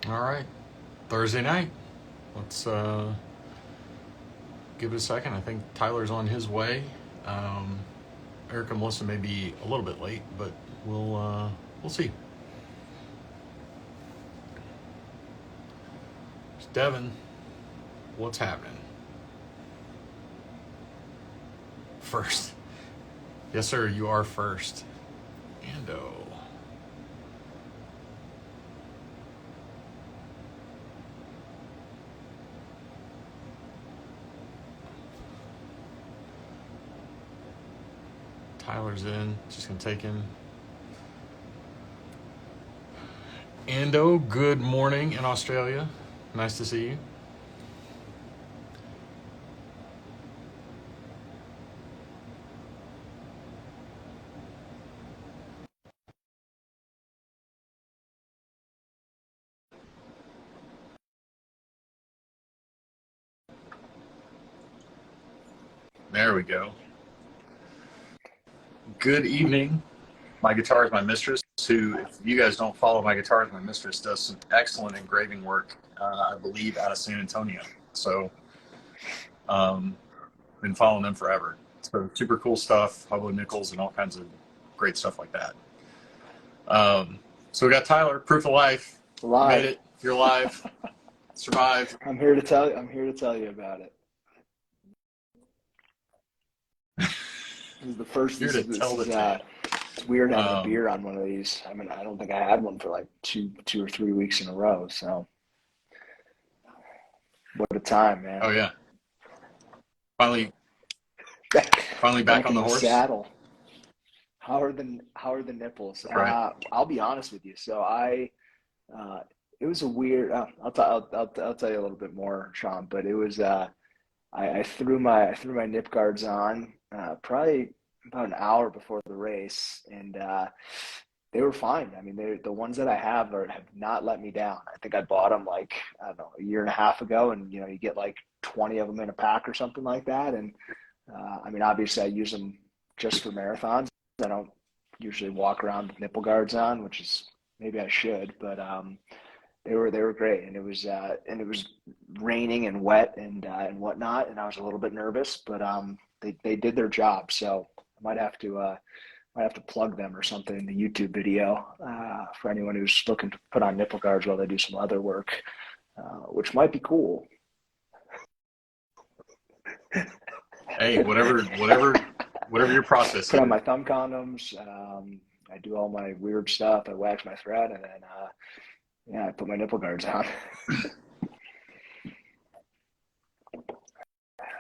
All right, Thursday night. Let's give it a second. I think Tyler's on his way. Um, Eric and Melissa may be a little bit late, but we'll see. Devin, what's happening? First, yes, sir. You are first. Ando. Tyler's in. Just gonna take him. Ando, good morning in Australia. Nice to see you. There we go. Good evening. My Guitar is My Mistress, who, if you guys don't follow My Guitar is My Mistress, does some excellent engraving work, I believe, out of San Antonio. So, been following them forever. So, super cool stuff, Hubbard nickels, and all kinds of great stuff like that. So, we got Tyler, proof of life. You made Live. it. You're alive. Survived. I'm here to tell you. I'm here to tell you about it. This is the first. Here This to is this tell the is tale. It's weird having a Um, beer on one of these. I mean, I don't think I had one for like two or 3 weeks in a row. So what a time, man! oh, yeah. Finally, Back, finally back back on in the the horse. saddle. How are the nipples? That's right. I'll be honest with you. So uh, it was a weird. I'll tell you a little bit more, Shaun. But it was I threw my nip guards on probably about an hour before the race, and they were fine. I mean, they the ones that I have not let me down. I think I bought them like I don't know a year and a half ago, and you get like 20 of them in a pack or something like that. And I mean, obviously, I use them just for marathons. I don't usually walk around with nipple guards on, which is maybe I should, but they were great, and it was raining and wet and whatnot, and I was a little bit nervous, but they did their job, so I might have to plug them or something in the YouTube video for anyone who's looking to put on nipple guards while they do some other work, which might be cool. Hey, whatever your process Put on is. my thumb condoms. I do all my weird stuff. I wax my thread, and then yeah, I put my nipple guards on.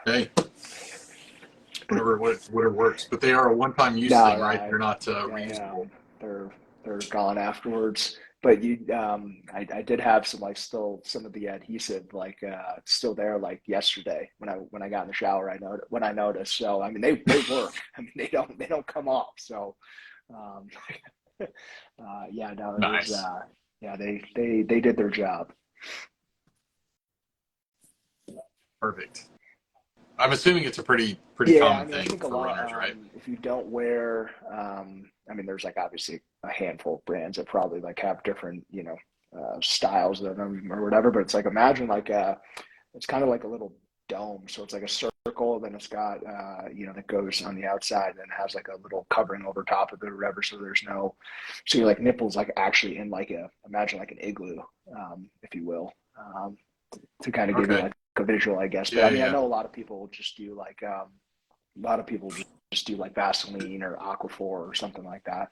Hey, whatever works. But they are a one-time use No, thing, yeah, right? They're not yeah, reusable. they're gone afterwards. But I did have some like still some of the adhesive like still there like yesterday when I got in the shower. I noticed. So I mean they work. I mean they don't come off. So um, yeah, no, it was Nice. yeah they did their job. Perfect. I'm assuming it's a pretty Yeah, I common mean, I thing think a for lot. runners, right? If you don't wear, I mean, there's like obviously a handful of brands that probably like have different, styles of them or whatever. But it's like imagine like it's kind of like a little dome. So it's like a circle, then it's got, that goes on the outside, and has like a little covering over top of it or whatever. So your like nipples like actually in like imagine like an igloo, if you will, to kind of give you Okay. like a visual, I guess. But Yeah, I mean, I yeah. know a lot of people just do like a lot of people just do like Vaseline or Aquaphor or something like that.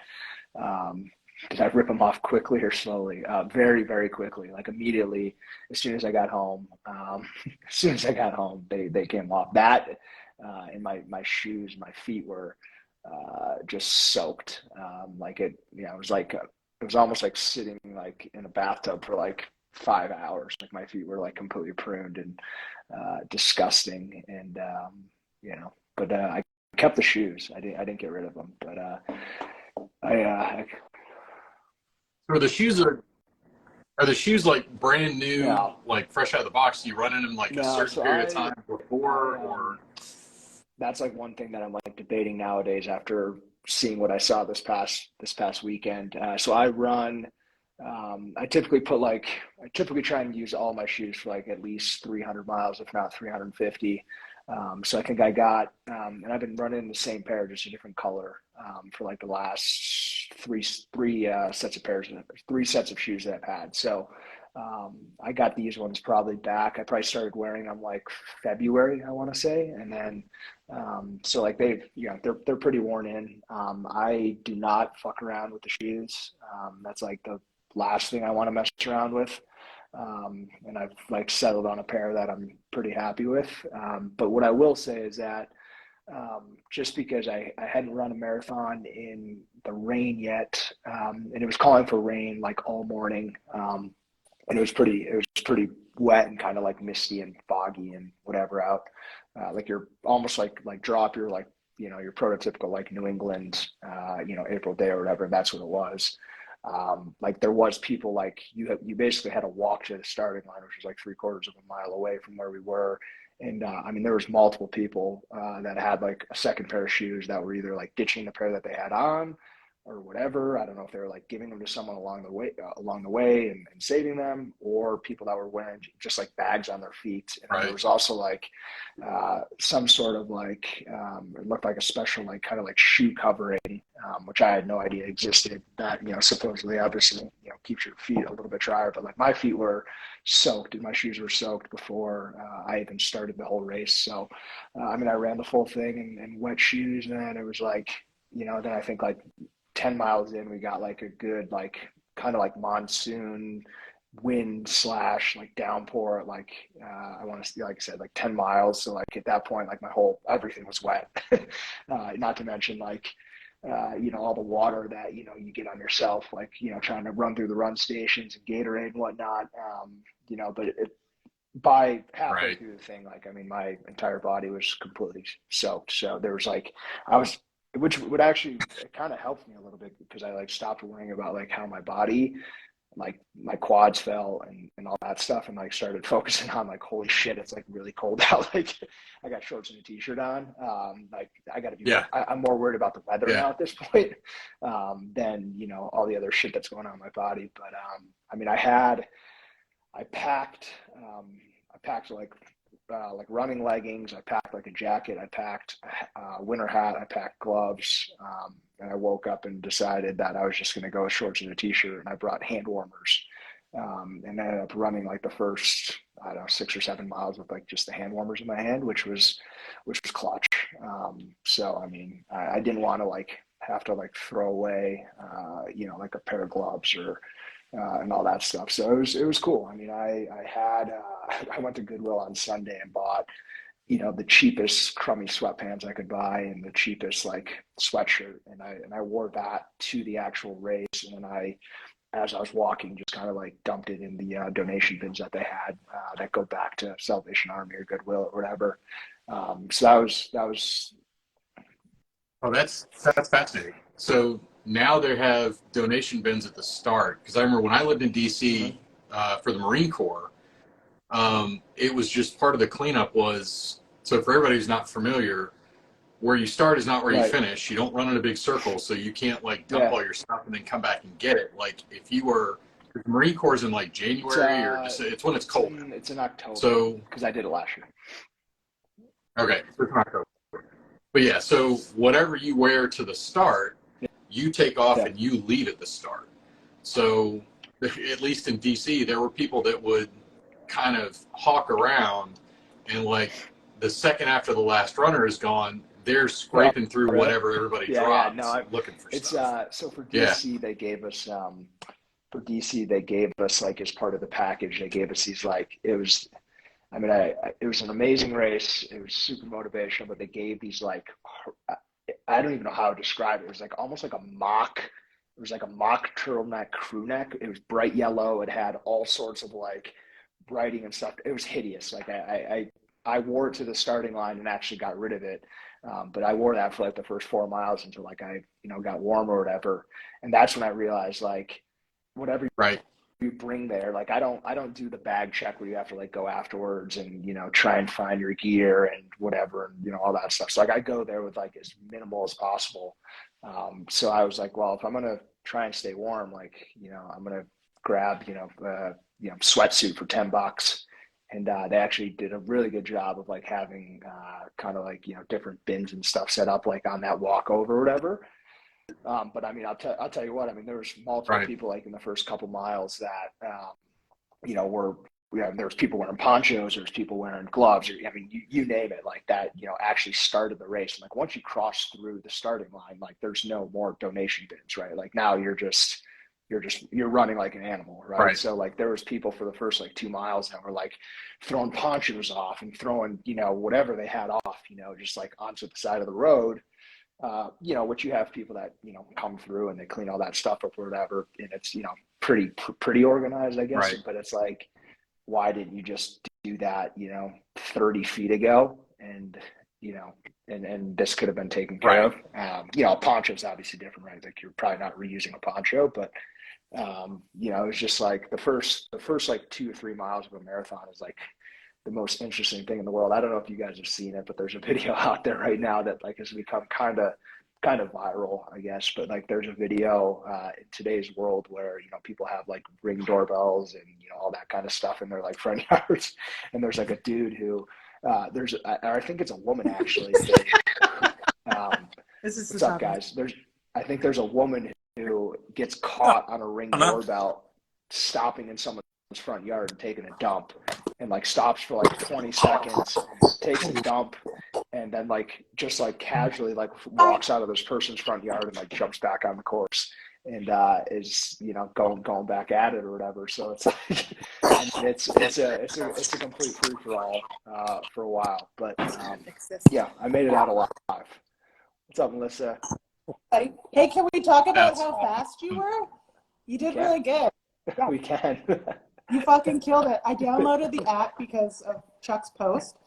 Um, did I rip them off quickly or slowly? Very, very quickly. Like immediately, as soon as I got home, as soon as I got home, they came off. That and my shoes, my feet were just soaked. Like it was like it was almost like sitting like in a bathtub for like 5 hours. Like my feet were like completely pruned and disgusting, and but I kept the shoes. I didn't get rid of them, but I So are the shoes like brand new, no like fresh out of the box? Do you run in them like a no. certain So period of I time before, I or that's like one thing that I'm like debating nowadays after seeing what I saw this past weekend. So I run. I typically try and use all my shoes for like at least 300 miles, if not 350. So I think I got, and I've been running the same pair, just a different color, for like the last three sets of pairs, 3 sets of shoes that I've had. So I got these ones probably back. I probably started wearing them like February, I want to say, and then so like they're pretty worn in. I do not fuck around with the shoes. That's like the last thing I want to mess around with. And I've like settled on a pair that I'm pretty happy with. But what I will say is that just because I hadn't run a marathon in the rain yet, and it was calling for rain like all morning, and it was pretty wet and kind of like misty and foggy and whatever out. Like you're almost like drop your like your prototypical like New England April day or whatever. That's what it was. Like there was people like you basically had to walk to the starting line, which was like 3/4 of a mile away from where we were. And I mean, there was multiple people that had like a second pair of shoes that were either like ditching the pair that they had on or whatever. I don't know if they were like giving them to someone along the way and saving them, or people that were wearing just like bags on their feet. And then there Right. was also like some sort of like it looked like a special like kind of like shoe covering, which I had no idea existed. That supposedly obviously keeps your feet a little bit drier, but like my feet were soaked and my shoes were soaked before I even started the whole race. So I mean, I ran the full thing in wet shoes, and then it was like then I think like 10 miles in, we got like a good, like kind of like monsoon wind slash like downpour at like, I want to see, like I said, like 10 miles. So like at that point, like everything was wet. Not to mention like, all the water that, you get on yourself, like, trying to run through the run stations and Gatorade and whatnot. But by halfway Right. through the thing, like, I mean, my entire body was completely soaked. So there was like, I was, which would actually, it kind of helped me a little bit because I like stopped worrying about like how my body, like my quads fell and all that stuff, and like started focusing on like, holy shit, it's like really cold out. Like I got shorts and a t-shirt on. Like I got to be, Yeah. I'm more worried about the weather Yeah. now at this point, than, all the other shit that's going on in my body. But, I mean, I packed, I packed like running leggings. I packed like a jacket. I packed a winter hat. I packed gloves. And I woke up and decided that I was just going to go with shorts and a t-shirt. And I brought hand warmers. And I ended up running like the first, I don't know, 6 or 7 miles with like just the hand warmers in my hand, which was clutch. So I mean, I didn't want to like have to like throw away, like a pair of gloves or and all that stuff. So it was cool. I mean, I went to Goodwill on Sunday and bought the cheapest crummy sweatpants I could buy and the cheapest like sweatshirt, and I wore that to the actual race. And then as I was walking, just kind of like dumped it in the donation bins that they had that go back to Salvation Army or Goodwill or whatever. So that was Oh, that's fascinating. So now they have donation bins at the start. Because I remember when I lived in mhm. DC for the Marine Corps, it was just part of the cleanup was so for everybody who's not familiar, where you start is not where you Right. finish. You don't run in a big circle, so you can't like dump Yeah. all your stuff and then come back and get it. Like if you were, the Marine Corps is in like It's January or it's when it's cold. it's in October So because I did it last year. okay, it's not cold. But yeah, so whatever you wear to the start, you take off Yeah. and you leave at the start. So at least in DC, there were people that would kind of hawk around and like the second after the last runner is gone, they're Oh, scraping through really? whatever everybody Yeah, yeah. No, drops looking for it's stuff. so for Yeah. DC they gave us like as part of the package they gave us these like it was I mean it was an amazing race. It was super motivational, but they gave these like I don't even know how to describe it. It was like almost like a mock. It was like a mock turtleneck crew neck. It was bright yellow. It had all sorts of like writing and stuff. It was hideous. Like I wore it to the starting line and actually got rid of it. But I wore that for like the first 4 miles until like I got warm or whatever. And that's when I realized like whatever Right. you bring there, like I don't do the bag check where you have to like go afterwards and try and find your gear and whatever and all that stuff. So like I go there with like as minimal as possible. So I was like, well, if I'm gonna try and stay warm, like I'm gonna grab, sweatsuit for $10. And they actually did a really good job of like having kind of like, different bins and stuff set up like on that walk over or whatever. But I mean, I'll tell you what, I mean, there was multiple Right. people like in the first couple miles that, were, there was people wearing ponchos, there's people wearing gloves, or, I mean, you name it, like that, actually started the race. And like once you cross through the starting line, like there's no more donation bins, right? Like now you're running like an animal, right? Right. So like there was people for the first like 2 miles that were like throwing ponchos off and throwing, whatever they had off, just like onto the side of the road. Which you have people that, come through and they clean all that stuff up or whatever. And it's, pretty organized, I guess. Right. But it's like, why didn't you just do that, 30 feet ago? And, and this could have been taken care of. A poncho is obviously different, right? Like you're probably not reusing a poncho, but, it's just like the first like 2 or 3 miles of a marathon is like the most interesting thing in the world. I don't know if you guys have seen it, but there's a video out there right now that like has become kind of viral, I guess. But like there's a video in today's world where, people have like Ring doorbells and, all that kind of stuff in their like front yards. And there's like a dude who I think it's a woman actually. What's up, guys? I think there's a woman who gets caught on a Ring doorbell stopping in someone's front yard and taking a dump, and like stops for like 20 seconds, takes a dump, and then like just like casually like walks out of this person's front yard and like jumps back on the course and is going back at it or whatever. So it's like I mean, it's a complete free for all for a while, but yeah, I made it out alive. What's up, Melissa? Hey, can we talk about That's how awesome. fast you were? You did really good. Yeah. We can. You fucking killed it. I downloaded the app because of Chuck's post.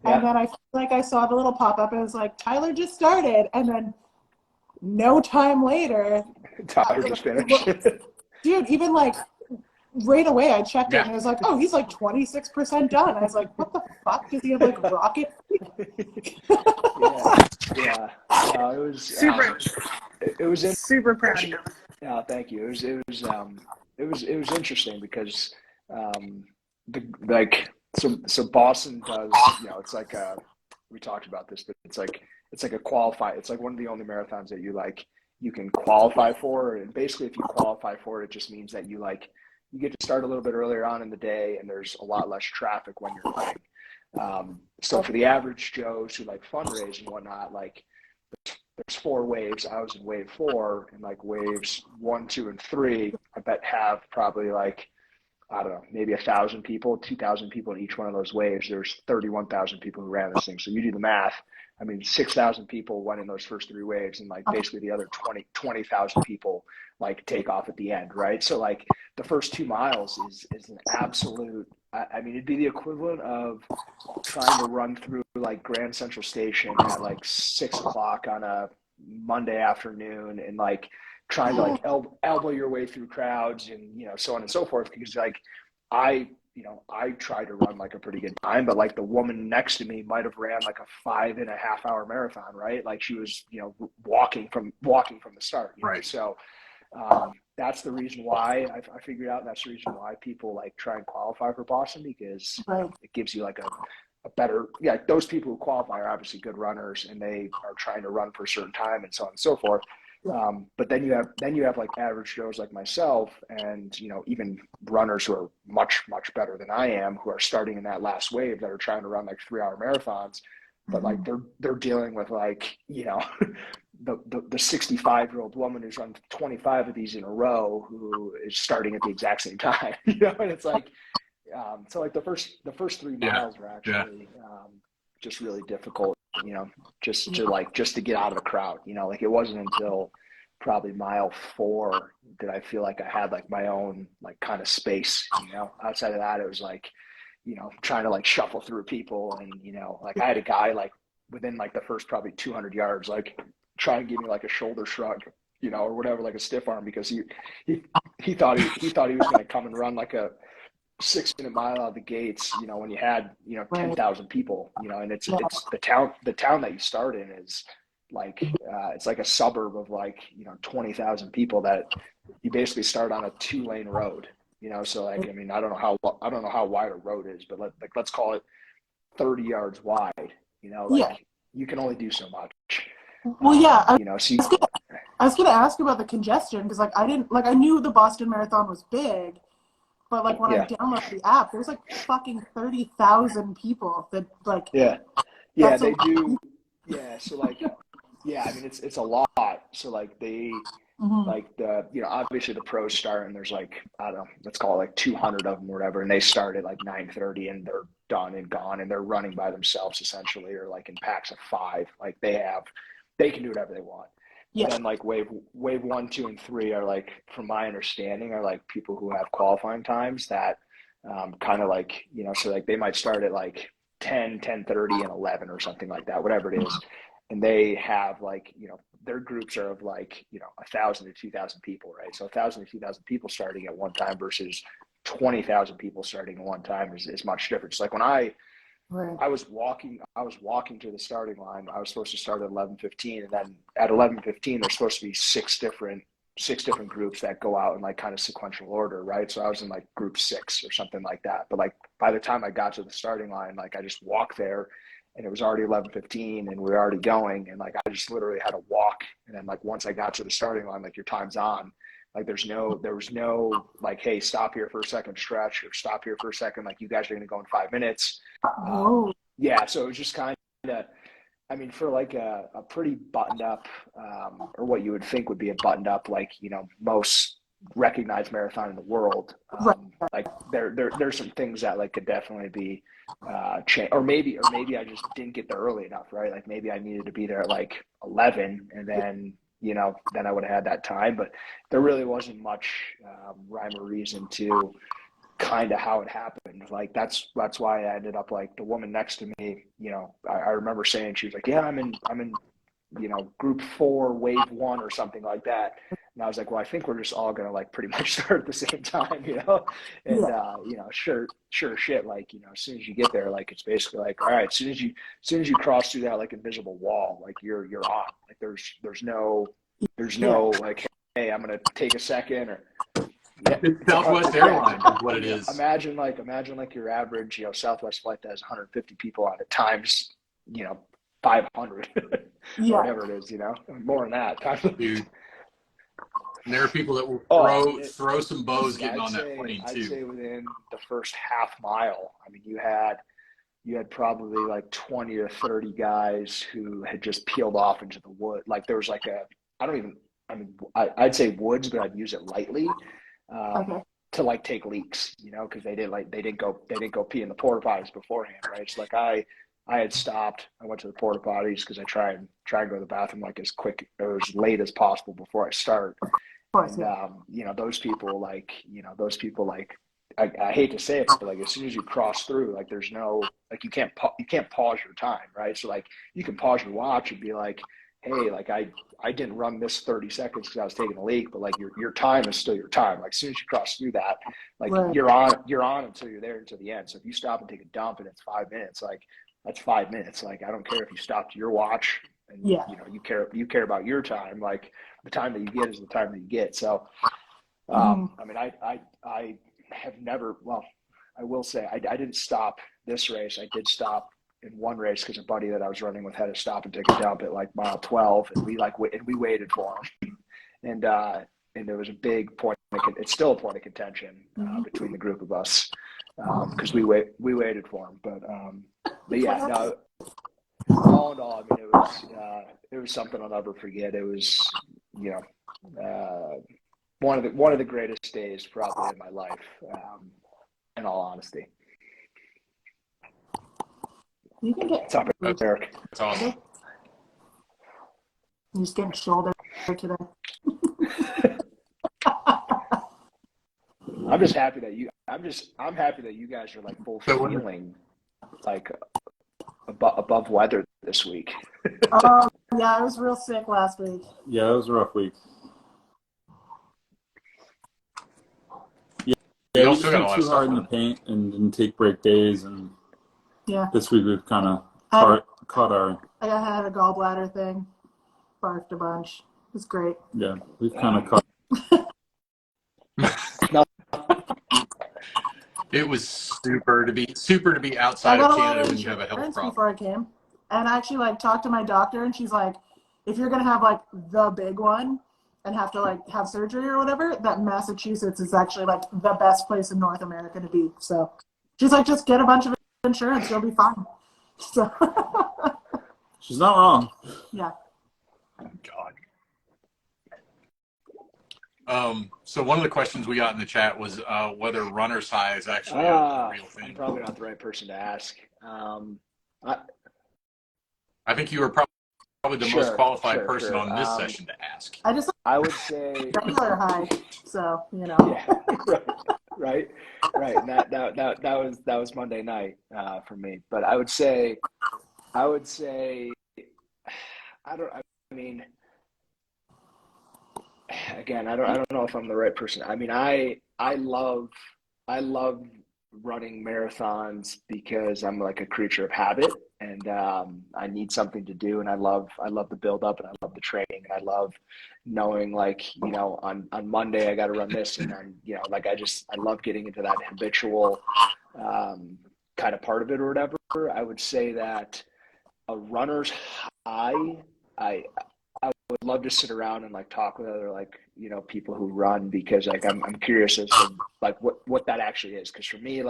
Yeah. And then I feel like I saw the little pop-up and it was like, Tyler just started. And then no time later. Tyler just finished. Dude, even like right away I checked it and it was like, oh, he's like 26% done. I was like, what the fuck? Does he have like rocket? Yeah. It was super. It was Super proud of you. Yeah, thank you. It was interesting because so Boston does, it's like we talked about this, but it's like a qualify. It's like one of the only marathons that you can qualify for, and basically if you qualify for it, it just means that you get to start a little bit earlier on in the day, and there's a lot less traffic when you're running. So for the average Joes who like fundraise and whatnot, like there's 4 waves. I was in wave 4, and like waves 1, 2, and 3, I bet have probably like, I don't know, maybe 1,000 people, 2,000 people in each one of those waves. There's 31,000 people who ran this thing. So you do the math. I mean, 6,000 people went in those first 3 waves, and like basically the other 20,000 people like take off at the end, right? So like the first 2 miles is an absolute, I mean, it'd be the equivalent of trying to run through like Grand Central Station at like 6 o'clock on a Monday afternoon and like trying to like elbow your way through crowds and, so on and so forth. Because like I tried to run like a pretty good time, but like the woman next to me might have ran like a 5.5-hour marathon, right? Like she was, walking from the start. Right. So that's the reason why I figured out. That's the reason why people like try and qualify for Boston, because it gives you like a better, those people who qualify are obviously good runners and they are trying to run for a certain time and so on and so forth. But then you have like average Joes like myself and, even runners who are much, much better than I am, who are starting in that last wave that are trying to run like 3-hour marathons, but like they're dealing with like, the 65-year-old woman who's run 25 of these in a row who is starting at the exact same time, and it's like, so like the first 3 miles were actually just really difficult, just to get out of the crowd, like it wasn't until probably mile 4 that I feel like I had like my own like kind of space, outside of that, it was like, trying to like shuffle through people and, like I had a guy like within like the first probably 200 yards, like try and give me like a shoulder shrug, or whatever, like a stiff arm, because he thought he was going to come and run like a 6-minute mile out of the gates, when you had, 10,000 people, and it's the town that you start in is like, it's like a suburb of like, 20,000 people that you basically start on a 2-lane road, you know, so like, I mean, I don't know how wide a road is, but let's call it 30 yards wide, you know, like you can only do so much. Well, yeah, you know, so I was gonna ask about the congestion because like I knew the Boston Marathon was big, but like when I downloaded the app, there's like fucking 30,000 people that like. Yeah, they do. Yeah, so like, I mean, it's a lot. So like like obviously the pros start and there's like, I don't know, let's call it like 200 of them or whatever, and they start at like 9:30 and they're done and gone and they're running by themselves essentially, or like in packs of 5. Like they can do whatever they want. Yeah. And then like wave 1, 2, and 3 are like, from my understanding, are like people who have qualifying times that kind of like, you know, so like they might start at like 10, 10:30, and 11 or something like that, whatever it is. And they have like, you know, their groups are of like, you know, 1,000 to 2,000 people, right? So 1,000 to 2,000 people starting at one time versus 20,000 people starting at one time is much different. So like when I was walking to the starting line, I was supposed to start at 11:15, and then at 11:15 there's supposed to be six different groups that go out in like kind of sequential order, right? So I was in like group 6 or something like that. But like by the time I got to the starting line, like I just walked there and it was already 11:15 and we were already going, and like I just literally had to walk. And then like once I got to the starting line, like your time's on. Like there was no like, hey, stop here for a second, stretch, or stop here for a second, like you guys are going to go in 5 minutes. So it was just kind of, I mean, for like a pretty buttoned up, or what you would think would be a buttoned up, like, you know, most recognized marathon in the world. Like there's some things that like could definitely be changed, or maybe I just didn't get there early enough, right? Like maybe I needed to be there at like 11, and then, you know, then I would have had that time. But there really wasn't much rhyme or reason to kind of how it happened. Like that's why I ended up, like, the woman next to me, you know, I remember saying, she was like, yeah, I'm in, you know, group 4, wave 1 or something like that. And I was like, well, I think we're just all going to like pretty much start at the same time, you know? And, you know, sure shit. Like, you know, as soon as you get there, like, it's basically like, all right, as soon as you cross through that like invisible wall, like you're on. Like there's no like, hey, I'm going to take a second, or Southwest Airlines is what it is. Imagine like your average, you know, Southwest flight that has 150 people on it times, you know, 500 or whatever it is, you know, more than that. Dude, and there are people that will throw some bows getting on that plane too. I'd say within the first half mile, I mean, you had probably like 20 or 30 guys who had just peeled off into the wood. Like there was like I'd say woods, but I'd use it lightly. To like take leaks, you know, because they didn't go pee in the porta potties beforehand, right? So like I had stopped. I went to the porta potties because I try and go to the bathroom like as quick or as late as possible before I start. And you know, those people like I hate to say it, but like as soon as you cross through, like there's no, like you can't pause your time, right? So like you can pause your watch and be like, hey, like I didn't run this 30 seconds because I was taking a leak, but like your time is still your time. Like as soon as you cross through that, like you're on until you're there until the end. So if you stop and take a dump and it's 5 minutes, like that's 5 minutes. Like I don't care if you stopped your watch and you know you care about your time. Like the time that you get is the time that you get. So I mean I have never, well, I will say I didn't stop this race. I did stop in one race because a buddy that I was running with had to stop and take a dump at like mile 12, and we waited for him, and there was a big point. It's still a point of contention between the group of us because we waited for him. But yeah, no. All in all, I mean, it was something I'll never forget. It was, you know, one of the greatest days probably in my life, in all honesty. You can get. What's up, Eric? That's awesome. You're just getting shoulder today. I'm just happy that I'm happy that you guys are like both feeling like above weather this week. Oh yeah, I was real sick last week. Yeah, it was a rough week. Yeah, we just went too hard in the paint and didn't take break days, and this week we've kind of caught our. I had a gallbladder thing, barfed a bunch. It was great. Yeah, we've kind of caught. It was super to be I outside got of a lot Canada of when you have a health insurance problem. before I came, and I actually like talked to my doctor, and she's like, if you're gonna have like the big one and have to like have surgery or whatever, that Massachusetts is actually like the best place in North America to be. So she's like, just get a bunch of insurance, you'll be fine. So she's not wrong. yeah. God. So one of the questions we got in the chat was whether runner's high is actually a real thing. I'm probably not the right person to ask. I think you were probably the most qualified person on this session to ask. I would say regular high, so you know. Yeah, right. And that was Monday night for me. But I would say, I mean, again, I don't know if I'm the right person. I mean, I love running marathons because I'm like a creature of habit, and I need something to do, and I love the build up, and I love the training, and I love knowing, like, you know, on Monday I got to run this, and then, you know, like I love getting into that habitual kind of part of it or whatever. I would say that a runner's high, I would love to sit around and like talk with other, like, you know, people who run, because like I'm curious as to like what that actually is. Because for me it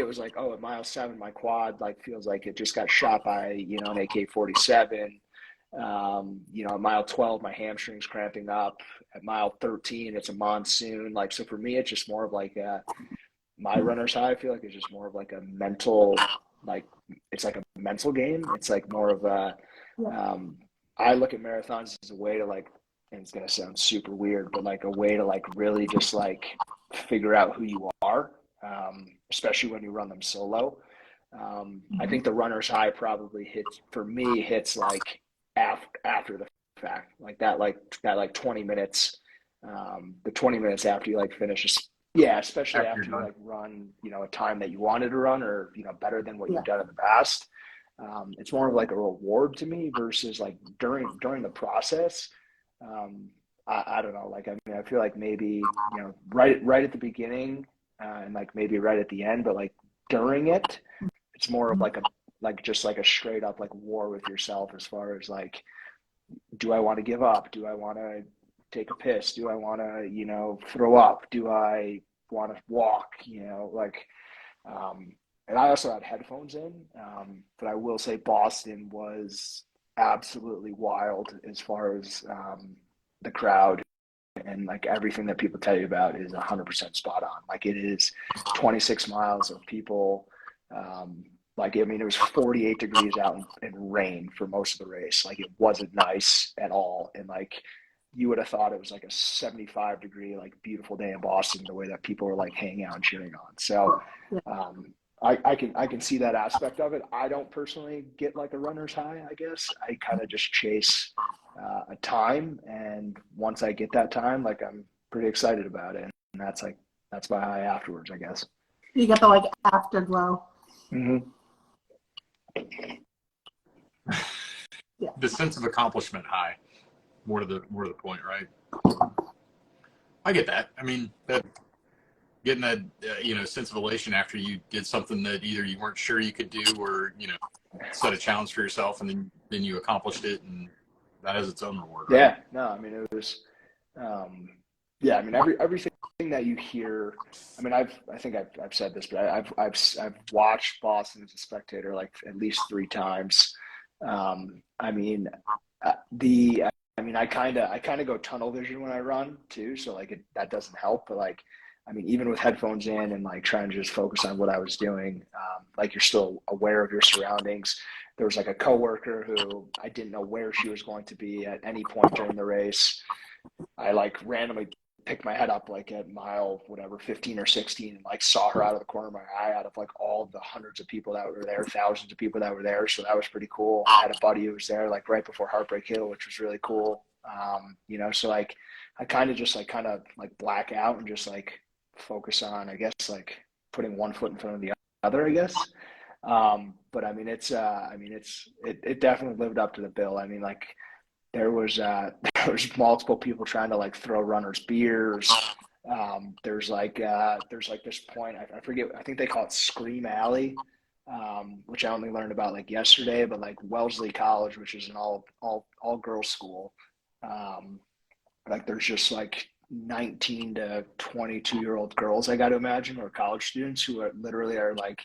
was like, oh, at mile 7 my quad like feels like it just got shot by, you know, an AK-47. You know, at mile 12 my hamstring's cramping up. At mile 13 it's a monsoon. Like, so for me it's just more of like my runner's high, I feel like, it's just more of like a mental, like it's like a mental game. It's like more of a I look at marathons as a way to like, and it's gonna sound super weird, but like a way to like really just like figure out who you are, especially when you run them solo. I think the runner's high probably hits like after the fact, like that 20 minutes, the 20 minutes after you like finish. Yeah, especially after you like run, you know, a time that you wanted to run, or, you know, better than what you've done in the past. It's more of like a reward to me versus like during the process. I don't know. Like, I mean, I feel like maybe, you know, right at the beginning, and like maybe right at the end, but like during it, it's more of like just like a straight up like war with yourself, as far as like, do I want to give up? Do I want to take a piss? Do I want to, you know, throw up? Do I want to walk? You know, like, and I also had headphones in, but I will say Boston was absolutely wild as far as the crowd, and like everything that people tell you about is 100% spot on. Like, it is 26 miles of people. Like, I mean, it was 48 degrees out and rain for most of the race. Like, it wasn't nice at all. And like, you would have thought it was like a 75-degree, like beautiful day in Boston, the way that people were like hanging out and cheering on. So, I can see that aspect of it. I don't personally get like a runner's high, I guess. I kind of just chase a time, and once I get that time, like, I'm pretty excited about it, and that's my high afterwards, I guess. You get the like afterglow. Mm-hmm. Yeah. The sense of accomplishment high, more to the point, right? I get that. I mean, that getting that you know, sense of elation after you did something that either you weren't sure you could do, or, you know, set a challenge for yourself, and then you accomplished it, and that has its own reward, right? Yeah, no, I mean, it was, I mean, everything that you hear. I mean, I think I've said this, but I've watched Boston as a spectator like at least 3 times. I mean, I kind of go tunnel vision when I run too, so like that doesn't help. But like, I mean, even with headphones in and like trying to just focus on what I was doing, like, you're still aware of your surroundings. There was like a coworker who I didn't know where she was going to be at any point during the race. I like randomly picked my head up like at mile whatever 15 or 16, and like saw her out of the corner of my eye, out of like all the hundreds of people that were there, thousands of people that were there. So that was pretty cool. I had a buddy who was there like right before Heartbreak Hill, which was really cool. You know, so like I kind of black out and just like focus on, I guess, like putting one foot in front of the other, I guess. But I mean, it definitely lived up to the bill. I mean, like, there was multiple people trying to like throw runners beers. There's like this point, I forget, I think they call it Scream Alley, which I only learned about like yesterday, but like Wellesley College, which is an all girls school, like there's just like 19 to 22-year-old girls, I got to imagine, or college students who are literally like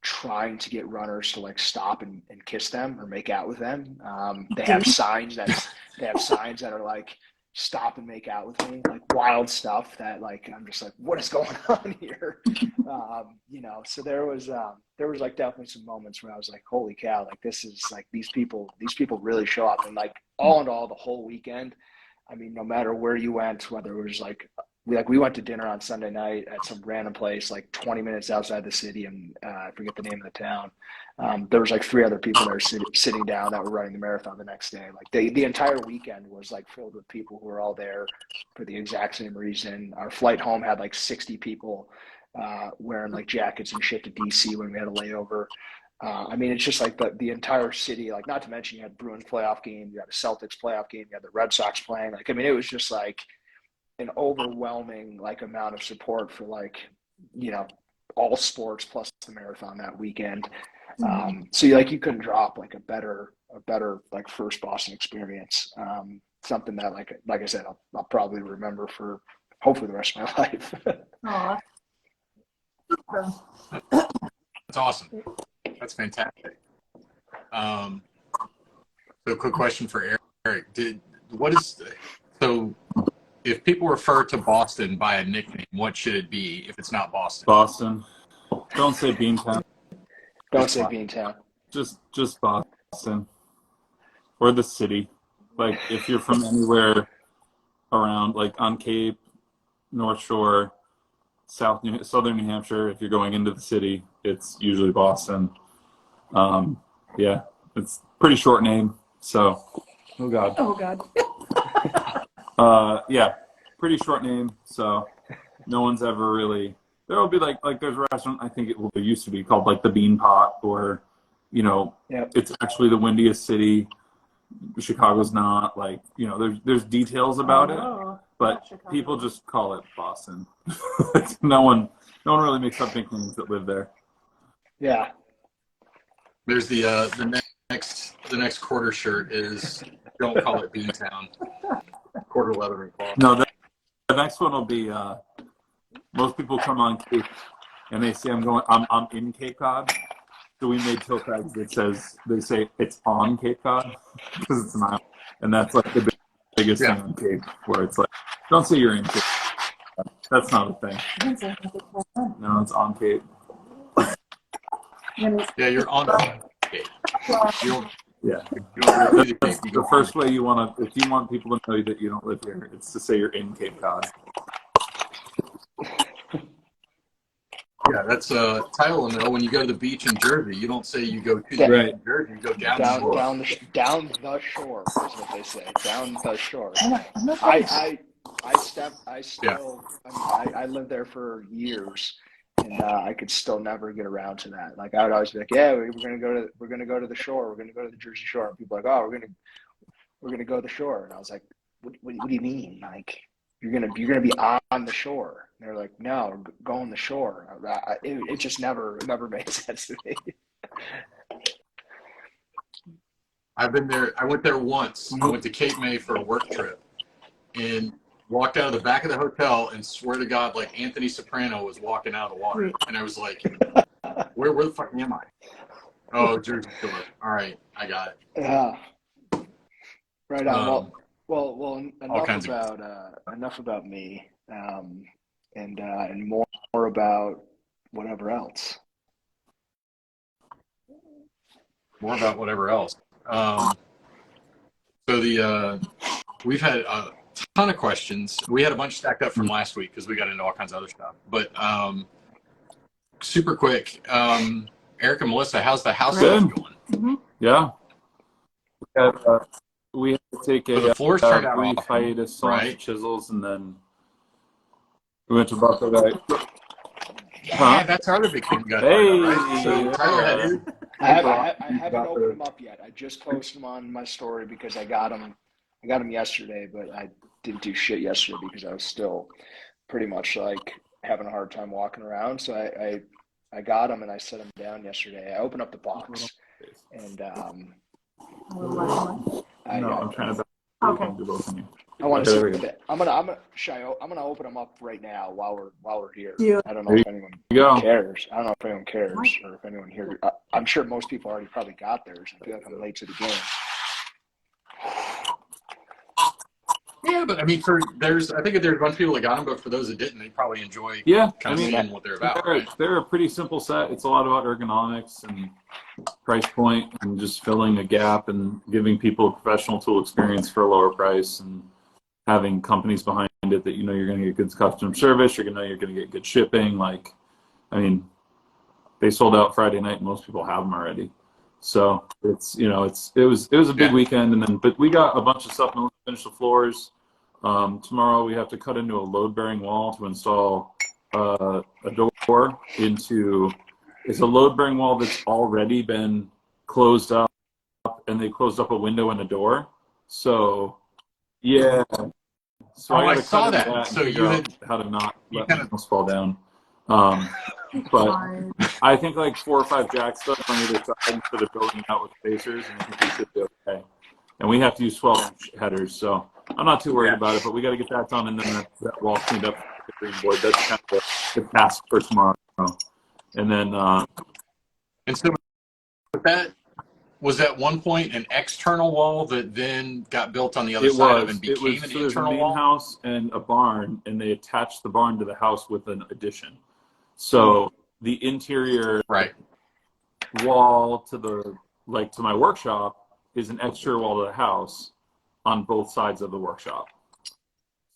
trying to get runners to like stop and kiss them or make out with them. They have signs that are like, stop and make out with me, like wild stuff that like I'm just like, what is going on here? So there was like definitely some moments where I was like, holy cow, like this is like these people really show up. And like all in all, the whole weekend, I mean, no matter where you went, whether it was like we went to dinner on Sunday night at some random place like 20 minutes outside the city, and I forget the name of the town. There was like 3 other people there sitting down that were running the marathon the next day. Like the entire weekend was like filled with people who were all there for the exact same reason. Our flight home had like 60 people wearing like jackets and shit to DC when we had a layover. I mean, it's just like the entire city, like not to mention you had Bruins playoff game, you had a Celtics playoff game, you had the Red Sox playing. Like, I mean, it was just like an overwhelming like amount of support for like, all sports plus the marathon that weekend. So you couldn't drop like a better like first Boston experience. Something that like I said, I'll probably remember for hopefully the rest of my life. That's awesome. That's fantastic. So quick question for Eric. So if people refer to Boston by a nickname, what should it be if it's not Boston? Boston. Don't say Beantown. Don't say Beantown. Just Boston. Or the city. Like if you're from anywhere around, like on Cape, North Shore, Southern New Hampshire, if you're going into the city, it's usually Boston. Yeah, it's pretty short name. So, oh God. Yeah, pretty short name. So, no one's ever really. There will be like there's a restaurant, I think there used to be called like the Bean Pot, or it's actually the windiest city. Chicago's not, like, there's details about it, but people just call it Boston. No one really makes up nicknames that live there. Yeah. There's the next Corter shirt is don't call it Beantown. Corter leather and cloth. No, the next one will be most people come on Cape and they say I'm in Cape Cod. So we made toe tags that they say it's on Cape Cod because it's an island, and that's like the biggest thing on Cape, where it's like, don't say you're in Cape Cod. That's not a thing. No, it's on Cape. Yeah, you're on Cape. The first way if you want people to know that you don't live here, it's to say you're in Cape Cod. Yeah, that's a title. No, when you go to the beach in Jersey, you don't say you go to the beach in Jersey. You go down the shore. Down the shore is what they say. Down the shore. I lived there for years, and I could still never get around to that. Like I would always be like, yeah, we're gonna go to the shore. We're gonna go to the Jersey Shore. And people are like, oh, we're gonna go to the shore. And I was like, what do you mean? Like you're gonna be on the shore? And they're like, no, go on the shore. It just never made sense to me. I've been there. I went there once. I went to Cape May for a work trip, and walked out of the back of the hotel and swear to God, like Anthony Soprano was walking out of the water. And I was like, where the fuck am I? Oh, Jersey Shore. All right, I got it. Yeah. Right on. Well, enough about me, and more about whatever else. More about whatever else. So we've had a ton of questions. We had a bunch stacked up from last week because we got into all kinds of other stuff. But super quick, Eric and Melissa, how's the house stuff going? Mm-hmm. Yeah. We had to take the floors turned out brief awesome, hiatus, right? Chisels, and then we went to Buffalo Bay. Yeah, that's our other big thing we got. Hey, right? So Tyler had his. I haven't opened them up yet. I just posted them on my story because I got them yesterday, but I didn't do shit yesterday because I was still pretty much like having a hard time walking around. So I got them and I set them down yesterday. I opened up the box and I'm trying to. Okay. I want to see that. I'm gonna open them up right now while we're here. Yeah. I don't know if anyone cares. I don't know if anyone cares or if anyone here. I'm sure most people already probably got theirs. I feel like I'm late to the game. Yeah, but I mean, I think if there's a bunch of people that got them, but for those that didn't, they probably enjoy kind of seeing what they're about. They're a pretty simple set. It's a lot about ergonomics and price point and just filling a gap and giving people a professional tool experience for a lower price and having companies behind it that you're going to get good customer service. You're going to get good shipping. Like, I mean, they sold out Friday night and most people have them already. So it was a big weekend, but we got a bunch of stuff and finish the floors. Tomorrow we have to cut into a load bearing wall to install a door into. It's a load bearing wall that's already been closed up, and they closed up a window and a door. So yeah. So I saw that. So you had how to not let things fall down. But I think like 4 or 5 jack stuff on either side instead of building out with spacers, and I think we should be okay. And we have to use 12-inch headers, so I'm not too worried about it. But we got to get that done, and then that wall cleaned up with the green board. That's kind of the task for tomorrow. And then and so that was at one point an external wall that then got built on the other side of and became an internal wall. There's a main house and a barn, and they attached the barn to the house with an addition. So the interior wall to my workshop is an exterior wall to the house on both sides of the workshop.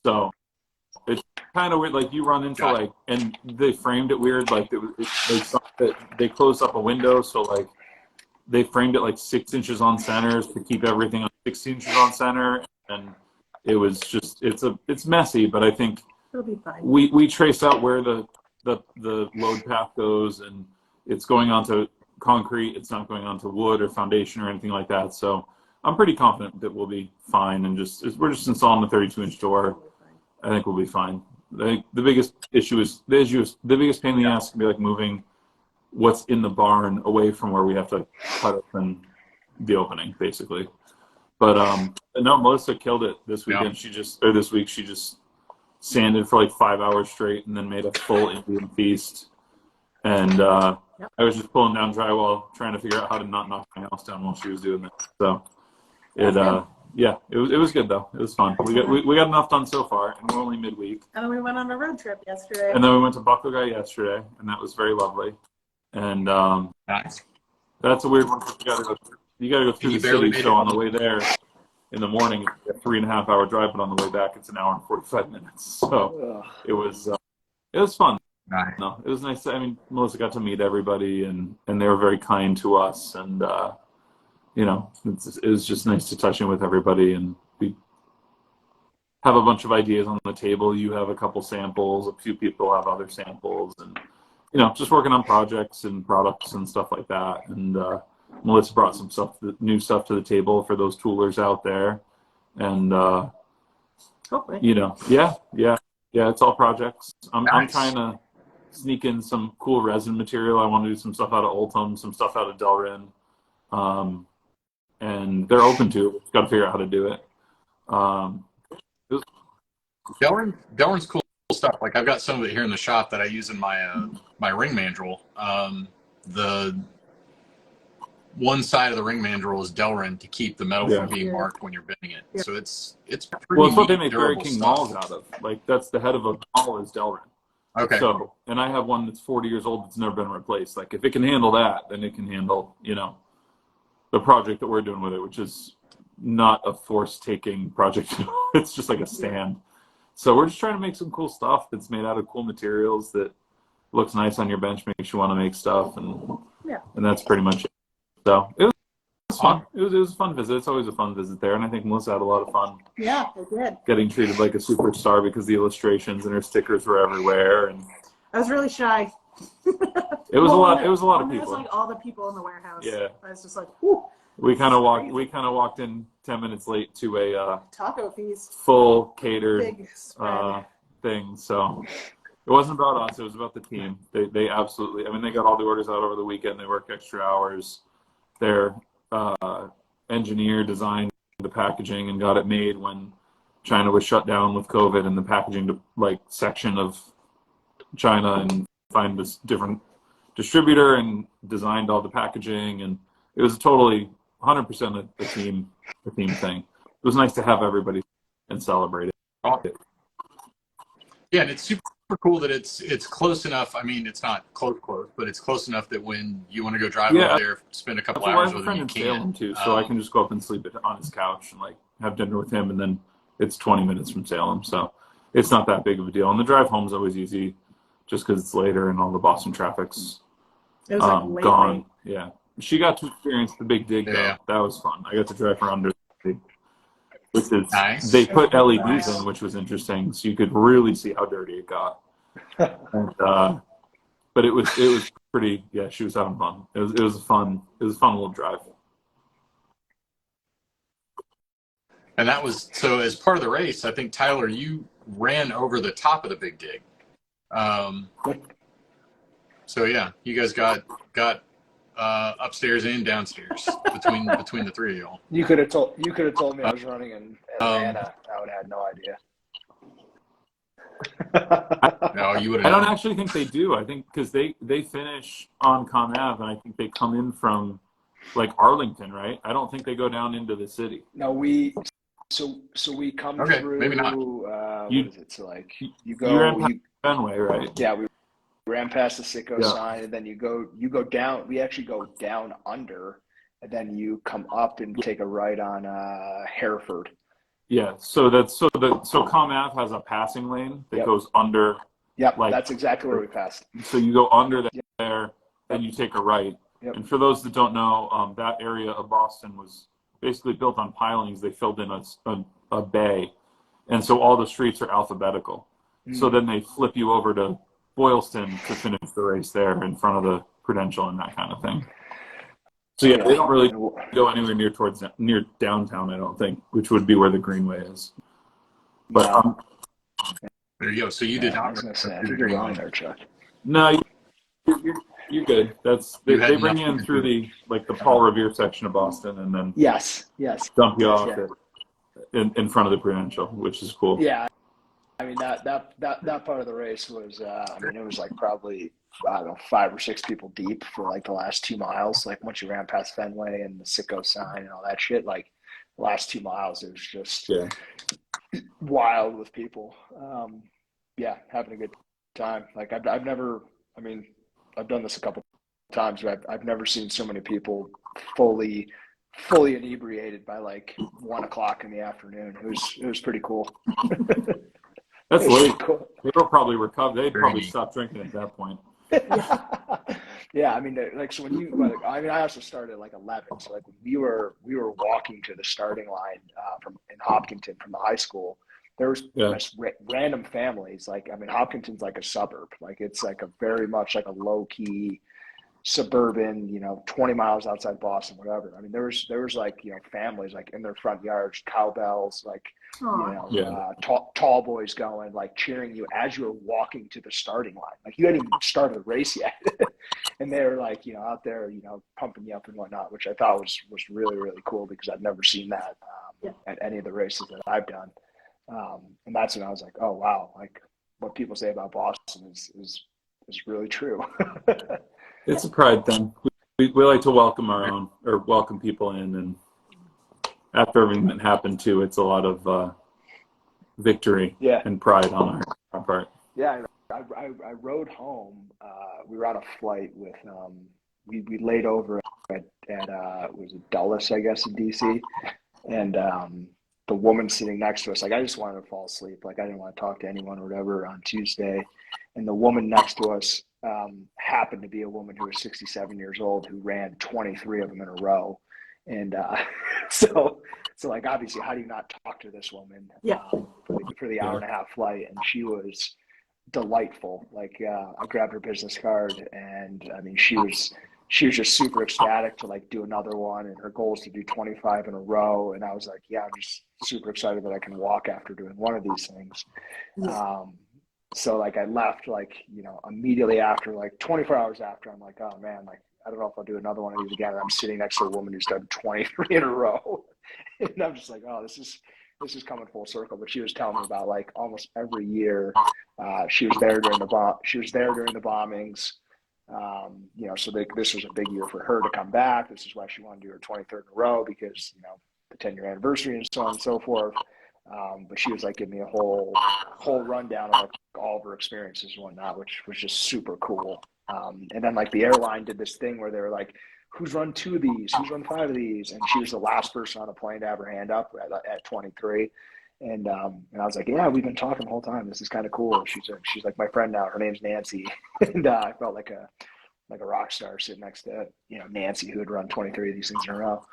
So it's kind of weird. Like you run into and they framed it weird. Like they closed up a window, so like they framed it like 6 inches on center to keep everything on 6 inches on center, and it was just it's messy. But I think it'll be fine. We traced out where the load path goes, and it's going onto concrete. It's not going onto wood or foundation or anything like that. So I'm pretty confident that we'll be fine. And we're just installing the 32-inch door. I think we'll be fine. The biggest issue is the biggest pain in the ass can be like moving what's in the barn away from where we have to cut it from the opening, basically. But no, Melissa killed it this weekend. This week she just sanded for like 5 hours straight and then made a full Indian feast. And I was just pulling down drywall, trying to figure out how to not knock my house down while she was doing that. So it was good though. It was fun. We got enough done so far, and we're only midweek. And then we went on a road trip yesterday. And then we went to Buckle Guy yesterday, and that was very lovely. And nice. That's a weird one. You gotta go through the city. So on the way there, in the morning, it's a 3.5 hour drive, but on the way back, it's an hour and 45 minutes. So it was fun. Nice. No, it was nice. I mean, Melissa got to meet everybody, and they were very kind to us, and it was just nice to touch in with everybody, and we have a bunch of ideas on the table. You have a couple samples, a few people have other samples, and just working on projects and products and stuff like that. And Melissa brought some new stuff to the table for those toolers out there, and it's all projects. I'm trying to sneak in some cool resin material. I want to do some stuff out of Ultim, some stuff out of Delrin, and they're open to it. We've got to figure out how to do it. Delrin's cool stuff. Like I've got some of it here in the shop that I use in my my ring mandrel. The one side of the ring mandrel is Delrin to keep the metal from being marked when you're bending it. So it's pretty it's what they make Fairy King stuff. Malls out of. Like that's the head of a mall is Delrin. Okay. So, and I have one that's 40 years old that's never been replaced. Like if it can handle that, then it can handle, the project that we're doing with it, which is not a force-taking project. It's just like a stand. So we're just trying to make some cool stuff that's made out of cool materials that looks nice on your bench, makes you want to make stuff, and that's pretty much it. So it was fun. It was a fun visit. It's always a fun visit there, and I think Melissa had a lot of fun. Yeah, it did. Getting treated like a superstar because the illustrations and her stickers were everywhere, and I was really shy. It was a lot. It was a lot of people. It was like all the people in the warehouse. Yeah. I was just like, whew. We kind of walked in 10 minutes late to a taco feast. Full catered Big spread. thing. So it wasn't about us. It was about the team. They absolutely, I mean, they got all the orders out over the weekend. They worked extra hours. Their engineer designed the packaging and got it made when China was shut down with COVID, and the packaging section of China, and find this different distributor and designed all the packaging. And it was totally 100% the team thing. It was nice to have everybody and celebrate it. Yeah, and it's super cool that it's close enough. I mean, it's not close, but it's close enough that when you want to go drive over there, spend a couple hours with him, you can. I have a friend in Salem too, so I can just go up and sleep on his couch and have dinner with him, and then it's 20 minutes from Salem, so it's not that big of a deal. And the drive home is always easy, just because it's later and all the Boston traffic's gone. Late. Yeah, she got to experience the big dig though. That was fun. I got to drive her under the dig, which is nice. They put LEDs in, which was interesting, so you could really see how dirty it got. And, but it was pretty. Yeah, she was having fun. It was a fun little drive. And that was so. As part of the race, I think Tyler, you ran over the top of the big dig. So yeah, you guys got upstairs and downstairs between the three of y'all. You could have told me I was running in Atlanta. I would have had no idea. No, you would. I don't actually think they do. I think because they finish on Con Ave, and I think they come in from Arlington, right? I don't think they go down into the city. No, we come through. Maybe not. What is it? So you go Fenway, right? Yeah, we ran past the Sicko sign, and then you go down. We actually go down under, and then you come up and take a right on Hereford. Yeah, so Com Ave has a passing lane that goes under. Yep, that's exactly where we passed. So you go under there, and you take a right. Yep. And for those that don't know, that area of Boston was basically built on pilings. They filled in a bay, and so all the streets are alphabetical. Mm. So then they flip you over to Boylston to finish the race there in front of the Prudential and that kind of thing. So yeah, they don't really go anywhere near downtown, I don't think, which would be where the Greenway is. But there you go. So you did not. I was going to say, I think you're wrong there, Chuck. No, you're good. They bring you in through the Paul Revere section of Boston, and then yes, dump you off in front of the Prudential, which is cool. Yeah, I mean that part of the race was it was probably 5 or 6 people deep for the last 2 miles. Once you ran past Fenway and the Sicko sign and all that shit, the last 2 miles it was just wild with people. Having a good time. I've never. I mean, I've done this a couple times, but I've never seen so many people fully inebriated by 1 o'clock in the afternoon. It was pretty cool. That's late. Cool. They'll probably recover. They'd probably stop drinking at that point. Yeah, I mean, so when you, I also started at 11. So when we were walking to the starting line in Hopkinton from the high school, there was just random families. Hopkinton's a suburb. It's very much a low key suburban, 20 miles outside Boston, whatever. I mean, there was families in their front yards, cowbells, tall boys going, cheering you as you were walking to the starting line. You hadn't even started the race yet. And they were out there, pumping you up and whatnot, which I thought was really, really cool because I've never seen that at any of the races that I've done. And that's when I was oh, wow. What people say about Boston is really true. It's a pride thing. We like to welcome our own, or welcome people in, and after everything that happened too, it's a lot of victory and pride on our part. Yeah, I rode home. We were on a flight with we laid over at was it Dulles, I guess, in DC, and the woman sitting next to us, I just wanted to fall asleep. I didn't want to talk to anyone or whatever on Tuesday, and the woman next to us happened to be a woman who was 67 years old who ran 23 of them in a row. And so obviously, how do you not talk to this woman for the hour and a half flight? And she was delightful. I grabbed her business card, and I mean, she was just super ecstatic to do another one. And her goal is to do 25 in a row. And I was I'm just super excited that I can walk after doing one of these things. So like I left like, immediately after, like 24 hours after. I'm like, oh man, like I don't know if I'll do another one of these again. And I'm sitting next to a woman who's done 23 in a row. And I'm just like, oh, this is coming full circle. But she was telling me about like almost every year she was there during the bombings. So this was a big year for her to come back. This is why she wanted to do her 23rd in a row, because the 10-year anniversary and so on and so forth. But she was like giving me a whole rundown of like all of her experiences and whatnot, which was just super cool. And then like the airline did this thing where they were like, who's run 2 of these? Who's run 5 of these? And she was the last person on the plane to have her hand up at 23. And I was like, yeah, we've been talking the whole time. This is kind of cool. She's like my friend now. Her name's Nancy. And I felt like a rock star sitting next to, Nancy, who had run 23 of these things in a row.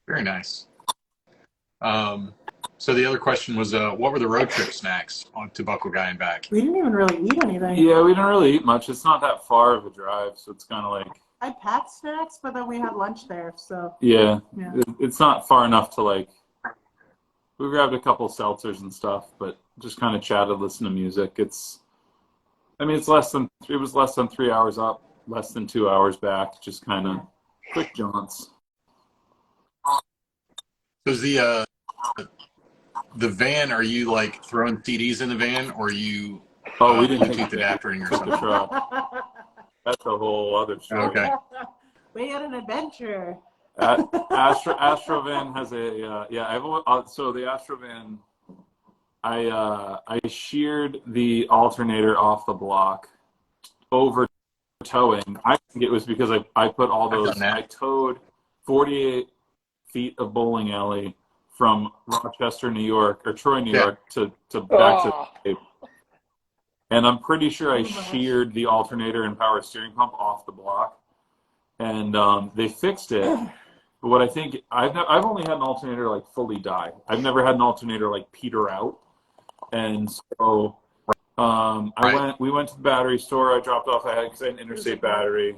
Very nice. So the other question was, what were the road trip snacks to Buckle Guy and back? We didn't even really eat anything. Yeah, we didn't really eat much. It's not that far of a drive, so it's kind of like... I packed snacks, but then we had lunch there, so... Yeah. It's not far enough to like... We grabbed a couple seltzers and stuff, but just kind of chatted, listened to music. It was less than 3 hours up, less than 2 hours back, just kind of quick jaunts. Does the van, are you like throwing CDs in the van, or are you we didn't Bluetooth adaptering or the something? truck. That's a whole other story. Okay. We had an adventure. Astrovan has so the Astrovan, I sheared the alternator off the block over towing. I think it was because I put all those, I towed 48 feet of bowling alley from Rochester, New York, or Troy, New York, to back to the Cape. And I'm pretty sure I sheared the alternator and power steering pump off the block. And they fixed it. But what I think, I've only had an alternator like fully die. I've never had an alternator like peter out. And so we went to the battery store. I dropped off, because I had an interstate battery.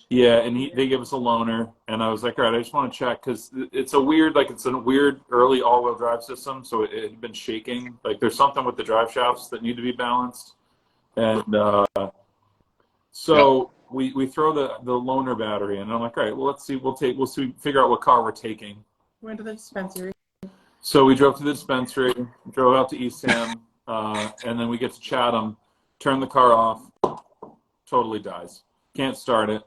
Yeah, and they gave us a loaner, and I was like, all right, I just want to check, because it's a weird early all-wheel drive system, so it had been shaking. Like there's something with the drive shafts that need to be balanced, and we throw the loaner battery, and I'm like, all right, well let's see, figure out what car we're taking. Went to the dispensary. So we drove to the dispensary, drove out to East Ham, and then we get to Chatham, turn the car off, totally dies. Can't start it.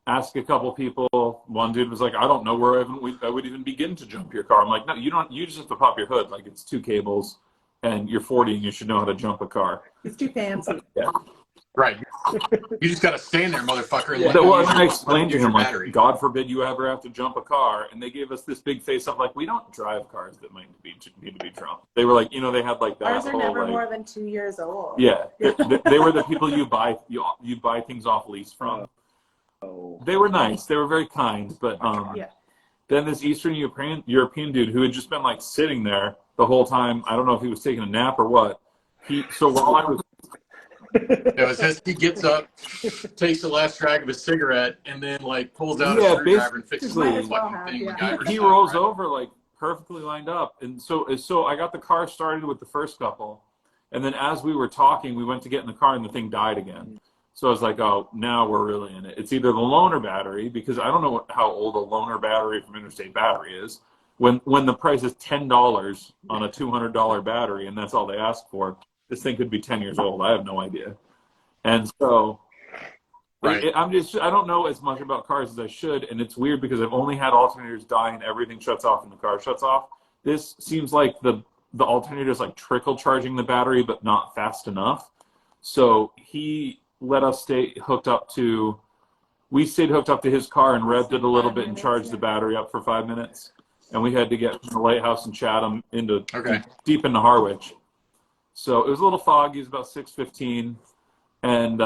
Ask a couple people. One dude was like, I don't know where I would even begin to jump your car. I'm like, no, you don't. You just have to pop your hood. Like, it's 2 cables, and you're 40, and you should know how to jump a car. It's too fancy. Yeah. Right. You just got to stand there, motherfucker. And I explained to him, like, God forbid you ever have to jump a car. And they gave us this big face up, like, we don't drive cars that might need to be drunk. They were like, they had like that. Ours are never more than 2 years old. Yeah. They were the people you buy things off lease from. They were nice. They were very kind. But then this Eastern European dude who had just been like sitting there the whole time. I don't know if he was taking a nap or what. While I was... It was just, he gets up, takes the last drag of a cigarette, and then like pulls out a screwdriver and fixes the fucking thing. He rolls over like perfectly lined up, and so I got the car started with the first couple, and then as we were talking, we went to get in the car, and the thing died again. So I was like, oh, now we're really in it. It's either the loaner battery, because I don't know how old a loaner battery from Interstate Battery is. When the price is $10 on a $200 battery, and that's all they ask for. This thing could be 10 years old. I have no idea. And so I don't know as much about cars as I should. And it's weird because I've only had alternators die and everything shuts off and the car shuts off. This seems like the alternator is like trickle charging the battery, but not fast enough. So he let us stay hooked up to his car and revved it a little bit and charged the battery up for 5 minutes. And we had to get from the lighthouse in Chatham deep into Harwich. So it was a little foggy. It was about 6:15, and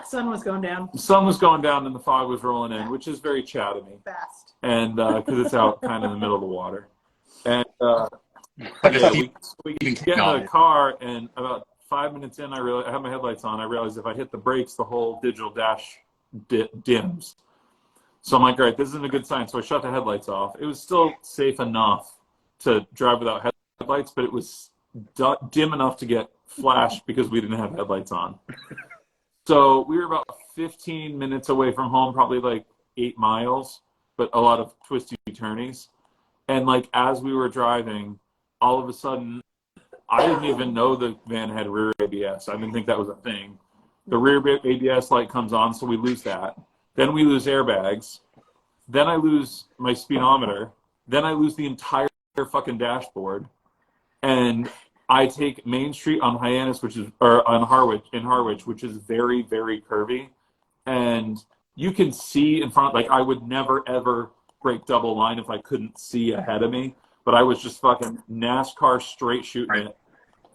sun was going down. The sun was going down, and the fog was rolling in, which is very Chatham-y. Fast. And because it's out kind of in the middle of the water, and we get in the car, and about 5 minutes in, I had my headlights on. I realized if I hit the brakes, the whole digital dash dims. So I'm like, all right, this isn't a good sign. So I shut the headlights off. It was still safe enough to drive without headlights, but it was dim enough to get flash because we didn't have headlights on. So we were about 15 minutes away from home, probably like 8 miles, but a lot of twisty turnies. And like as we were driving, all of a sudden, I didn't even know the van had rear ABS. I didn't think that was a thing. The rear ABS light comes on, so we lose that. Then we lose airbags. Then I lose my speedometer. Then I lose the entire fucking dashboard. And I take Main Street on Hyannis, or on Harwich, which is very, very curvy. And you can see in front, like I would never, ever break double line if I couldn't see ahead of me. But I was just fucking NASCAR straight shooting it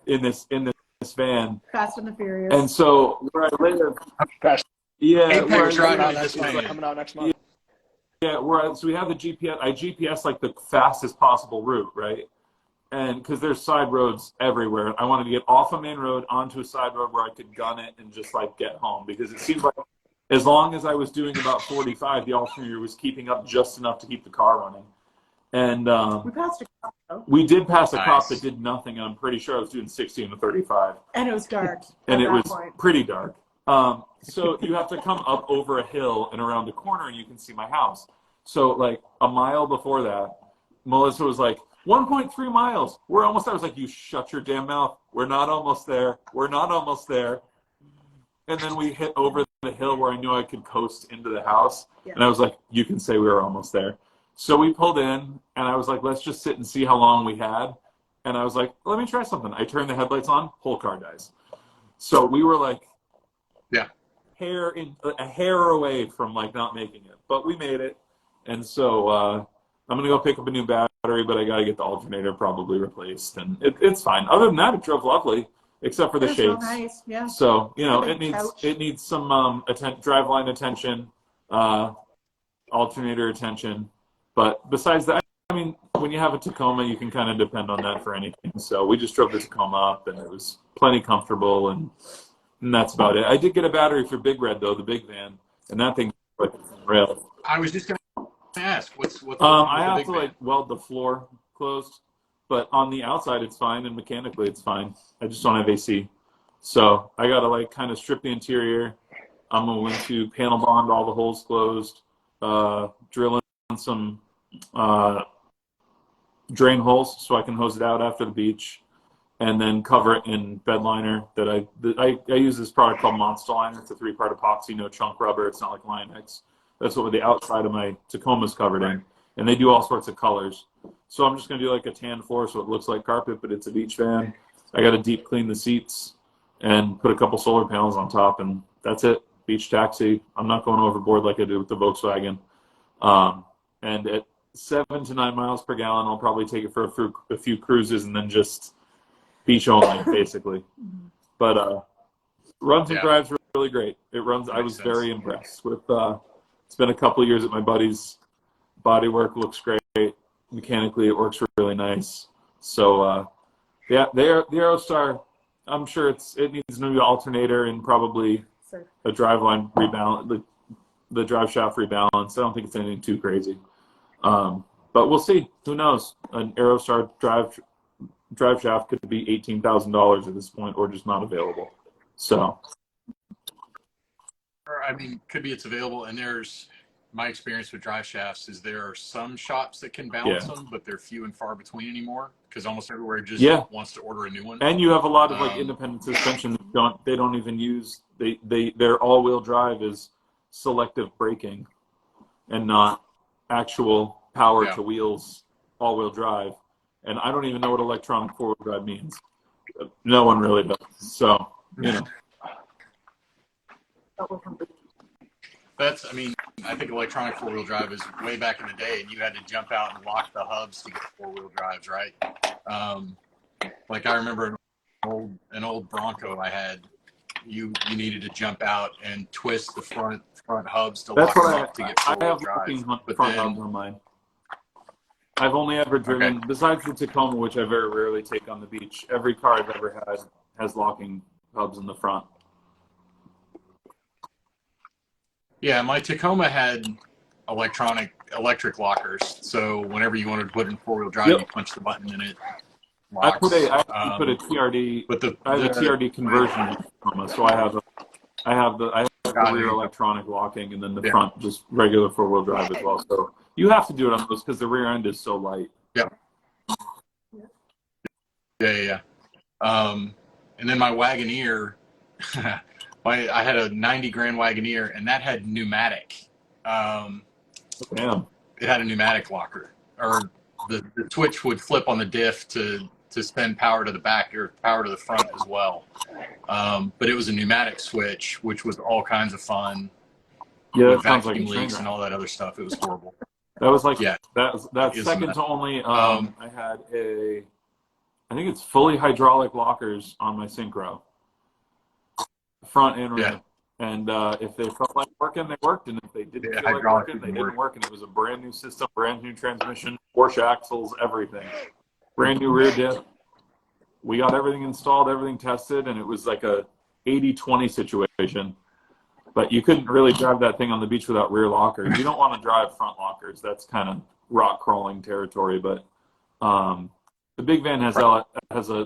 in this van. Fast and the Furious. And so where I live, Yeah, Apex coming right out next month. Yeah, so we have the GPS. I GPS like the fastest possible route, right? And because there's side roads everywhere, I wanted to get off a main road onto a side road where I could gun it and just like get home. Because it seemed like as long as I was doing about 45, the alternator was keeping up just enough to keep the car running. And we passed a cop, though. We did pass a cop that did nothing, and I'm pretty sure I was doing 60 and a 35. And it was dark. And it was pretty dark. So you have to come up over a hill and around a corner, and you can see my house. So like a mile before that, Melissa was like, 1.3 miles. We're almost there. I was like, you shut your damn mouth. We're not almost there. We're not almost there. And then we hit over the hill where I knew I could coast into the house. Yeah. And I was like, you can say we were almost there. So we pulled in, and I was like, let's just sit and see how long we had. And I was like, let me try something. I turned the headlights on, whole car dies. So we were like, a hair away from like not making it, but we made it. And so I'm gonna go pick up a new battery, but I got to get the alternator probably replaced, and it's fine. Other than that, it drove lovely, except for the shakes. So nice, yeah. So it needs some driveline attention, alternator attention. But besides that, I mean, when you have a Tacoma, you can kind of depend on that for anything. So we just drove the Tacoma up, and it was plenty comfortable, and that's about it. I did get a battery for Big Red, though, the big van, and that thing like rail. I was just going to ask, what's I have big to van? like weld the floor closed, but on the outside it's fine, and mechanically it's fine. I just don't have AC, so I got to like kind of strip the interior. I'm going to panel bond all the holes closed, drill in some drain holes so I can hose it out after the beach, and then cover it in bed liner that I use this product called Monster Liner. It's a 3-part epoxy, no chunk rubber. It's not like Line-X. That's what the outside of my Tacoma's covered in, and they do all sorts of colors. So I'm just gonna do like a tan floor so it looks like carpet, but it's a beach van. I got to deep clean the seats and put a couple solar panels on top, and that's it. Beach taxi. I'm not going overboard like I did with the Volkswagen. And at 7 to 9 miles per gallon, I'll probably take it for a few cruises and then just beach only, basically. But runs and drives really great. It runs. I was very impressed with. It's been a couple of years at my buddy's. Bodywork looks great. Mechanically, it works really nice. So the Aerostar, I'm sure it needs a new alternator and probably a driveline rebalance, the drive shaft rebalance. I don't think it's anything too crazy. But we'll see. Who knows? An Aerostar drive shaft could be $18,000 at this point, or just not available. So, or I mean, could be it's available. And there's my experience with drive shafts is there are some shops that can balance them, but they're few and far between anymore because almost everywhere just wants to order a new one. And you have a lot of like independent suspension. They don't even use their all-wheel drive is selective braking and not actual power to wheels all-wheel drive. And I don't even know what electronic four-wheel drive means. No one really does. So, you know. I mean, I think electronic four-wheel drive is way back in the day, and you had to jump out and lock the hubs to get four-wheel drives, right? Like I remember an old Bronco I had. You needed to jump out and twist the front hubs to lock them up to get four-wheel drive. I have front hubs on mine. I've only ever driven, besides the Tacoma, which I very rarely take on the beach, every car I've ever had has locking hubs in the front. Yeah, my Tacoma had electric lockers. So whenever you wanted to put in four-wheel drive, you punch the button and locks. I put a TRD. But I have a TRD conversion in Tacoma, so I have the rear electronic locking, and then the front just regular 4-wheel drive as well. So you have to do it on those because the rear end is so light. Yeah. Yeah. And then my Wagoneer, I had a 90 grand Wagoneer, and that had pneumatic. Damn. It had a pneumatic locker, or the switch would flip on the diff to send power to the back or power to the front as well. But it was a pneumatic switch, which was all kinds of fun. Yeah, with that sounds like vacuum a train leaks wreck. and all that other stuff. It was horrible. That was like Yeah, that's second to only. I had I think it's fully hydraulic lockers on my Synchro, front and rear. Yeah. And if they felt like working, they worked, and if they didn't feel like working, they didn't work. And it was a brand new system, brand new transmission, Porsche axles, everything, brand new rear diff. We got everything installed, everything tested, and it was like a 80-20 situation. But you couldn't really drive that thing on the beach without rear lockers. You don't want to drive front lockers. That's kind of rock crawling territory. But the big van has a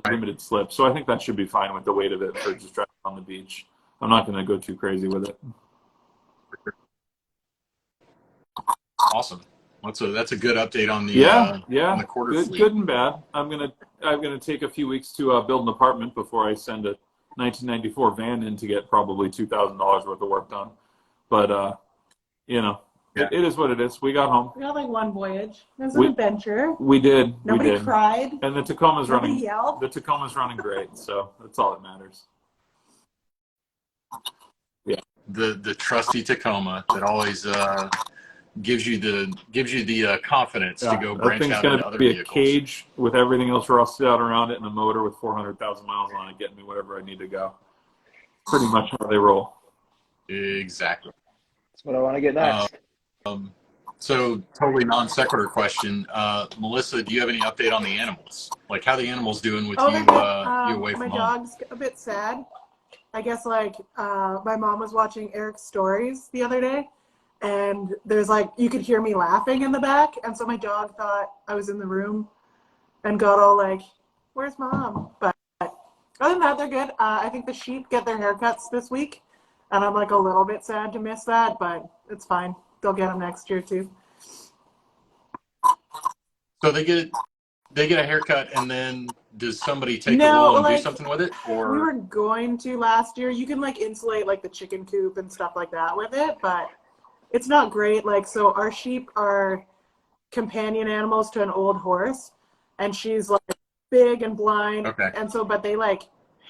limited slip, so I think that should be fine with the weight of it for just driving on the beach. I'm not going to go too crazy with it. Awesome. That's a good update on the on the Corter good, fleet. Good and bad. I'm gonna take a few weeks to build an apartment before I send a 1994 van in to get probably $2,000 worth of work done. But it is what it is. We got home. We had like one voyage. It was an adventure. We did. Nobody cried. And the Tacoma's Nobody running. yelled. The Tacoma's running great, so that's all that matters. Yeah. The trusty Tacoma that always gives you the confidence to go branch out into other vehicles. That thing's going to be a cage with everything else rusted out around it, and a motor with 400,000 miles on it, getting me wherever I need to go. Pretty much how they roll. Exactly. That's what I want to get next. So totally non sequitur question, Melissa, do you have any update on the animals? Like how the animals doing with you away from home? My dog's a bit sad. I guess my mom was watching Eric's stories the other day, and there's you could hear me laughing in the back, and so my dog thought I was in the room and got all where's mom? But other than that, they're good. I think the sheep get their haircuts this week, and I'm a little bit sad to miss that, but it's fine. They'll get them next year too. So they get a haircut, and then does somebody take the wool and do something with it? Or we were going to last year. You can insulate the chicken coop and stuff like that with it, but it's not great. So our sheep are companion animals to an old horse, and she's big and blind. Okay. And so, but they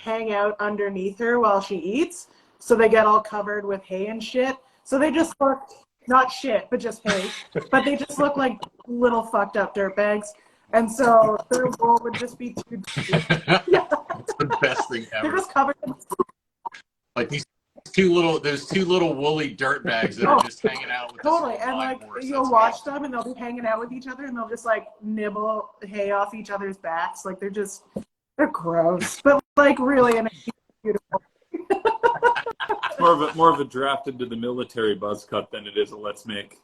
hang out underneath her while she eats, so they get all covered with hay and shit. So they just look not shit, but just hay. But they just look like little fucked up dirtbags. And so their wool would just be too deep. Yeah. It's the best thing ever. They're just covered in those two little woolly dirt bags that are just hanging out with totally. And you'll watch them and they'll be hanging out with each other and they'll just nibble hay off each other's backs. They're gross. But really in a beautiful. More of a drafted to the military buzz cut than it is a let's make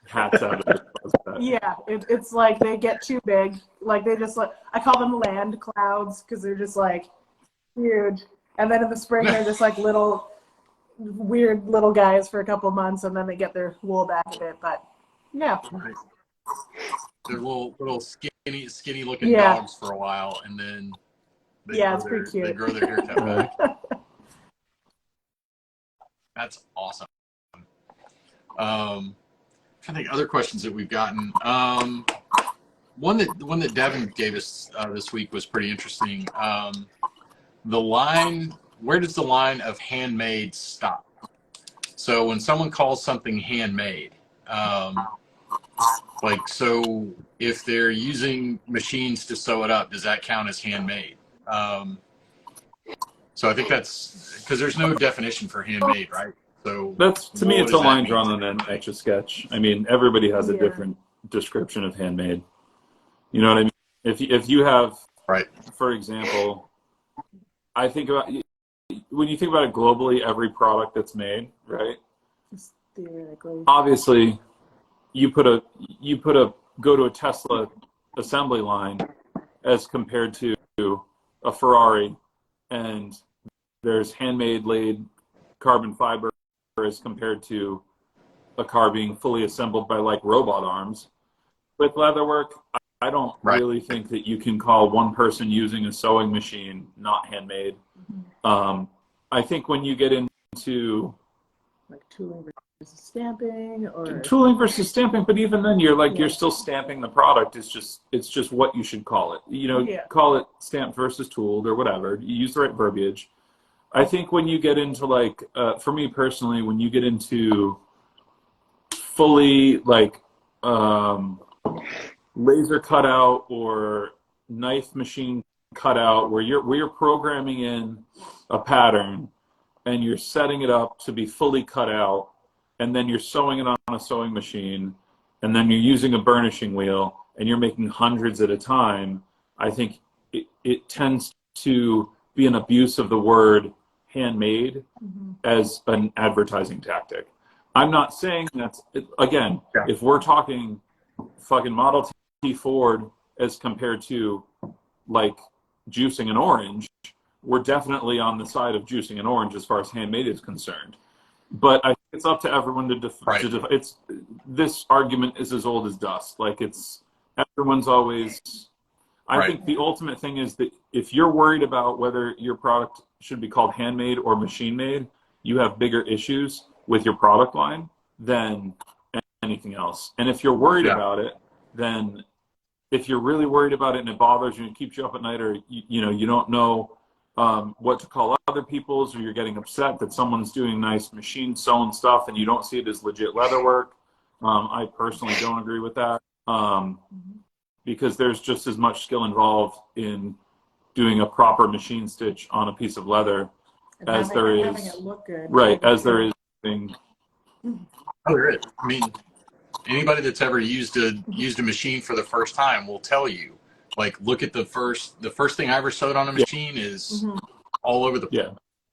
hats out of it buzz cut. Yeah, it's they get too big. They just I call them land clouds because they're just huge. And then in the spring they're just little weird little guys for a couple months, and then they get their wool back a bit. But yeah, right. They're little skinny looking dogs for a while, and then it's pretty cute. They grow their haircut back. That's awesome. I think other questions that we've gotten. One that Devin gave us this week was pretty interesting. Where does the line of handmade stop? So when someone calls something handmade, so if they're using machines to sew it up, does that count as handmade? So I think that's because there's no definition for handmade, right? So that's to me, it's a line drawn on an Etch-a-Sketch. I mean, everybody has a different description of handmade. You know what I mean? If you have, for example, I think about when you think about it globally, every product that's made, right? Theoretically. Obviously, you go to a Tesla assembly line, as compared to a Ferrari, and there's handmade laid carbon fiber as compared to a car being fully assembled by like robot arms. With leatherwork, I don't really think that you can call one person using a sewing machine not handmade. I think when you get into like tooling versus stamping, but even then you're still stamping the product. It's just what you should call it. You know, call it stamped versus tooled or whatever. You use the right verbiage. I think when you get into like, for me personally, when you get into fully like laser cutout or knife machine cutout, where you're programming in a pattern and you're setting it up to be fully cut out, and then you're sewing it on a sewing machine, and then you're using a burnishing wheel, and you're making hundreds at a time, I think it tends to be an abuse of the word handmade as an advertising tactic. I'm not saying that's, again, if we're talking fucking Model T Ford as compared to like juicing an orange, we're definitely on the side of juicing an orange as far as handmade is concerned. But I think it's up to everyone to it's this argument is as old as dust. Like everyone's always. I think the ultimate thing is that if you're worried about whether your product should be called handmade or machine made, you have bigger issues with your product line than anything else. And if you're worried about it, then if you're really worried about it and it bothers you and keeps you up at night, or you don't know what to call other people's, or you're getting upset that someone's doing nice machine sewn stuff and you don't see it as legit leatherwork, I personally don't agree with that, because there's just as much skill involved in doing a proper machine stitch on a piece of leather as there is having it look good. As there is thing. Oh, there is. I mean, anybody that's ever used a machine for the first time will tell you, like, look at the first thing I ever sewed on a machine is all over the place.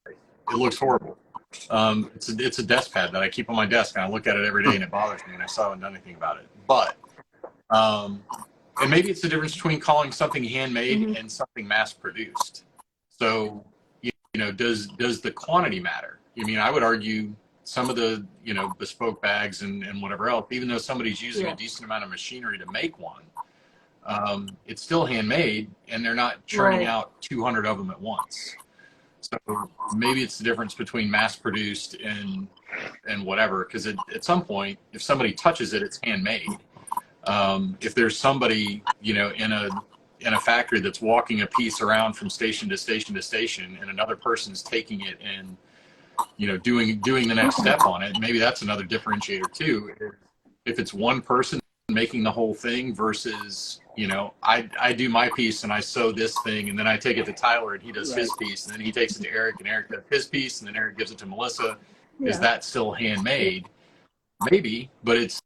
It looks horrible. It's a desk pad that I keep on my desk, and I look at it every day, and it bothers me, and I still haven't done anything about it. But and maybe it's the difference between calling something handmade and something mass produced. So does the quantity matter? I mean, I would argue some of the bespoke bags and whatever else, even though somebody's using a decent amount of machinery to make one, it's still handmade, and they're not churning out 200 of them at once. So maybe it's the difference between mass produced and whatever, because at some point, if somebody touches it, it's handmade. If there's somebody in a factory that's walking a piece around from station to station to station, and another person's taking it and doing the next step on it, maybe that's another differentiator too. If it's one person making the whole thing versus I do my piece and I sew this thing, and then I take it to Tyler and he does his piece, and then he takes it to Eric and Eric does his piece, and then Eric gives it to Melissa. Is that still handmade? Maybe, but it's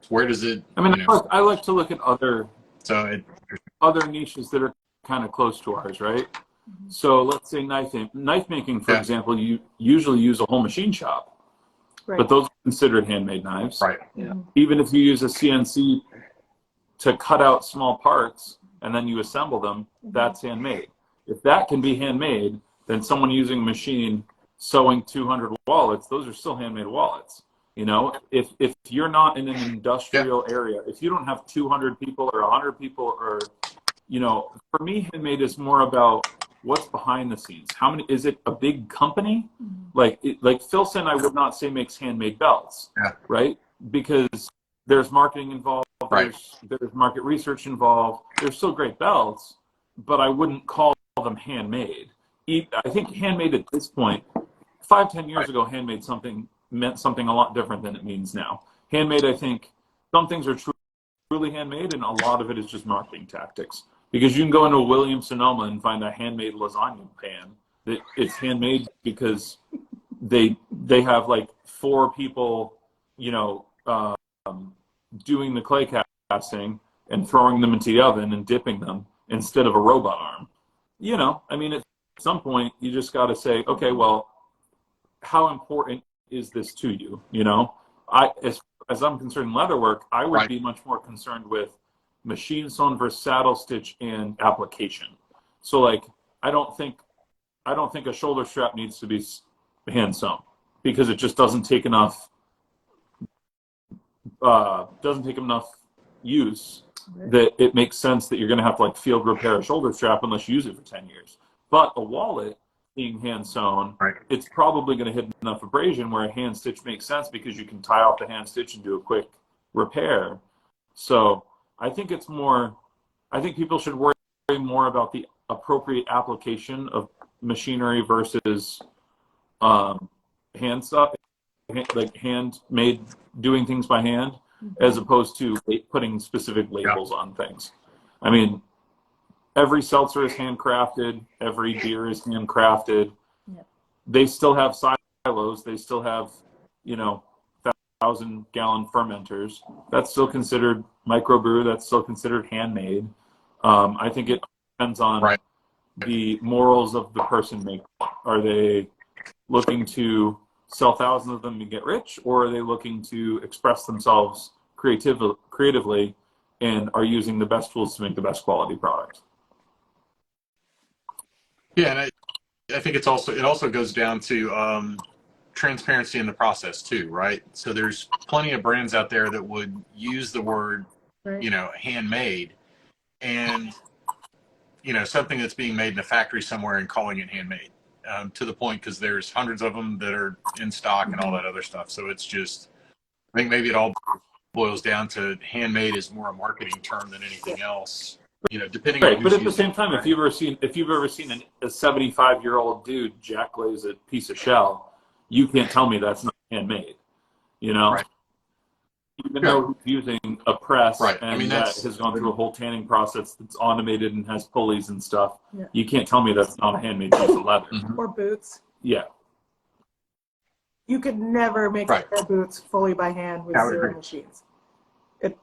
where does it? I mean, I like to look at other niches that are kind of close to ours, right? So let's say knife making, for example, you usually use a whole machine shop, but those are considered handmade knives. Right. Yeah. Even if you use a CNC to cut out small parts and then you assemble them, that's handmade. If that can be handmade, then someone using a machine sewing 200 wallets, those are still handmade wallets. If you're not in an industrial area, if you don't have 200 people or 100 people, or for me, handmade is more about what's behind the scenes. How many? Is it a big company? Like Filson, I would not say makes handmade belts, right? Because there's marketing involved, there's market research involved. They're still great belts, but I wouldn't call them handmade. I think handmade at this point, 5-10 years ago, handmade meant something a lot different than it means now. Handmade, I think, some things are truly handmade, and a lot of it is just marketing tactics. Because you can go into a Williams-Sonoma and find a handmade lasagna pan that it's handmade because they have like 4 people, doing the clay casting and throwing them into the oven and dipping them instead of a robot arm. I mean, at some point you just got to say, okay, well, how important is this to you? As I'm concerned in leatherwork, I would be much more concerned with machine sewn versus saddle stitch and application. So like, I don't think a shoulder strap needs to be hand sewn because it just doesn't take enough use that it makes sense that you're going to have to like field repair a shoulder strap unless you use it for 10 years. But a wallet being hand sewn, Right. it's probably going to hit enough abrasion where a hand stitch makes sense because you can tie off the hand stitch and do a quick repair. So I think people should worry more about the appropriate application of machinery versus hand stuff, like handmade, doing things by hand, as opposed to putting specific labels on things. I mean, every seltzer is handcrafted, every beer is handcrafted. Yep. They still have silos, they still have, 1,000-gallon fermenters. That's still considered microbrew, that's still considered handmade. I think it depends on the morals of the person making it. Are they looking to sell thousands of them and get rich, or are they looking to express themselves creatively and are using the best tools to make the best quality product? Yeah, and I think it also goes down to transparency in the process too, right? So there's plenty of brands out there that would use the word, handmade, and something that's being made in a factory somewhere and calling it handmade, to the point because there's hundreds of them that are in stock and all that other stuff. So it's just, I think maybe it all boils down to handmade is more a marketing term than anything else. Depending on who's but at the using same time, it. if you've ever seen a 75-year-old dude jack glaze a piece of shell, you can't tell me that's not handmade. Right. Even though he's using a press and that has gone through a whole tanning process that's automated and has pulleys and stuff, you can't tell me that's not a handmade piece of leather. Or boots. Yeah. You could never make a pair of boots fully by hand with zero machines. That's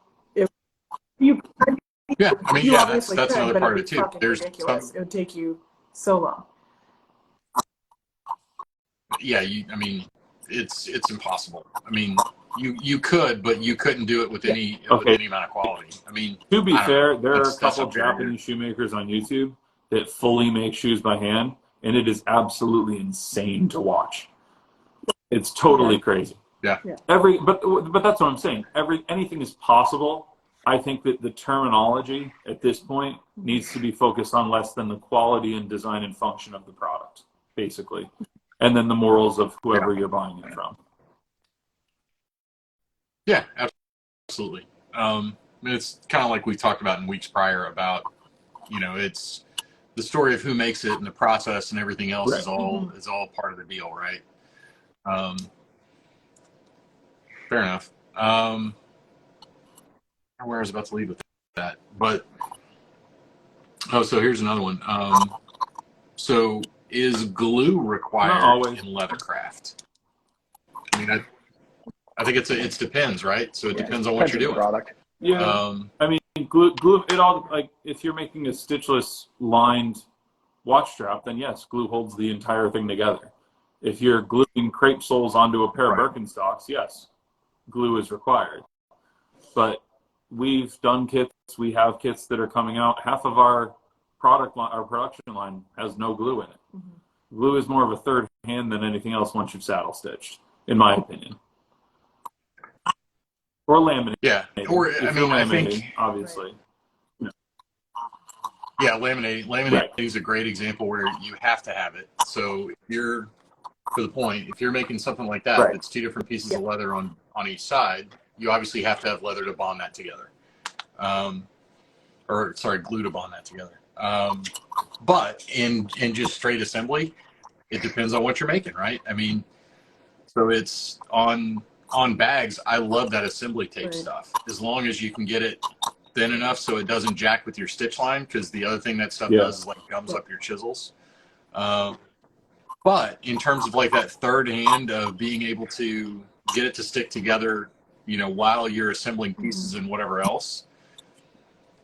another part of it too. There's ridiculous. It would take you so long. Yeah, it's impossible. I mean, you could, but you couldn't do it with any amount of quality. I mean, to be fair, there are a couple Japanese shoemakers on YouTube that fully make shoes by hand, and it is absolutely insane to watch. It's totally crazy. Yeah. But that's what I'm saying. Anything is possible. I think that the terminology at this point needs to be focused on less than the quality and design and function of the product, basically, and then the morals of whoever you're buying it from. Yeah, absolutely. It's kind of like we talked about in weeks prior about, it's the story of who makes it and the process and everything else is all part of the deal, right? Fair enough. Where I was about to leave with that, but so here's another one. So is glue required in leathercraft? I mean, I think it depends, right? So it depends on what you're doing. Product. Yeah. Glue. It all, like, if you're making a stitchless lined watch strap, then yes, glue holds the entire thing together. If you're gluing crepe soles onto a pair of Birkenstocks, yes, glue is required. But we've done kits. We have kits that are coming out. Half of our production line has no glue in it. Glue is more of a third hand than anything else once you've saddle stitched, in my opinion. Or laminate. Yeah. Or I think obviously. Yeah, laminating is a great example where you have to have it. So if you're making something like that, it's two different pieces of leather on each side, you obviously have to have leather to bond that together. Glue to bond that together. But in just straight assembly, it depends on what you're making, right? I mean, so it's on bags. I love that assembly tape stuff, as long as you can get it thin enough so it doesn't jack with your stitch line, because the other thing that stuff does is like gums up your chisels. But in terms of like that third hand of being able to get it to stick together, while you're assembling pieces and whatever else,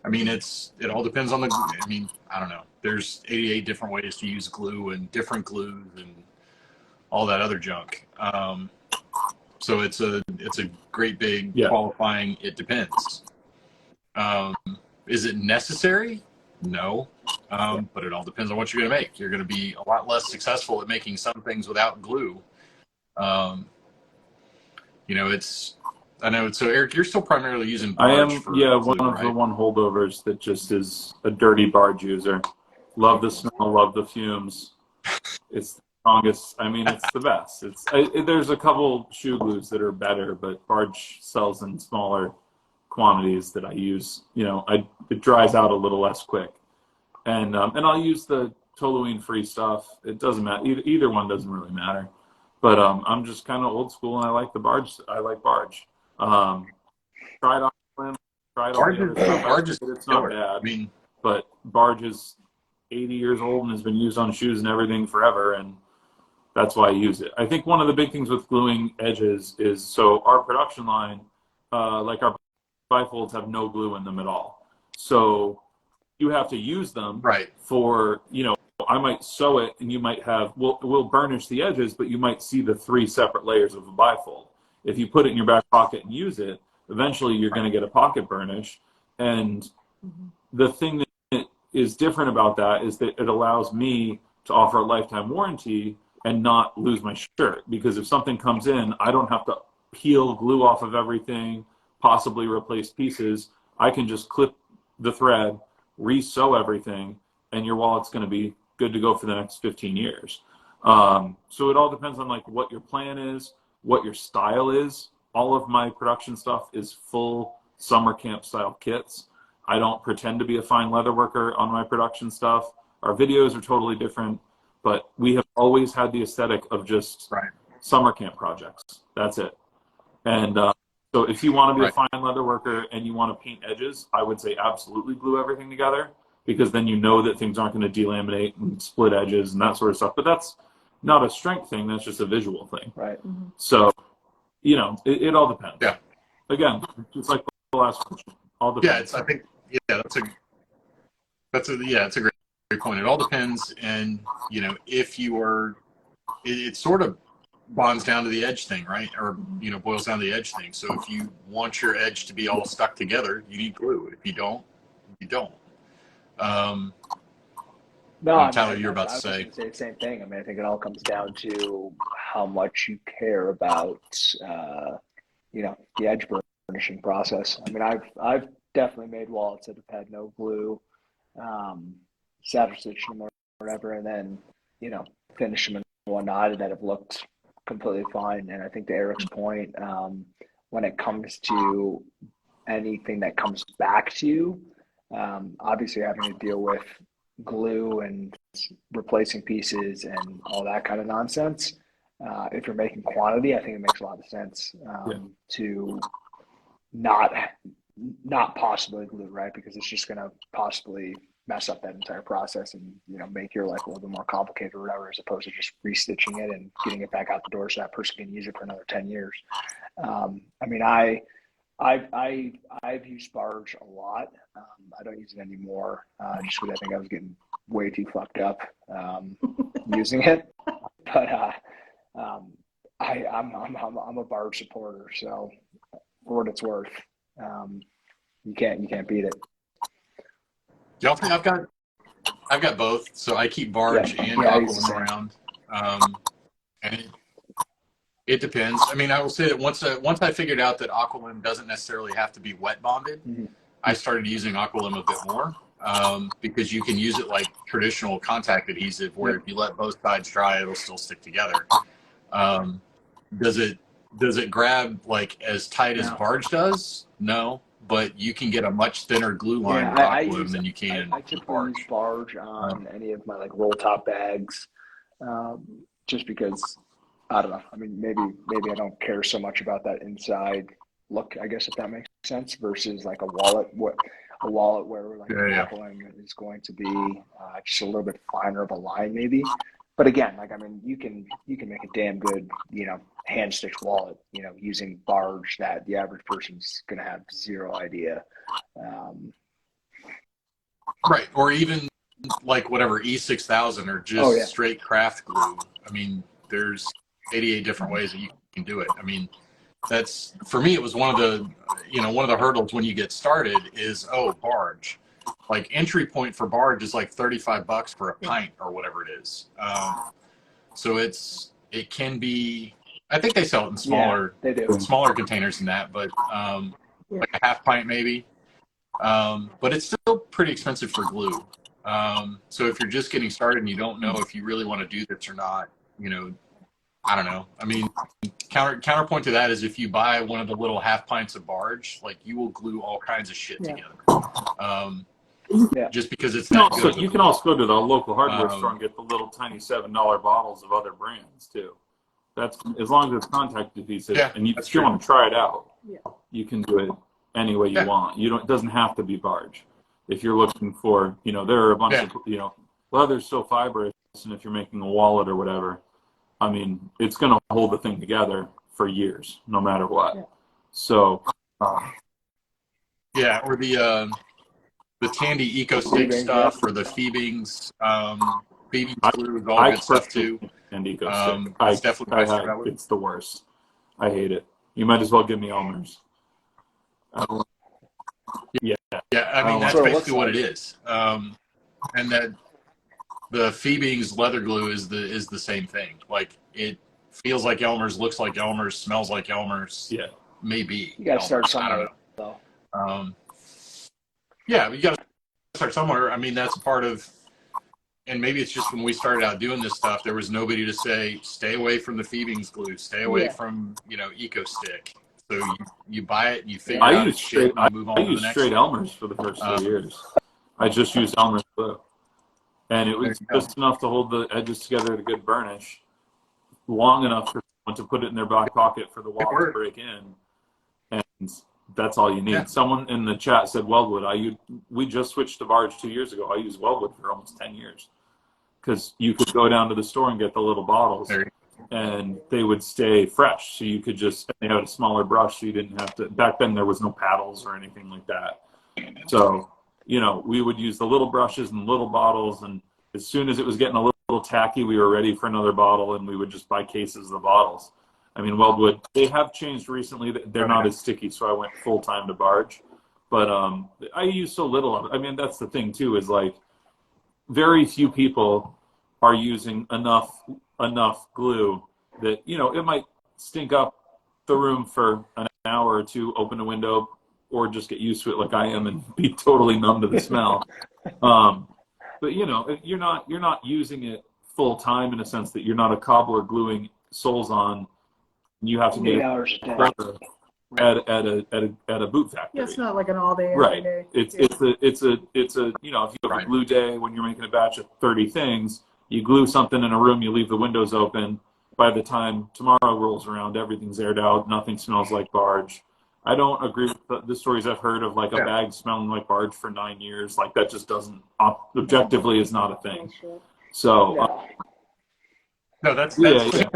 I mean, it all depends on I don't know. There's 88 different ways to use glue and different glues and all that other junk. So it's a great big qualifying. It depends. Is it necessary? No. But it all depends on what you're going to make. You're going to be a lot less successful at making some things without glue. You know, I know. So Eric, you're still primarily using barge for glue, one of right? the one holdovers that just is a dirty barge user. Love the smell, love the fumes. It's the strongest. I mean, it's the best. There's a couple shoe glues that are better, but barge sells in smaller quantities that I use. You know, it dries out a little less quick, and I'll use the toluene free stuff. It doesn't matter. Either one doesn't really matter. But I'm just kind of old school, and I like the barge. I like barge. Tried Aqualim, tried all the other stuff. Barge is it's not bad. I mean, but barge is 80 years old and has been used on shoes and everything forever, and that's why I use it. I think one of the big things with gluing edges is, so our production line, like our bifolds have no glue in them at all. So you have to use them for, you know, I might sew it and you might have, we'll burnish the edges, but you might see the 3 separate layers of a bifold. If you put it in your back pocket and use it, eventually you're going to get a pocket burnish. And the thing that is different about that is that it allows me to offer a lifetime warranty and not lose my shirt. Because if something comes in, I don't have to peel glue off of everything, possibly replace pieces. I can just clip the thread, re-sew everything, and your wallet's going to be good to go for the next 15 years. So it all depends on like what your plan is, what your style is. All of my production stuff is full summer camp style kits. I don't pretend to be a fine leather worker on my production stuff. Our videos are totally different, but we have always had the aesthetic of just summer camp projects. That's it. And so if you want to be a fine leather worker and you want to paint edges, I would say absolutely glue everything together, because then you know that things aren't going to delaminate and split edges and that sort of stuff. But that's not a strength thing. That's just a visual thing. Right. So, you know, it all depends. Yeah. Again, just like the last question. All depends. Yeah, I think that's a great point. It all depends. And, you know, if you are, it sort of bonds down to the edge thing, right? Or, you know, boils down to the edge thing. So if you want your edge to be all stuck together, you need glue. If you don't, you don't. No, Tyler, you're about to say. I was going to say the same thing. I mean, I think it all comes down to how much you care about, you know, the edge burnishing process. I mean, I've definitely made wallets that have had no glue, saddle stitched them or whatever, and then, you know, finish them and whatnot, and that have looked completely fine. And I think to Eric's point, when it comes to anything that comes back to you, obviously having to deal with glue and replacing pieces and all that kind of nonsense. If you're making quantity, I think it makes a lot of sense to not possibly glue, right? Because it's just going to possibly mess up that entire process and, you know, make your life a little bit more complicated or whatever, as opposed to just restitching it and getting it back out the door so that person can use it for another 10 years. I mean, I've used barge a lot. I don't use it anymore, just because I think I was getting way too fucked up using it. But I'm a barge supporter, so for what it's worth, you can't beat it. Y'all think I've got both, so I keep barge and Aqualim around, and it depends. I mean, I will say that once I figured out that Aqualim doesn't necessarily have to be wet bonded, I started using Aqualim a bit more, because you can use it like traditional contact adhesive, where if you let both sides dry, it'll still stick together. Does it grab like as tight as barge does? No, but you can get a much thinner glue line with Aqualim than you can I typically use barge on any of my like roll top bags, just because, I don't know. I mean, maybe I don't care so much about that inside look, I guess, if that makes sense, versus like a wallet where like Aqualim is going to be just a little bit finer of a line, maybe. But again, like, I mean, you can make a damn good, you know, hand stitched wallet, you know, using barge that the average person's going to have zero idea. Right. Or even like whatever E6000 or just straight craft glue. I mean, there's 88 different ways that you can do it. I mean, that's for me. It was one of the hurdles when you get started is barge. Like entry point for barge is like $35 for a pint or whatever it is. So it can be. I think they sell it in smaller containers than that, but like a half pint maybe. But it's still pretty expensive for glue. So if you're just getting started and you don't know if you really want to do this or not, I don't know. I mean, counterpoint to that is if you buy one of the little half pints of barge, like you will glue all kinds of shit together. Just because it's that good. You can also go to the local hardware store and get the little tiny $7 bottles of other brands too. That's as long as it's contact adhesive, and if you want to try it out, you can do it any way you want. It doesn't have to be barge. If you're looking for, there are a bunch of, leather's so fibrous, and if you're making a wallet or whatever, I mean, it's going to hold the thing together for years, no matter what. So, or the Tandy Eco Stick stuff, or the Phoebings glue is all good stuff too. And Eco Stick, it's definitely it's the worst. I hate it. You might as well give me Elmer's. I mean that's basically what it is. And that the Phoebings leather glue is the same thing. Like it feels like Elmer's, looks like Elmer's, smells like Elmer's. Yeah, maybe. You gotta start somewhere, though. You gotta start somewhere. I mean, that's part of. And maybe it's just when we started out doing this stuff, there was nobody to say, stay away from the Phoebings glue, stay away from Eco Stick. So you buy it and you figure out shit and move on to the next. I used straight Elmer's for the first 3 years. I just used Elmer's glue. And it was just enough to hold the edges together at a good burnish, long enough for someone to put it in their back pocket for the wall to break in. And that's all you need. Yeah. Someone in the chat said weldwood. We just switched to barge 2 years ago. I used weldwood for almost 10 years. Because you could go down to the store and get the little bottles, and they would stay fresh. So you could they had a smaller brush, so you didn't have to. Back then, there was no paddles or anything like that. So, we would use the little brushes and little bottles, and as soon as it was getting a little tacky, we were ready for another bottle, and we would just buy cases of the bottles. I mean, weldwood, they have changed recently. They're not as sticky, so I went full-time to barge. But I use so little of it. I mean, that's the thing, too, is like, very few people are using enough glue that it might stink up the room for an hour or two, open a window, or just get used to it like I am and be totally numb to the smell. But you're not using it full time in a sense that you're not a cobbler gluing soles on. You have to be 8 hours a day. At a boot factory. Yeah, it's not like an all day. Right. Day. It's a if you have a glue day when you're making a batch of 30 things, you glue something in a room, you leave the windows open. By the time tomorrow rolls around, everything's aired out, nothing smells like barge. I don't agree with the stories I've heard of like a bag smelling like barge for 9 years. Like that just doesn't objectively is not a thing. So. No, that's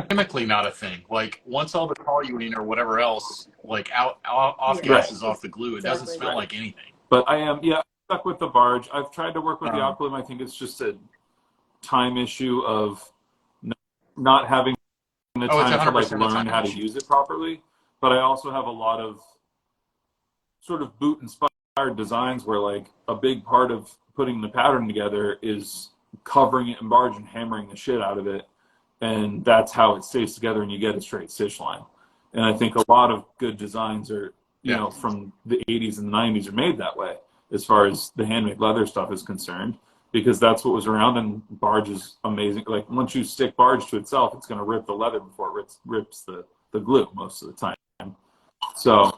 chemically not a thing. Like once all the toluene or whatever else, like off gases off the glue, it doesn't smell like anything. But I am stuck with the barge. I've tried to work with the alkaline. I think it's just a time issue of not having the time to like learn how to use it properly. But I also have a lot of sort of boot inspired designs where like a big part of putting the pattern together is covering it in barge and hammering the shit out of it. And that's how it stays together and you get a straight stitch line. And I think a lot of good designs are, from the 80s and the 90s are made that way as far as the handmade leather stuff is concerned, because that's what was around and barge is amazing. Like once you stick barge to itself, it's going to rip the leather before it rips the glue most of the time. So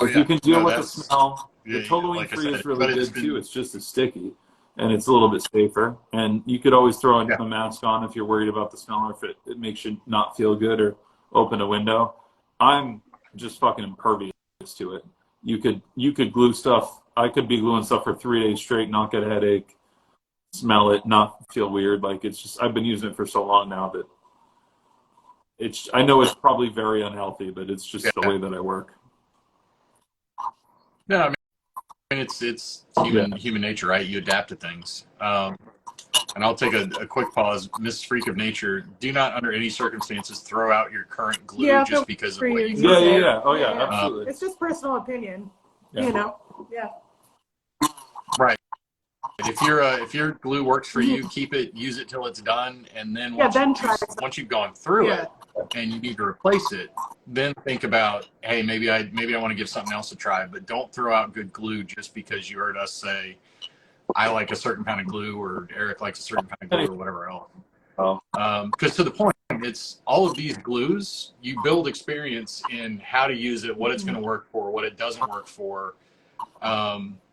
if you can deal with the smell, the toluene free is really good too. It's just as sticky. And it's a little bit safer. And you could always throw a mask on if you're worried about the smell or if it makes you not feel good or open a window. I'm just fucking impervious to it. You could glue stuff. I could be gluing stuff for 3 days straight, not get a headache, smell it, not feel weird. Like it's just, I've been using it for so long now that I know it's probably very unhealthy, but it's just the way that I work. No, I mean, it's human nature, right? You adapt to things. and I'll take a quick pause, Miss Freak of Nature, do not under any circumstances throw out your current glue just because of what you say. Oh yeah, absolutely. It's just personal opinion, Yeah. you know. Yeah. Right. If your glue works for you, keep it, use it till it's done, and then once you've gone through it and you need to replace it, then think about, hey, maybe I want to give something else a try. But don't throw out good glue just because you heard us say I like a certain kind of glue or Eric likes a certain kind of glue or whatever else. Because to the point, it's all of these glues, you build experience in how to use it, what it's going to work for, what it doesn't work for,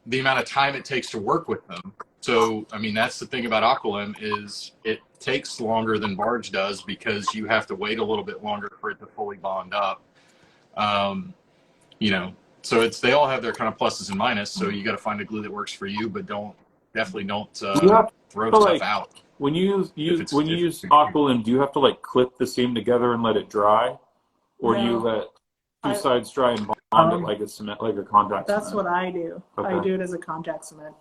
the amount of time it takes to work with them. So, I mean, that's the thing about Aqualim is it takes longer than barge does because you have to wait a little bit longer for it to fully bond up. You know, so they all have their kind of pluses and minuses. So you got to find a glue that works for you, but definitely don't throw stuff out. When you use Aqualim, do you have to like clip the seam together and let it dry, or do you let two sides dry and bond it like a cement, like a contact cement? That's what I do. Okay. I do it as a contact cement.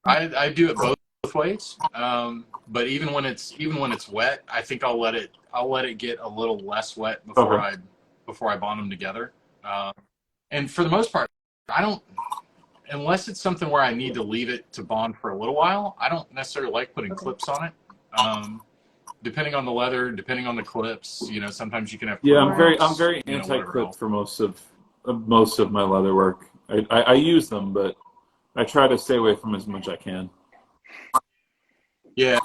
I do it both ways. But even when it's wet, I think I'll let it get a little less wet before I bond them together. And for the most part, I don't, unless it's something where I need to leave it to bond for a little while, I don't necessarily like putting clips on it. Depending on the leather, depending on the clips, you know, sometimes you can have. Yeah, I'm very anti-clip for most of my leather work. I use them, but I try to stay away from as much as I can. Yeah.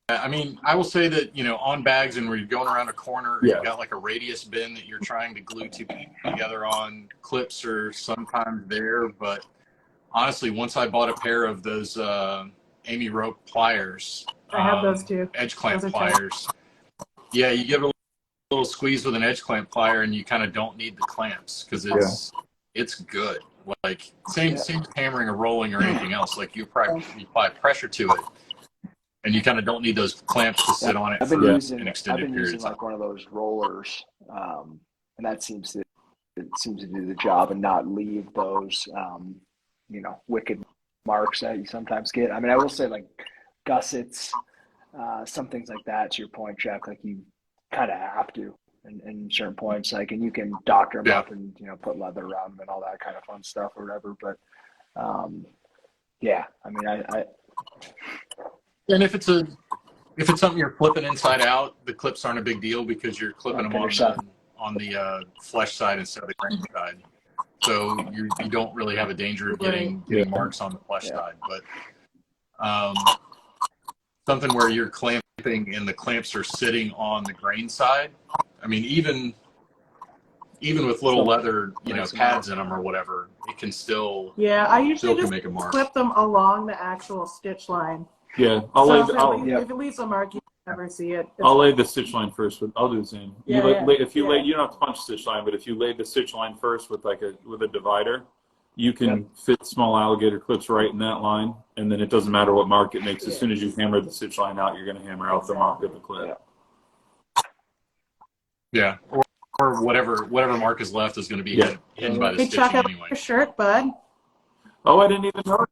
I mean, I will say that, you know, on bags and where you're going around a corner, you've got like a radius bin that you're trying to glue together on, clips are sometimes there. But honestly, once I bought a pair of those Amy Rope pliers, I have those too. Edge clamp pliers. Yeah, you give it a little squeeze with an edge clamp plier and you kind of don't need the clamps because it's good. Like same as hammering or rolling or anything else. Like you apply pressure to it. And you kind of don't need those clamps to sit on it for an extended period of time. I've been using like one of those rollers, and that seems to do the job and not leave those, you know, wicked marks that you sometimes get. I mean, I will say like gussets, some things like that. To your point, Jack, like you kind of have to in certain points, like, and you can doctor them up and, you know, put leather around them and all that kind of fun stuff or whatever. But yeah, I mean, I and if it's something you're flipping inside out, the clips aren't a big deal because you're clipping them on the flesh side instead of the grain side. So you don't really have a danger of getting marks on the flesh side. But something where you're clamping and the clamps are sitting on the grain side. I mean, even with little leather, you know, pads in them or whatever, it can still I usually just make a mark. clip them along the actual stitch line. Yeah, if it leaves a mark, you never see it. I'll lay the stitch line first. I'll do the same. You don't have to punch stitch line, but if you lay the stitch line first with a divider, you can fit small alligator clips right in that line, and then it doesn't matter what mark it makes. As soon as you hammer the stitch line out, you're going to hammer out the mark of the clip. Yeah, or whatever mark is left is going to be hidden by the stitching anyway. Your shirt, bud. Oh, I didn't even know.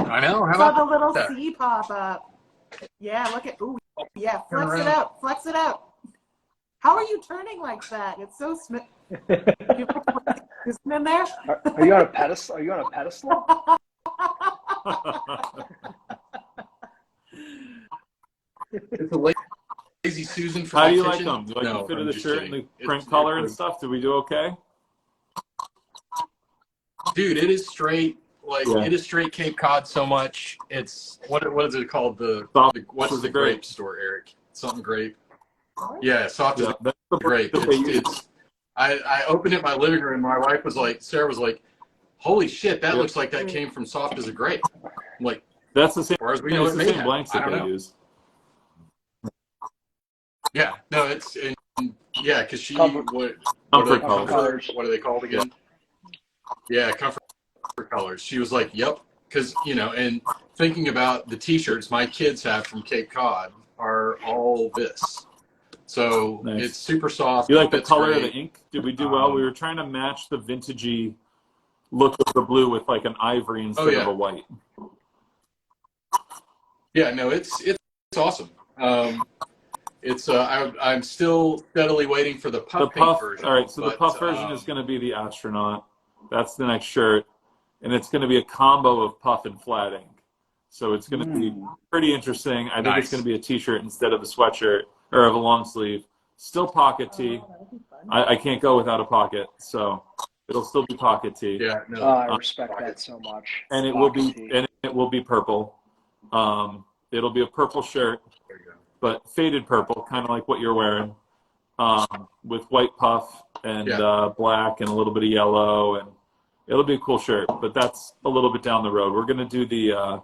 I know. How saw about the little C pop up. Yeah, look at. Ooh, yeah, flex it out. Flex it out. How are you turning like that? It's so smooth. Isn't in there? Are you on a pedestal? Are you on a pedestal? It's a lazy Susan from How do you kitchen. like them? Do you like the fit of the shirt kidding. and the print color and stuff? Did we do okay? Dude, it is straight. Like it is straight Cape Cod so much. It's what is it called? What's the grape store, Eric? Something grape. Yeah, soft as a grape. I opened it in my living room. My wife was like, Sarah was like, "Holy shit, that looks like that came from Soft as a Grape." I'm like, that's the same. As far as we know, know, it's the same blanks that they use. Yeah, no, it's because she comfort colors. What are they called again? Yeah, comfort colors. She was like, "Yep," because and thinking about the T-shirts my kids have from Cape Cod are all this. So it's super soft. You like the color of the ink? Did we do well? We were trying to match the vintagey look of the blue with like an ivory instead of a white. Yeah, no, it's awesome. I'm still steadily waiting for the The puff paint puff, version. all right, so the but, puff version is going to be the astronaut. That's the next shirt. And it's going to be a combo of puff and flat ink. So it's going to be pretty interesting. I think it's going to be a t-shirt instead of a sweatshirt or of a long sleeve. Still pocket tee. I can't go without a pocket, so it'll still be pocket tee. Yeah, no. I respect that so much. And it will be purple. It'll be a purple shirt, but faded purple, kind of like what you're wearing, with white puff and black and a little bit of yellow, and it'll be a cool shirt. But that's a little bit down the road. We're gonna do the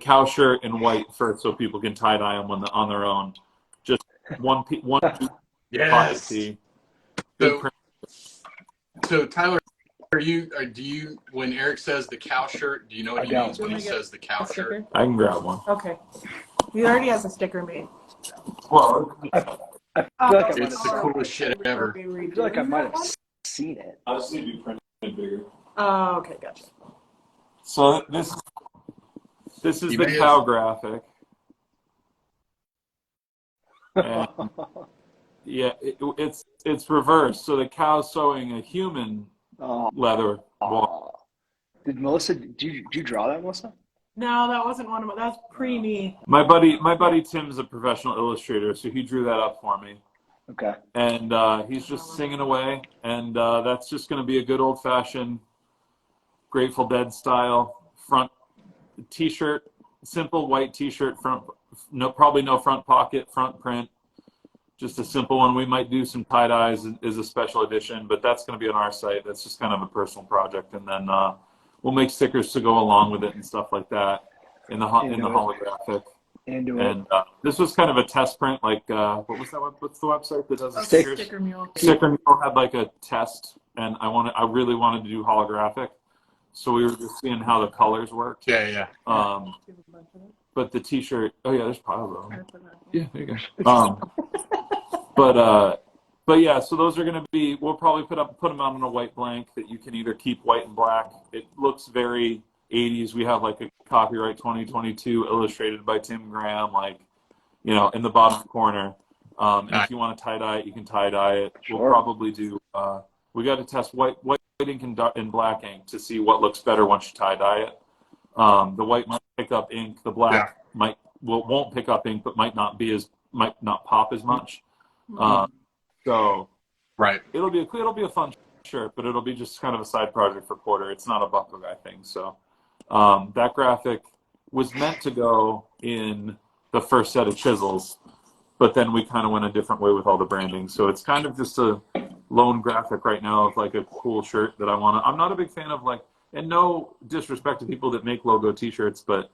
cow shirt in white first, so people can tie dye them on their own. Just one pocket tee. So Tyler, do you when Eric says the cow shirt, do you know what he means when he says the cow shirt? I can grab one. Okay. He already has a sticker made. Well, I feel like It's the coolest shit ever. I feel like I might have seen it. I'll just need to be printed bigger. Oh, okay, gotcha. So this is the cow graphic. And yeah, it's reversed. So the cow's sewing a human leather wall. Did Melissa? Did you draw that, Melissa? No, that wasn't one of my. That's pre me. My buddy Tim's a professional illustrator, so he drew that up for me. Okay. And he's just singing away, and that's just going to be a good old-fashioned Grateful Dead style front T-shirt, simple white T-shirt, front, probably no front pocket, front print, just a simple one. We might do some tie-dyes as a special edition, but that's going to be on our site. That's just kind of a personal project, and then we'll make stickers to go along with it and stuff like that in the holographic. And this was kind of a test print, like what was that? What's the website that does the stickers? Sticker Mule. Sticker Mule had like a test, and I really wanted to do holographic, so we were just seeing how the colors worked. Yeah. But the T-shirt, oh yeah, there's piles of them. Yeah, there you go. But yeah, so those are going to be. We'll probably put them out on a white blank that you can either keep white and black. It looks very 80s. We have like a copyright 2022 illustrated by Tim Graham, like, you know, in the bottom corner. And if you want to tie dye it, you can tie dye it. Sure. We'll probably do. We got to test white ink and black ink to see what looks better once you tie dye it. The white might pick up ink. The black won't pick up ink, but might not pop as much. So right, it'll be a fun shirt, but it'll be just kind of a side project for Corter. It's not a buckle guy thing. So that graphic was meant to go in the first set of chisels, but then we kind of went a different way with all the branding. So it's kind of just a lone graphic right now of like a cool shirt that I want to. I'm not a big fan of like, and no disrespect to people that make logo T-shirts, but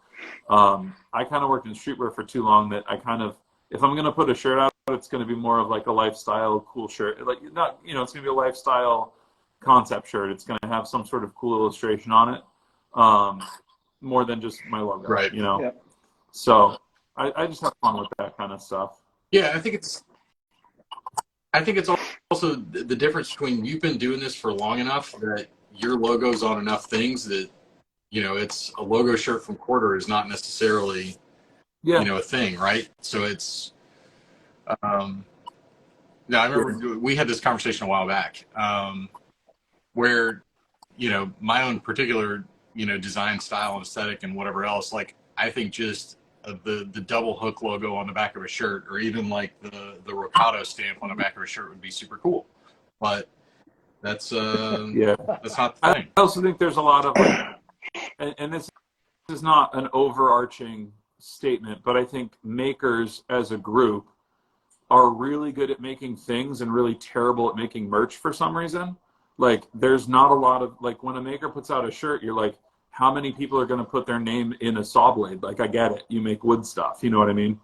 I kind of worked in streetwear for too long that I kind of, if I'm going to put a shirt out, it's going to be more of like a lifestyle cool shirt. Like, not, you know, it's going to be a lifestyle concept shirt. It's going to have some sort of cool illustration on it, more than just my logo, right? You know. Yep. So I just have fun with that kind of stuff. Yeah, I think it's also the difference between you've been doing this for long enough that your logo's on enough things that, you know, it's a logo shirt from Corter is not necessarily, you know, a thing, right? So it's, no, I remember we had this conversation a while back, where, you know, my own particular, you know, design style and aesthetic and whatever else, like, I think just the double hook logo on the back of a shirt, or even like the Rocado stamp on the back of a shirt would be super cool. But that's that's not the thing. I also think there's a lot of, and this is not an overarching statement, but I think makers as a group are really good at making things and really terrible at making merch for some reason. Like, there's not a lot of, like, when a maker puts out a shirt, you're like, how many people are going to put their name in a saw blade? Like, I get it. You make wood stuff. You know what I mean?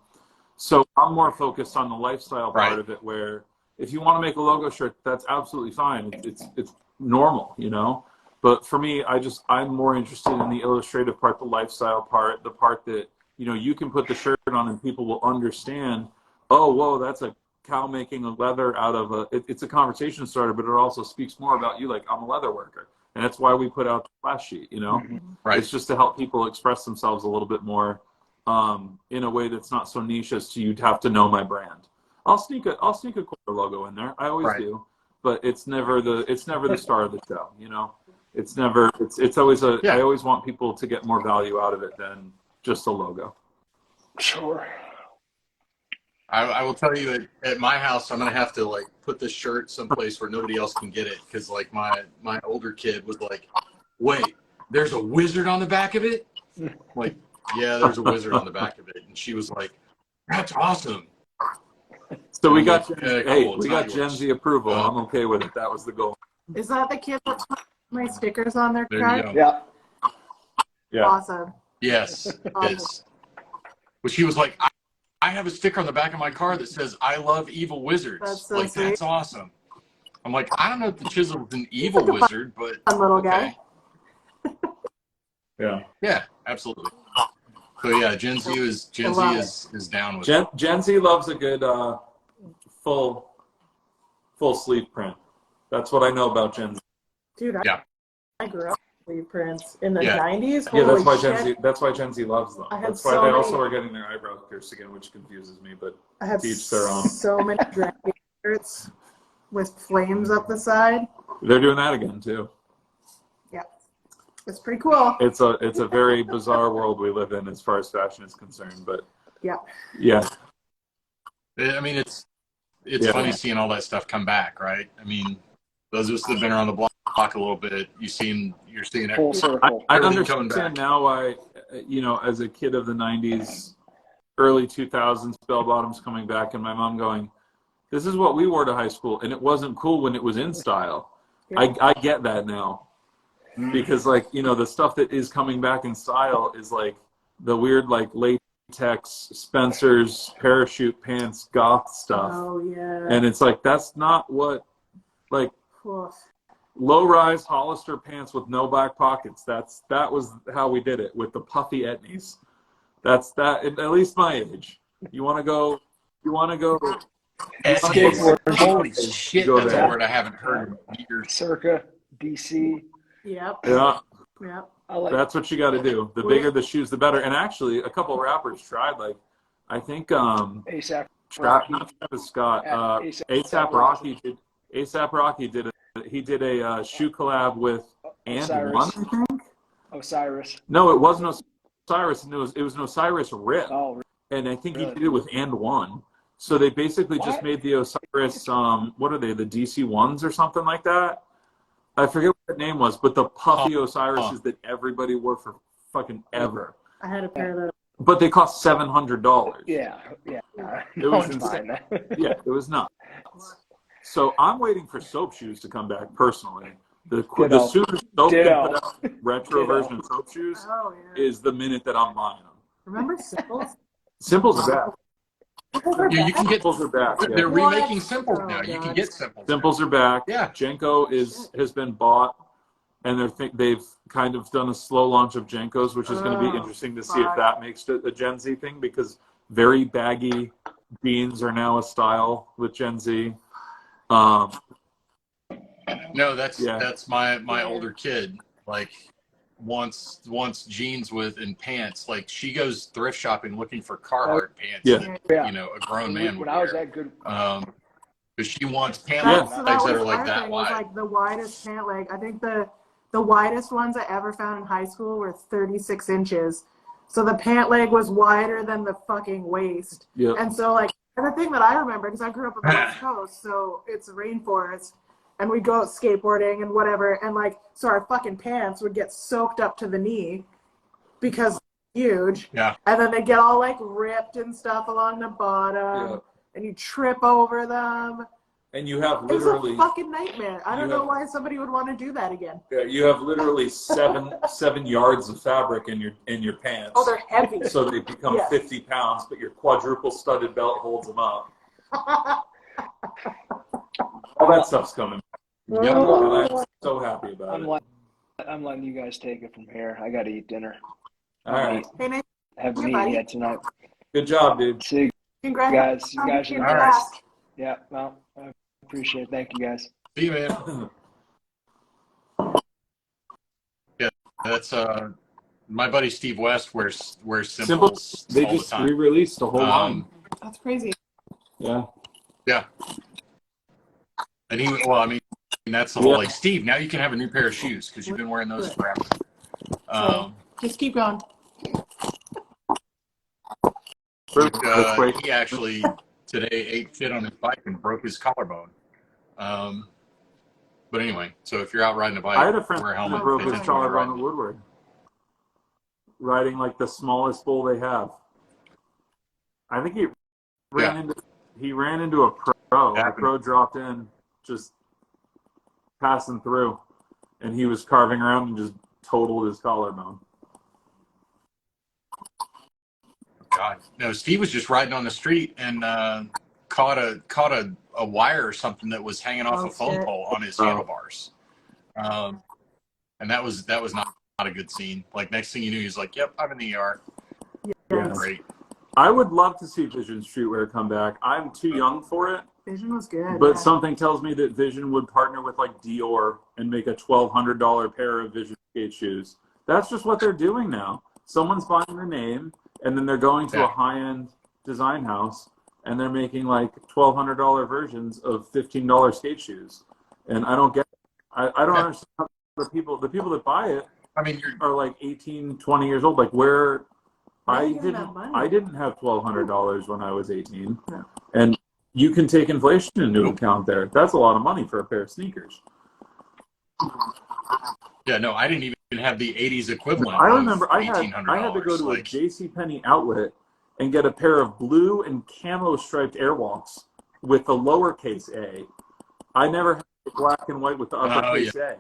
So I'm more focused on the lifestyle part of it, where if you want to make a logo shirt, that's absolutely fine. It's normal, you know? But for me, I'm more interested in the illustrative part, the lifestyle part, the part that, you know, you can put the shirt on and people will understand, oh, whoa, that's a cow making a leather out of it's a conversation starter, but it also speaks more about you, like, I'm a leather worker. And that's why we put out the flash sheet, you know? Right. It's just to help people express themselves a little bit more. in a way that's not so niche as to you'd have to know my brand. I'll sneak a Corter logo in there. I always do, but it's never the star of the show. You know, it's always I always want people to get more value out of it than just a logo. Sure. I will tell you at my house, I'm gonna have to like put this shirt someplace where nobody else can get it, because like my older kid was like, "Wait, there's a wizard on the back of it?" I'm like, yeah, there's a wizard on the back of it, and she was like, "That's awesome." So we got cool, we got Gen Z approval. I'm okay with it. That was the goal. Is that the kid that put my stickers on their There car? you go. Yeah. Yeah. Awesome. Yes, it's. But she was like, I have a sticker on the back of my car that says "I love evil wizards." That's so like sweet. that's awesome. I'm like, I don't know if the chisel's an evil wizard, but Fun little guy. Yeah. Yeah, absolutely. So yeah, Gen Z is down with it. Gen Z loves a good full sleeve print. That's what I know about Gen Z. Dude, I grew up with sleeve prints in the Yeah. 90s. Yeah, Holy that's why Gen Z loves them. I had That's why so they many- also are getting their eyebrows pierced again, which confuses me. But I had each their own. so many dragon shirts with flames up the side. They're doing that again too. Yeah, it's pretty cool. It's a very bizarre world we live in as far as fashion is concerned. But Yeah. I mean, it's funny seeing all that stuff come back, right? I mean, those of us that have been around the block a little bit, you're seeing Full circle. I everything coming understand back. now why, as a kid of the 90s, early 2000s, bell bottoms coming back, and my mom going, "This is what we wore to high school, and it wasn't cool when it was in style." Yeah. I get that now, because the stuff that is coming back in style is like the weird latex Spencer's parachute pants goth stuff, Oh yeah. and it's like that's not what Cool. low-rise Hollister pants with no back pockets. That was how we did it with the puffy etnies. That's that. At least my age. You want to go. Skateboard. Holy shit, Go that's there. a word I haven't heard in years. Circa DC. Yep. Yeah, Yep. I like that's what you got to do. The bigger the shoes, the better. And actually, a couple of rappers tried. I think ASAP not Rocky. Travis Scott. A$AP ASAP Rocky did. ASAP Rocky did a shoe collab with And Osiris. One, I think. Osiris. No, it wasn't Osiris. It was an Osiris rip. Oh, And I think really? he did it with And One. So they basically just What? made the Osiris, what are they, the DC ones or something like that? I forget what the name was, but the puffy Osiris's that everybody wore for fucking ever. I had a pair of those. But they cost $700. yeah. It No was one's insane. buying that. Yeah, it was nuts. So I'm waiting for soap shoes to come back personally. The sooner soap can put out retro version of soap shoes Oh yeah. is the minute that I'm buying them. Remember Simples? Simples are back. Yeah, you can get. Simples are back. Yeah. They're remaking What? Simples Oh, now. You can God. get Simples. Simples are back. Yeah. Jenko has been bought, and they've kind of done a slow launch of Jenkos, which is going to be interesting to see if that makes it a Gen Z thing, because very baggy jeans are now a style with Gen Z. No, that's my older kid. Like wants jeans with and pants. Like she goes thrift shopping looking for Carhartt pants. Yeah. That, a grown man would When I was wear. that good. Because she wants pant That legs that was are like our that thing, was wide. like the widest pant leg. I think the widest ones I ever found in high school were 36 inches. So the pant leg was wider than the fucking waist. Yep. And so and the thing that I remember, because I grew up on the West Coast, so it's a rainforest, and we'd go out skateboarding and whatever, and so our fucking pants would get soaked up to the knee because they're huge. Yeah. And then they get all ripped and stuff along the bottom. Yeah. And you trip over them. And you have It was literally a fucking nightmare. I don't know why somebody would want to do that again. you have literally seven yards of fabric in your pants. Oh, they're heavy. So they become Yes. 50 pounds, but your quadruple studded belt holds them up. All that stuff's coming. Yep. And I'm so happy about it. I'm letting you guys take it from here. I got to eat dinner. All right. Hey, nice. Haven't Yeah, eaten buddy. yet tonight. Good job, dude. See you Congratulations. guys. You guys are on the getting best. back. Yeah, well, I appreciate it. Thank you guys. See you, man. Yeah, that's my buddy Steve West wears Simple. Simples They all the just time. re-released a whole line. That's crazy. Yeah. Yeah. And that's the whole like, Steve, now you can have a new pair of shoes because you've been wearing those forever. Just keep going. He actually today ate shit on his bike and broke his collarbone. But anyway, so if you're out riding a bike, I had a friend wear a helmet. who broke his collarbone at Woodward, riding like the smallest bull they have. I think he ran into a pro. The pro dropped in, just passing through, and he was carving around and just totaled his collarbone. God, no! Steve was just riding on the street and caught a wire or something that was hanging off a phone pole on his handlebars, and that was not a good scene. Like next thing you knew, he's like, "Yep, I'm in the ER." Yeah. Great. I would love to see Vision streetwear come back. I'm too young for it. Vision was good. But something tells me that Vision would partner with like Dior and make a $1,200 pair of Vision skate shoes. That's just what they're doing now. Someone's buying the name, and then they're going to a high-end design house, and they're making like $1,200 versions of $15 skate shoes. And I don't get it. I don't understand how the people that buy it are like 18, 20 years old. Like where I didn't have $1,200 when I was 18. No. And you can take inflation into account there. That's a lot of money for a pair of sneakers. Yeah, no, I didn't even have the 80s equivalent. I remember I had to go to a JCPenney outlet and get a pair of blue and camo striped Airwalks with the lowercase a. I never had the black and white with the uppercase a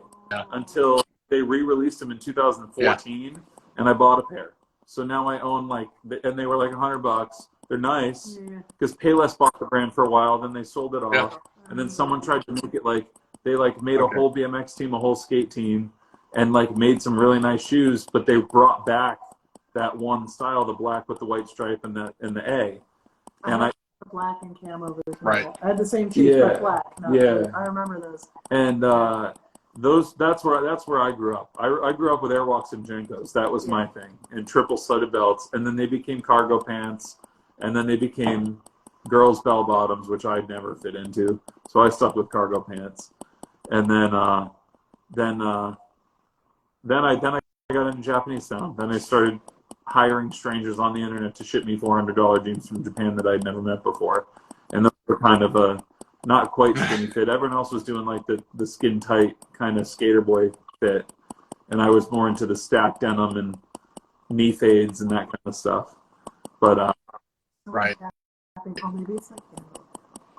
until they re-released them in 2014, and I bought a pair. So now I own and they were like $100. They're nice because Payless bought the brand for a while, then they sold it off, and then someone tried to make it they made a whole BMX team, a whole skate team, and made some really nice shoes, but they brought back that one style, the black with the white stripe and the A. And I the black and camo version. Right. I had the same shoes but black. I remember those. And that's where I grew up. I grew up with Airwalks and Jenkos. That was my thing. And triple studded belts, and then they became cargo pants, and then they became girls' bell bottoms, which I'd never fit into. So I stuck with cargo pants. And then I got into Japanese sound. Then I started hiring strangers on the internet to ship me $400 jeans from Japan that I'd never met before. And those were kind of a not quite skinny fit. Everyone else was doing the skin tight kind of skater boy fit. And I was more into the stacked denim and knee fades and that kind of stuff. But right. Oh, maybe it's like candle.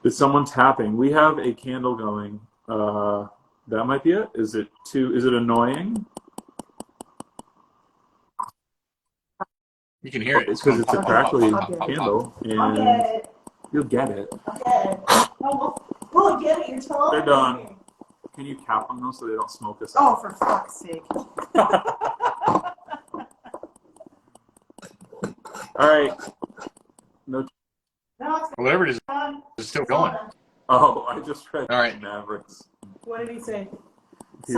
Is someone tapping? We have a candle going. That might be it. Is it annoying? You can hear it. It's because it's a crackly candle, and you'll get it. Okay. We'll get it. You're telling They're done. Can you cap them though so they don't smoke us? Oh, for fuck's sake! All right. No. Whatever it is, it's still going. Oh, I just read All right. Mavericks. What did he say? He's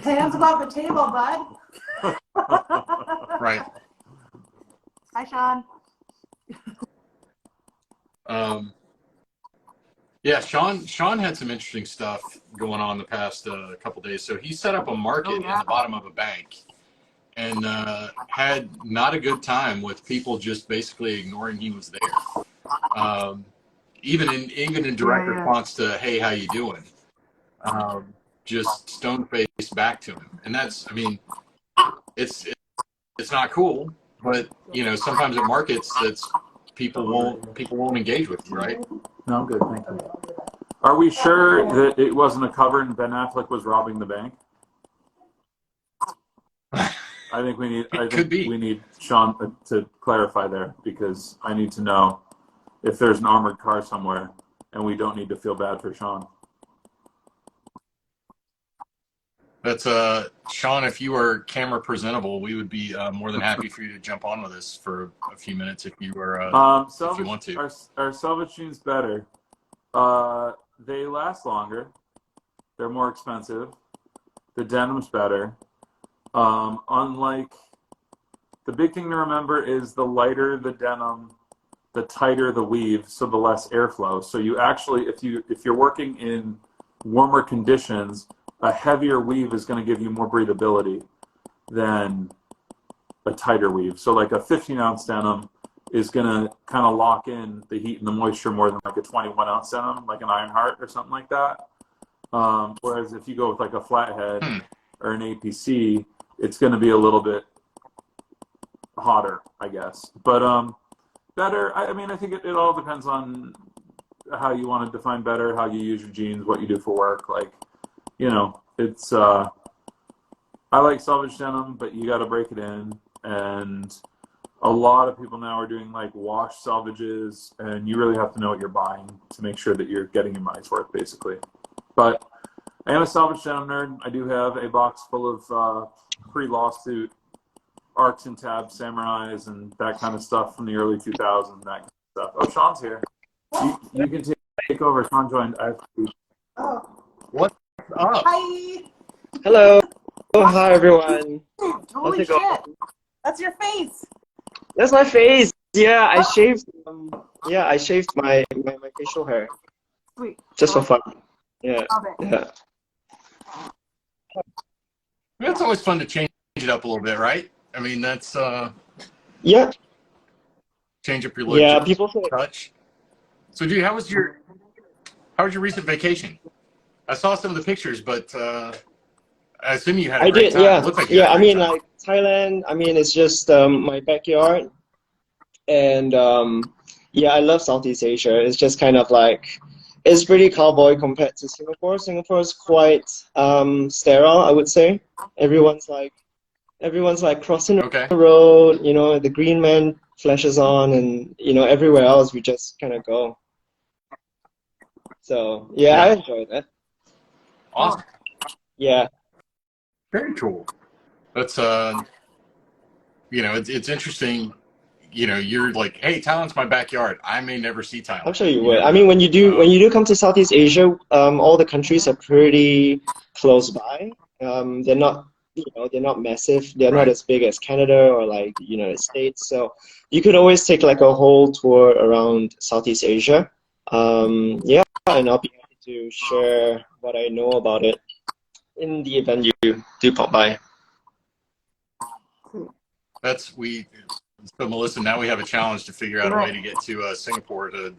Hands above the table, bud. Right. Hi, Shaun. Yeah, Shaun had some interesting stuff going on the past couple days. So he set up a market in the bottom of a bank, and had not a good time with people just basically ignoring he was there. Even in direct response to, "Hey, how you doing?" Just stone faced back to him, and that's, it's not cool, but sometimes at markets that's people won't engage with you, right? No, I'm good, thank you. Are we sure that it wasn't a cover and Ben Affleck was robbing the bank? I think we need Shaun to clarify there, because I need to know if there's an armored car somewhere, and we don't need to feel bad for Shaun. That's Shaun, if you were camera presentable, we would be more than happy for you to jump on with us for a few minutes if you were if you want to. Our selvedge jeans better. They last longer. They're more expensive. The denim's better. Unlike the big thing to remember is the lighter the denim, the tighter the weave, so the less airflow. So you actually, if you're working in warmer conditions, a heavier weave is going to give you more breathability than a tighter weave. So like a 15-ounce denim is going to kind of lock in the heat and the moisture more than like a 21-ounce denim, like an Ironheart or something like that. Whereas if you go with like a flathead or an APC, it's going to be a little bit hotter, I guess. But better, I mean, I think it all depends on how you want to define better, how you use your jeans, what you do for work. Like, you know, it's, I like selvage denim, but you got to break it in. And a lot of people now are doing like wash selvages, and you really have to know what you're buying to make sure that you're getting your money's worth, basically. But I am a salvage denim nerd. I do have a box full of pre-lawsuit arcs and tabs, samurais, and that kind of stuff from the early 2000s, that kind of stuff. Oh, Shaun's here. You can take over. Shaun joined. Oh. What's up? Hi. Hello. Oh, hi, everyone. Holy How's it shit. going? That's your face. That's my face. Yeah, I shaved. I shaved my facial hair Sweet. just for fun. Yeah. Love it. Yeah. It's always fun to change it up a little bit, right? I mean, that's Yeah. change up your look. Yeah. People say. Touch. So, dude, how was your recent vacation? I saw some of the pictures, but I assume you had a I great did. time. Yeah. It looked like you Yeah. had a I great mean, time. like Thailand. I mean, it's just my backyard, and yeah, I love Southeast Asia. It's just kind of like it's pretty cowboy compared to Singapore. Singapore is quite sterile, I would say. Everyone's like crossing Okay. the road, you know, the green man flashes on, and you know, everywhere else we just kind of go. So yeah, I enjoyed that. Awesome. Yeah. Very cool. That's you know, it's interesting. You know, you're like, hey, Thailand's my backyard. I may never see Thailand. I'm sure you You would. never I mean, know. when you do come to Southeast Asia, all the countries are pretty close by. They're not, you know, they're not massive. They're not Right. as big as Canada or like the United States. So you could always take like a whole tour around Southeast Asia. Yeah, and I'll be happy to share what I know about it in the event you do pop by. So Melissa, now we have a challenge to figure out a way to get to Singapore to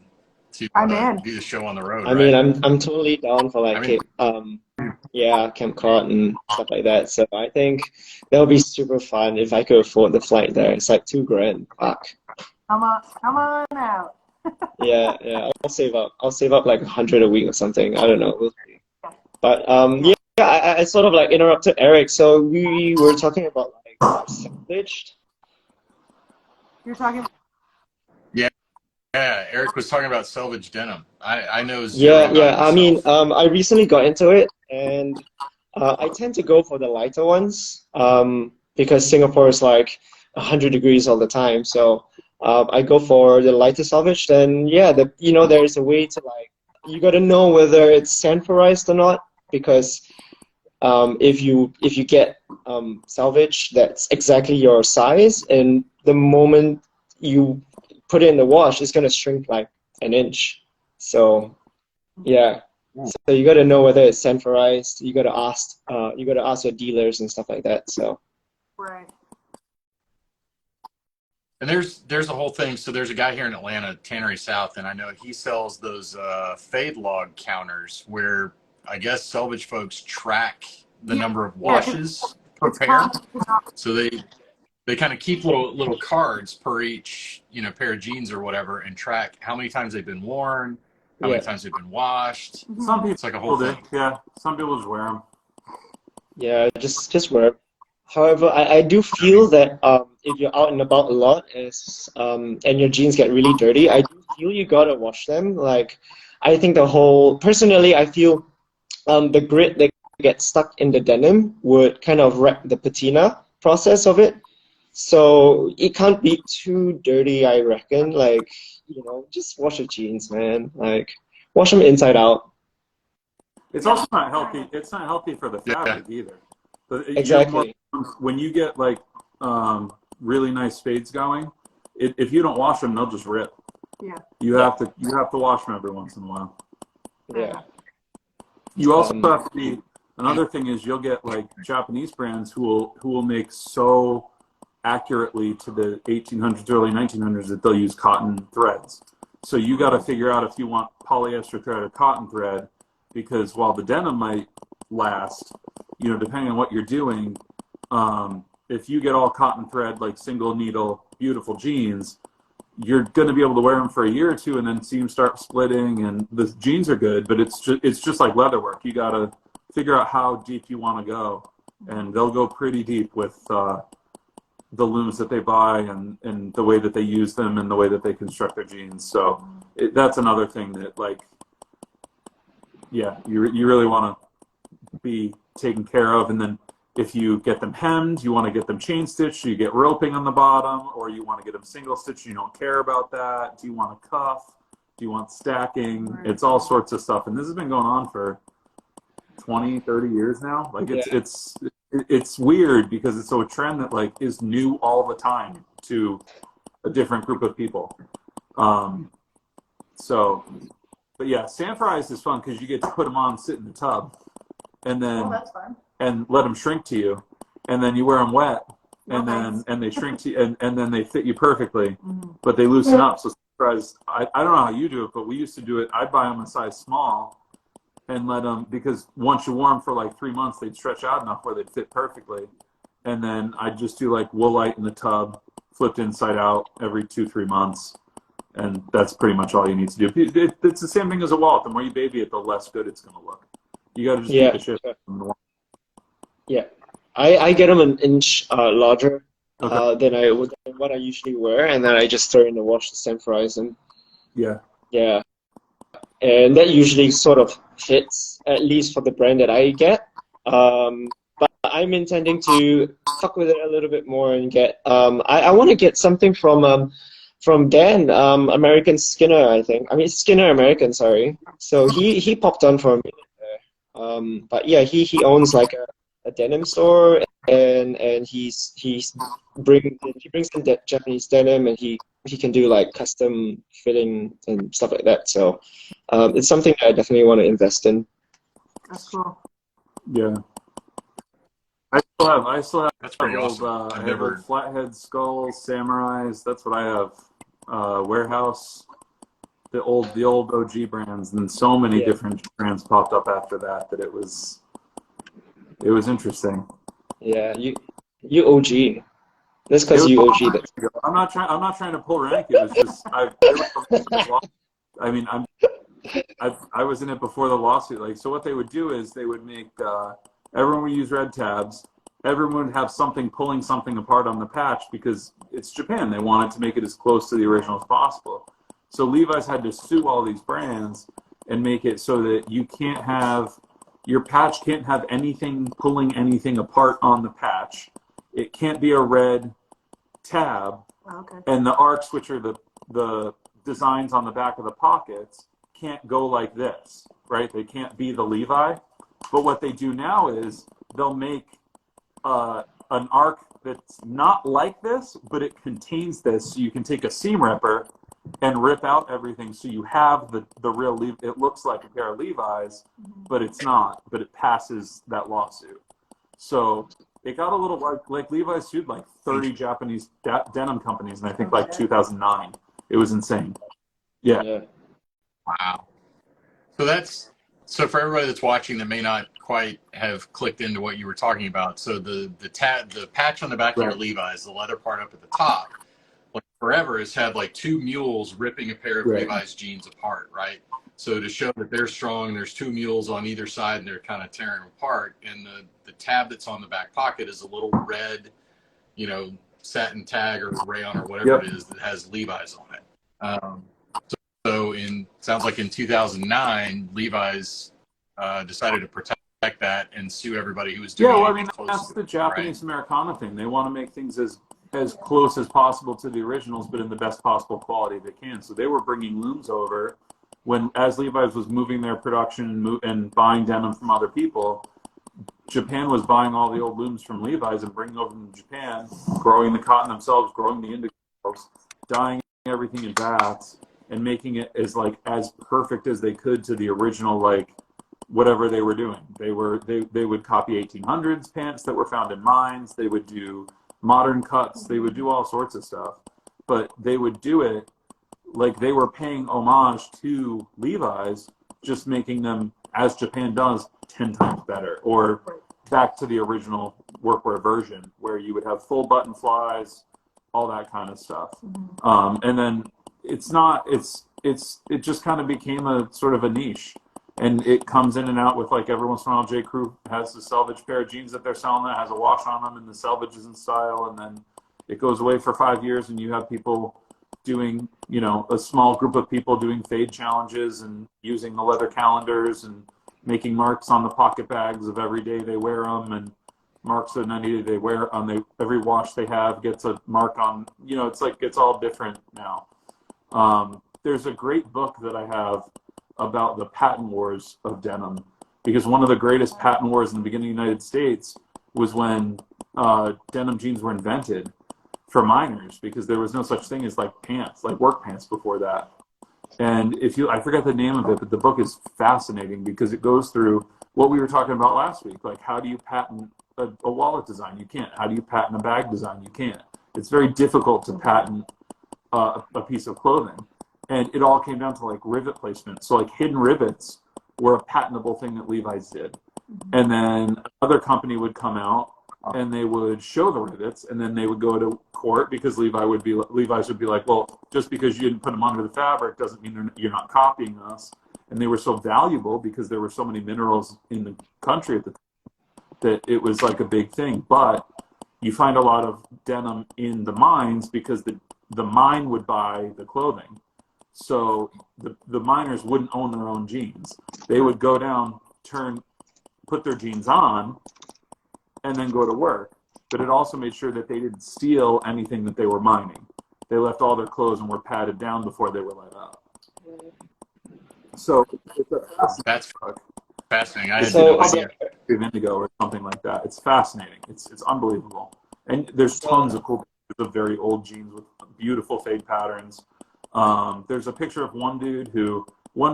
I'm in. do the show on the road. I mean, right? I'm totally down for like I mean, Camp Cod and stuff like that. So I think that would be super fun if I could afford the flight there. It's like $2,000. Fuck. Come on out. Yeah. I'll save up like 100 a week or something. I don't know. We'll see. But yeah, I sort of like interrupted Eric. So we were talking about like selvedge. You're talking. yeah, Eric was talking about selvage denim. I know zero Yeah. about I mean, myself. I recently got into it, and I tend to go for the lighter ones because Singapore is like 100 degrees all the time. So I go for the lighter selvage. Then yeah, you know, there's a way to like, you got to know whether it's sanforized or not, because if you get selvage that's exactly your size, and the moment you put it in the wash, it's gonna shrink like an inch. So yeah, so you got to know whether it's sanforized. You got to ask your dealers and stuff like that. So Right. And there's a whole thing. So there's a guy here in Atlanta, Tannery South, and I know he sells those fade log counters where I guess selvage folks track the number of washes per pair. So they kind of keep little cards per each, you know, pair of jeans or whatever, and track how many times they've been worn, how many times they've been washed. Some people It's like a whole do. thing. Yeah, some people just wear them. yeah, just wear. However, I do feel that if you're out and about a lot and your jeans get really dirty, I do feel you gotta wash them. Like, I think personally, I feel the grit that gets stuck in the denim would kind of wreck the patina process of it. So it can't be too dirty, I reckon. Like, you know, just wash your jeans, man. Like, wash them inside out. It's also not healthy. It's not healthy for the fabric either. Exactly. When you get like really nice fades going, if you don't wash them, they'll just rip. Yeah. You have to wash them every once in a while. Yeah. You also have to be. Another thing is you'll get like Japanese brands who will make so accurately to the 1800s, early 1900s that they'll use cotton threads. So you got to figure out if you want polyester thread or cotton thread, because while the denim might last, you know, depending on what you're doing, if you get all cotton thread, like single needle, beautiful jeans, you're going to be able to wear them for a year or two and then see them start splitting, and the jeans are good, but it's just like leather work. You got to figure out how deep you want to go, and they'll go pretty deep with the looms that they buy and the way that they use them and the way that they construct their jeans. So that's another thing that, like, yeah, you really want to be taken care of. And then if you get them hemmed, you want to get them chain stitched, so you get roping on the bottom, or you want to get them single stitched, you don't care about that. Do you want a cuff? Do you want stacking? Right. It's all sorts of stuff. And this has been going on for 20, 30 years now. Like it's weird because it's a trend that like is new all the time to a different group of people. But yeah, sand fries is fun because you get to put them on, sit in the tub, and then that's fun. And let them shrink to you, and then you wear them wet, and they shrink to you, and then they fit you perfectly, but they loosen up. So sand fries, I don't know how you do it, but we used to do it. I'd buy them a size small and let them, because once you warm for like 3 months, they'd stretch out enough where they'd fit perfectly. And then I'd just do like woolite in the tub, flipped inside out every 2-3 months. And that's pretty much all you need to do. It's the same thing as a wallet. The more you baby it, the less good it's going to look. You got to just keep the shit. Yeah. I get them an inch larger okay. than what I usually wear. And then I just throw in the wash to sand fries. And yeah. And that usually sort of fits, at least for the brand that I get. But I'm intending to fuck with it a little bit more and get. I want to get something from Dan, American Skinner, I think. I mean Skinner American, sorry. So he popped on for a minute there. But yeah, he owns like a denim store, and he brings in that Japanese denim, and he can do like custom fitting and stuff like that. So it's something that I definitely want to invest in. That's cool. Yeah. I still have That's pretty old, awesome. I have old flathead skulls, samurais. That's what I have. Warehouse, the old OG brands, and so many different brands popped up after that it was interesting. Yeah, you OG. That's because you OG. I'm not trying to pull rank. It was just I was in it before the lawsuit. Like, so what they would do is they would make everyone would use red tabs. Everyone would have something pulling something apart on the patch because it's Japan. They wanted to make it as close to the original as possible. So Levi's had to sue all these brands and make it so that you can't have, your patch can't have anything pulling anything apart on the patch. It can't be a red tab. Okay. And the arcs, which are the designs on the back of the pockets, can't go like this, right? They can't be the Levi. But what they do now is they'll make an arc that's not like this, but it contains this. So you can take a seam ripper and rip out everything. So you have the real Levi. It looks like a pair of Levi's, but it's not. But it passes that lawsuit. So it got a little like Levi's sued like 30 Japanese denim companies, and I think like 2009. It was insane. Yeah. Wow. So for everybody that's watching that may not quite have clicked into what you were talking about, so the patch on the back of your Levi's, the leather part up at the top, like forever has had like two mules ripping a pair of Levi's jeans apart, right? So to show that they're strong, there's two mules on either side and they're kind of tearing them apart. And the tab that's on the back pocket is a little red, satin tag or rayon or whatever it is that has Levi's on it. So sounds like in 2009, Levi's decided to protect that and sue everybody who was doing it. Yeah, well, I mean, that's the Japanese Americana thing. They want to make things as close as possible to the originals, but in the best possible quality they can. So they were bringing looms over as Levi's was moving their production and buying denim from other people. Japan was buying all the old looms from Levi's and bringing over them to Japan, growing the cotton themselves, growing the indigo themselves, dyeing everything in baths, and making it as perfect as they could to the original, like, whatever they were doing. They would copy 1800s pants that were found in mines. They would do modern cuts. They would do all sorts of stuff, but they would do it like they were paying homage to Levi's, just making them, as Japan does, 10 times better, or back to the original workwear version where you would have full button flies, all that kind of stuff. And then it just kind of became a sort of a niche, and it comes in and out with, like, every once in a while J. Crew has the selvage pair of jeans that they're selling that has a wash on them and the selvage is in style, and then it goes away for 5 years and you have people doing, a small group of people doing fade challenges and using the leather calendars and making marks on the pocket bags of every day they wear them, and marks on any day they wear on every wash they have gets a mark on, it's all different now. There's a great book that I have about the patent wars of denim, because one of the greatest patent wars in the beginning of the United States was when denim jeans were invented for miners, because there was no such thing as pants, like work pants before that. And I forget the name of it, but the book is fascinating because it goes through what we were talking about last week. Like, how do you patent a wallet design? You can't. How do you patent a bag design? You can't. It's very difficult to patent a piece of clothing. And it all came down to, like, rivet placement. So, like, hidden rivets were a patentable thing that Levi's did. And then another company would come out and they would show the rivets, and then they would go to court because Levi's would be like, well, just because you didn't put them under the fabric doesn't mean you're not copying us. And they were so valuable because there were so many minerals in the country at the time that it was like a big thing. But you find a lot of denim in the mines because the mine would buy the clothing. So the miners wouldn't own their own jeans. They would go down, put their jeans on, and then go to work. But it also made sure that they didn't steal anything that they were mining. They left all their clothes and were padded down before they were let up. So that's fascinating. I had no idea. Indigo or something like that. It's fascinating. It's unbelievable. And there's tons of cool pictures of very old jeans with beautiful fade patterns. There's a picture of one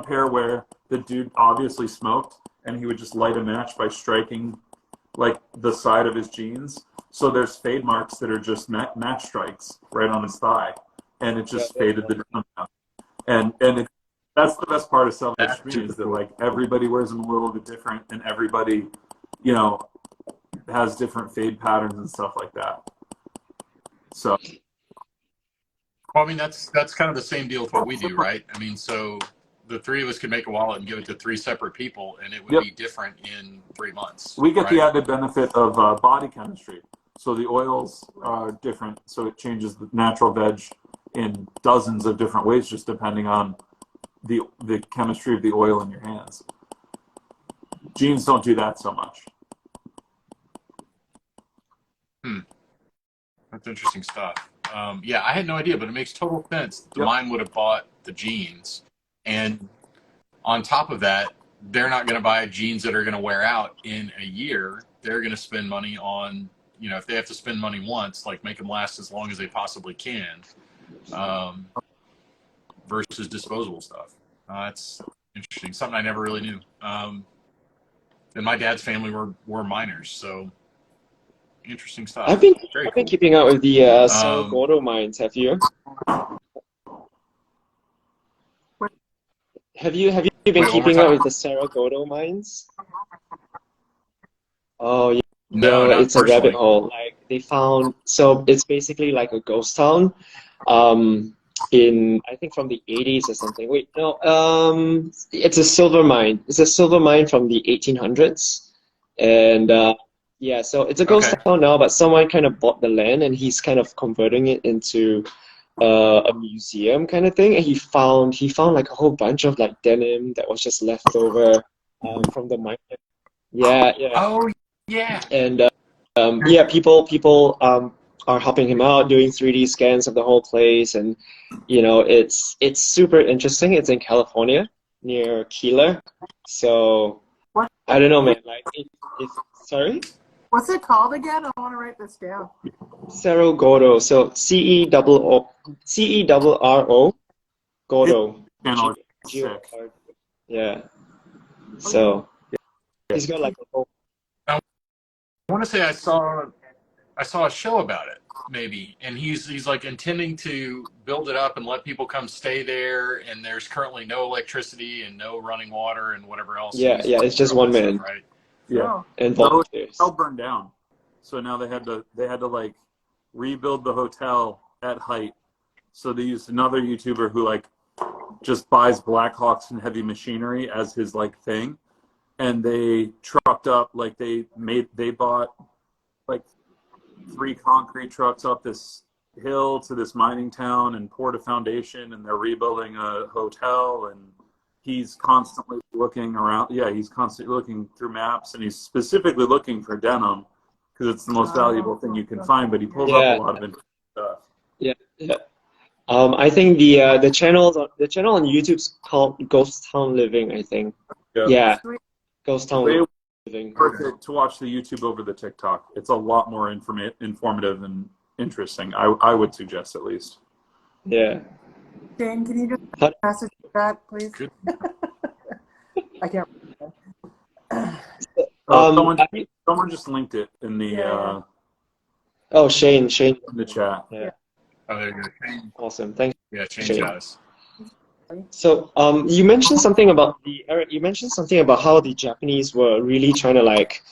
pair where the dude obviously smoked, and he would just light a match by striking, like, the side of his jeans. So there's fade marks that are just match strikes right on his thigh, and it just faded the denim out. And that's the best part of selvedge to me, is that, like, everybody wears them a little bit different, and everybody, has different fade patterns and stuff like that. So, well, I mean, that's kind of the same deal with what we do, right? I mean, so the three of us could make a wallet and give it to three separate people, and it would be different in 3 months. We get the added benefit of body chemistry. So the oils are different, so it changes the natural veg in dozens of different ways, just depending on the chemistry of the oil in your hands. Jeans don't do that so much. That's interesting stuff. Yeah, I had no idea, but it makes total sense. The mine would have bought the jeans, and on top of that, they're not going to buy jeans that are going to wear out in a year. They're going to spend money on, if they have to spend money once, like, make them last as long as they possibly can, versus disposable stuff. That's interesting. Something I never really knew. And my dad's family were miners, so interesting stuff. I've been keeping up with the Cerro Gordo mines. Have you? Have you been keeping up with the Cerro Gordo mines? Oh, yeah. No, It's a rabbit hole. Like, they found, so it's basically like a ghost town. In, I think, from the 80s or something. Wait, no. It's a silver mine. It's a silver mine from the 1800s, and yeah, so it's a ghost town now. But someone kind of bought the land, and he's kind of converting it into a museum kind of thing. And he found like a whole bunch of, like, denim that was just left over from the mine. Yeah. Oh, yeah. And people are helping him out, doing 3D scans of the whole place, and it's super interesting. It's in California near Keeler, so I don't know, man. Like, if sorry, What's it called again? I want to write this down. Cerro Gordo. So CERRO Gordo. Channel is G- sick. Yeah. So he's got like a whole. I want to say I saw a show about it maybe, and he's like intending to build it up and let people come stay there. And there's currently no electricity and no running water and whatever else. Yeah, it's just one man. Stuff, right? Yeah, and the volunteers. hotel burned down, so now they had to like rebuild the hotel at height. So they used another YouTuber who like just buys Blackhawks and heavy machinery as his like thing, and they trucked up like they bought like 3 concrete trucks up this hill to this mining town and poured a foundation, and they're rebuilding a hotel. And he's constantly looking around. Yeah, he's constantly looking through maps, and he's specifically looking for denim because it's the most valuable thing you can find. But he pulls up a lot of interesting stuff. Yeah. I think the channel on YouTube's called Ghost Town Living. I think. Yeah. Ghost Town Living. Worth it to watch the YouTube over the TikTok. It's a lot more informative and interesting. I would suggest, at least. Yeah. Shane, can you just message that, please? I can't remember. Someone just linked it in the Oh, Shane in the chat. Yeah. Oh, there you go. Shane. Awesome. Thanks. Yeah, Shane Shane. does. So you mentioned something about how the Japanese were really trying to like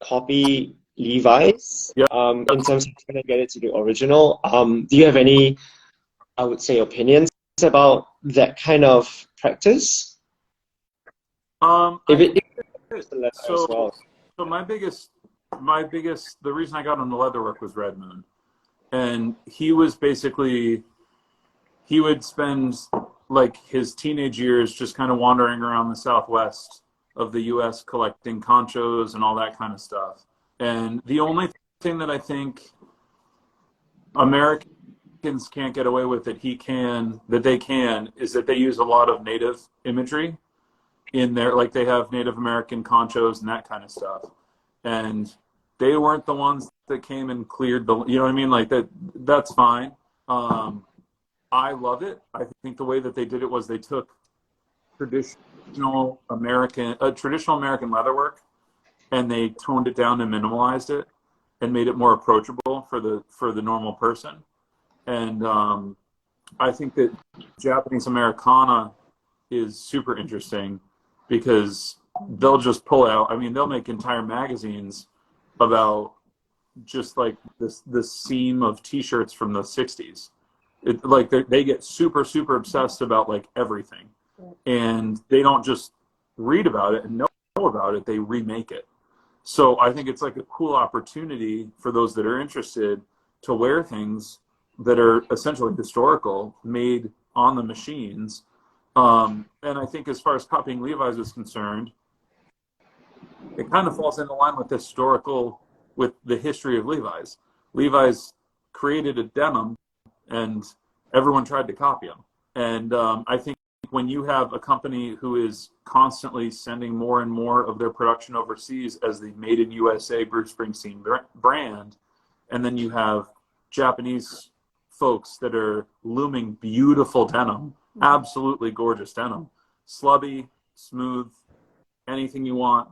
copy Levi's in terms of trying to get it to the original. Do you have any, I would say, opinions about that kind of practice? So my biggest, the reason I got on the leatherwork was Red Moon, and he would spend like his teenage years just kind of wandering around the Southwest of the U.S. collecting conchos and all that kind of stuff. And the only thing that I think Americans can't get away with that they can, is that they use a lot of native imagery in there. Like they have Native American conchos and that kind of stuff. And they weren't the ones that came and cleared the, you know what I mean? Like that's fine. I love it. I think the way that they did it was they took traditional American leatherwork, and they toned it down and minimalized it and made it more approachable for the normal person. And I think that Japanese Americana is super interesting because they'll just pull out, they'll make entire magazines about just like this seam of t-shirts from the 60s. Like they get super, super obsessed about like everything, and they don't just read about it and know about it, they remake it. So I think it's like a cool opportunity for those that are interested to wear things that are essentially historical, made on the machines. And I think as far as copying Levi's is concerned, it kind of falls in line with the history of Levi's. Levi's created a denim, and everyone tried to copy them. And I think when you have a company who is constantly sending more and more of their production overseas as the Made in USA Bruce Springsteen brand, and then you have Japanese folks that are looming beautiful denim, absolutely gorgeous denim, slubby, smooth, anything you want,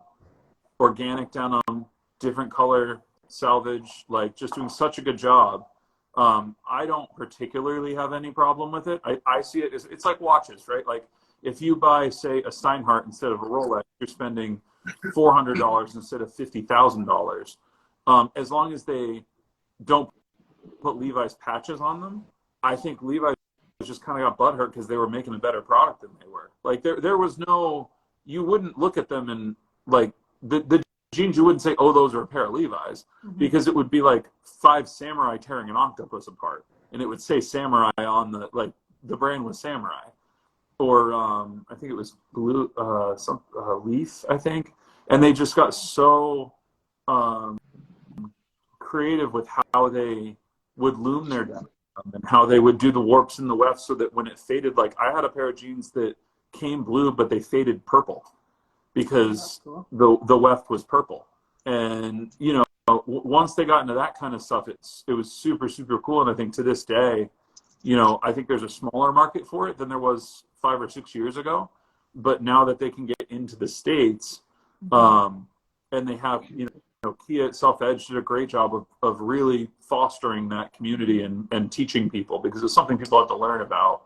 organic denim, different color, selvedge, like just doing such a good job. I don't particularly have any problem with it. I see it as, it's like watches, right? Like if you buy, say, a Steinhardt instead of a Rolex, you're spending $400 instead of $50,000. As long as they don't put Levi's patches on them, I think Levi's just kind of got butthurt because they were making a better product than they were. Like there was no, you wouldn't look at them and like the jeans, you wouldn't say, oh, those are a pair of Levi's, because it would be like 5 samurai tearing an octopus apart, and it would say samurai on the brand was Samurai, or I think it was blue, Leaf, I think, and they just got so creative with how they would loom their denim and how they would do the warps and the wefts so that when it faded, like I had a pair of jeans that came blue but they faded purple. because cool. the weft was purple. And, you know, once they got into that kind of stuff, it was super, super cool. And I think to this day, you know, I think there's a smaller market for it than there was 5 or 6 years ago. But now that they can get into the States, and they have, you know, Kia at Selvedge did a great job of really fostering that community and teaching people, because it's something people have to learn about.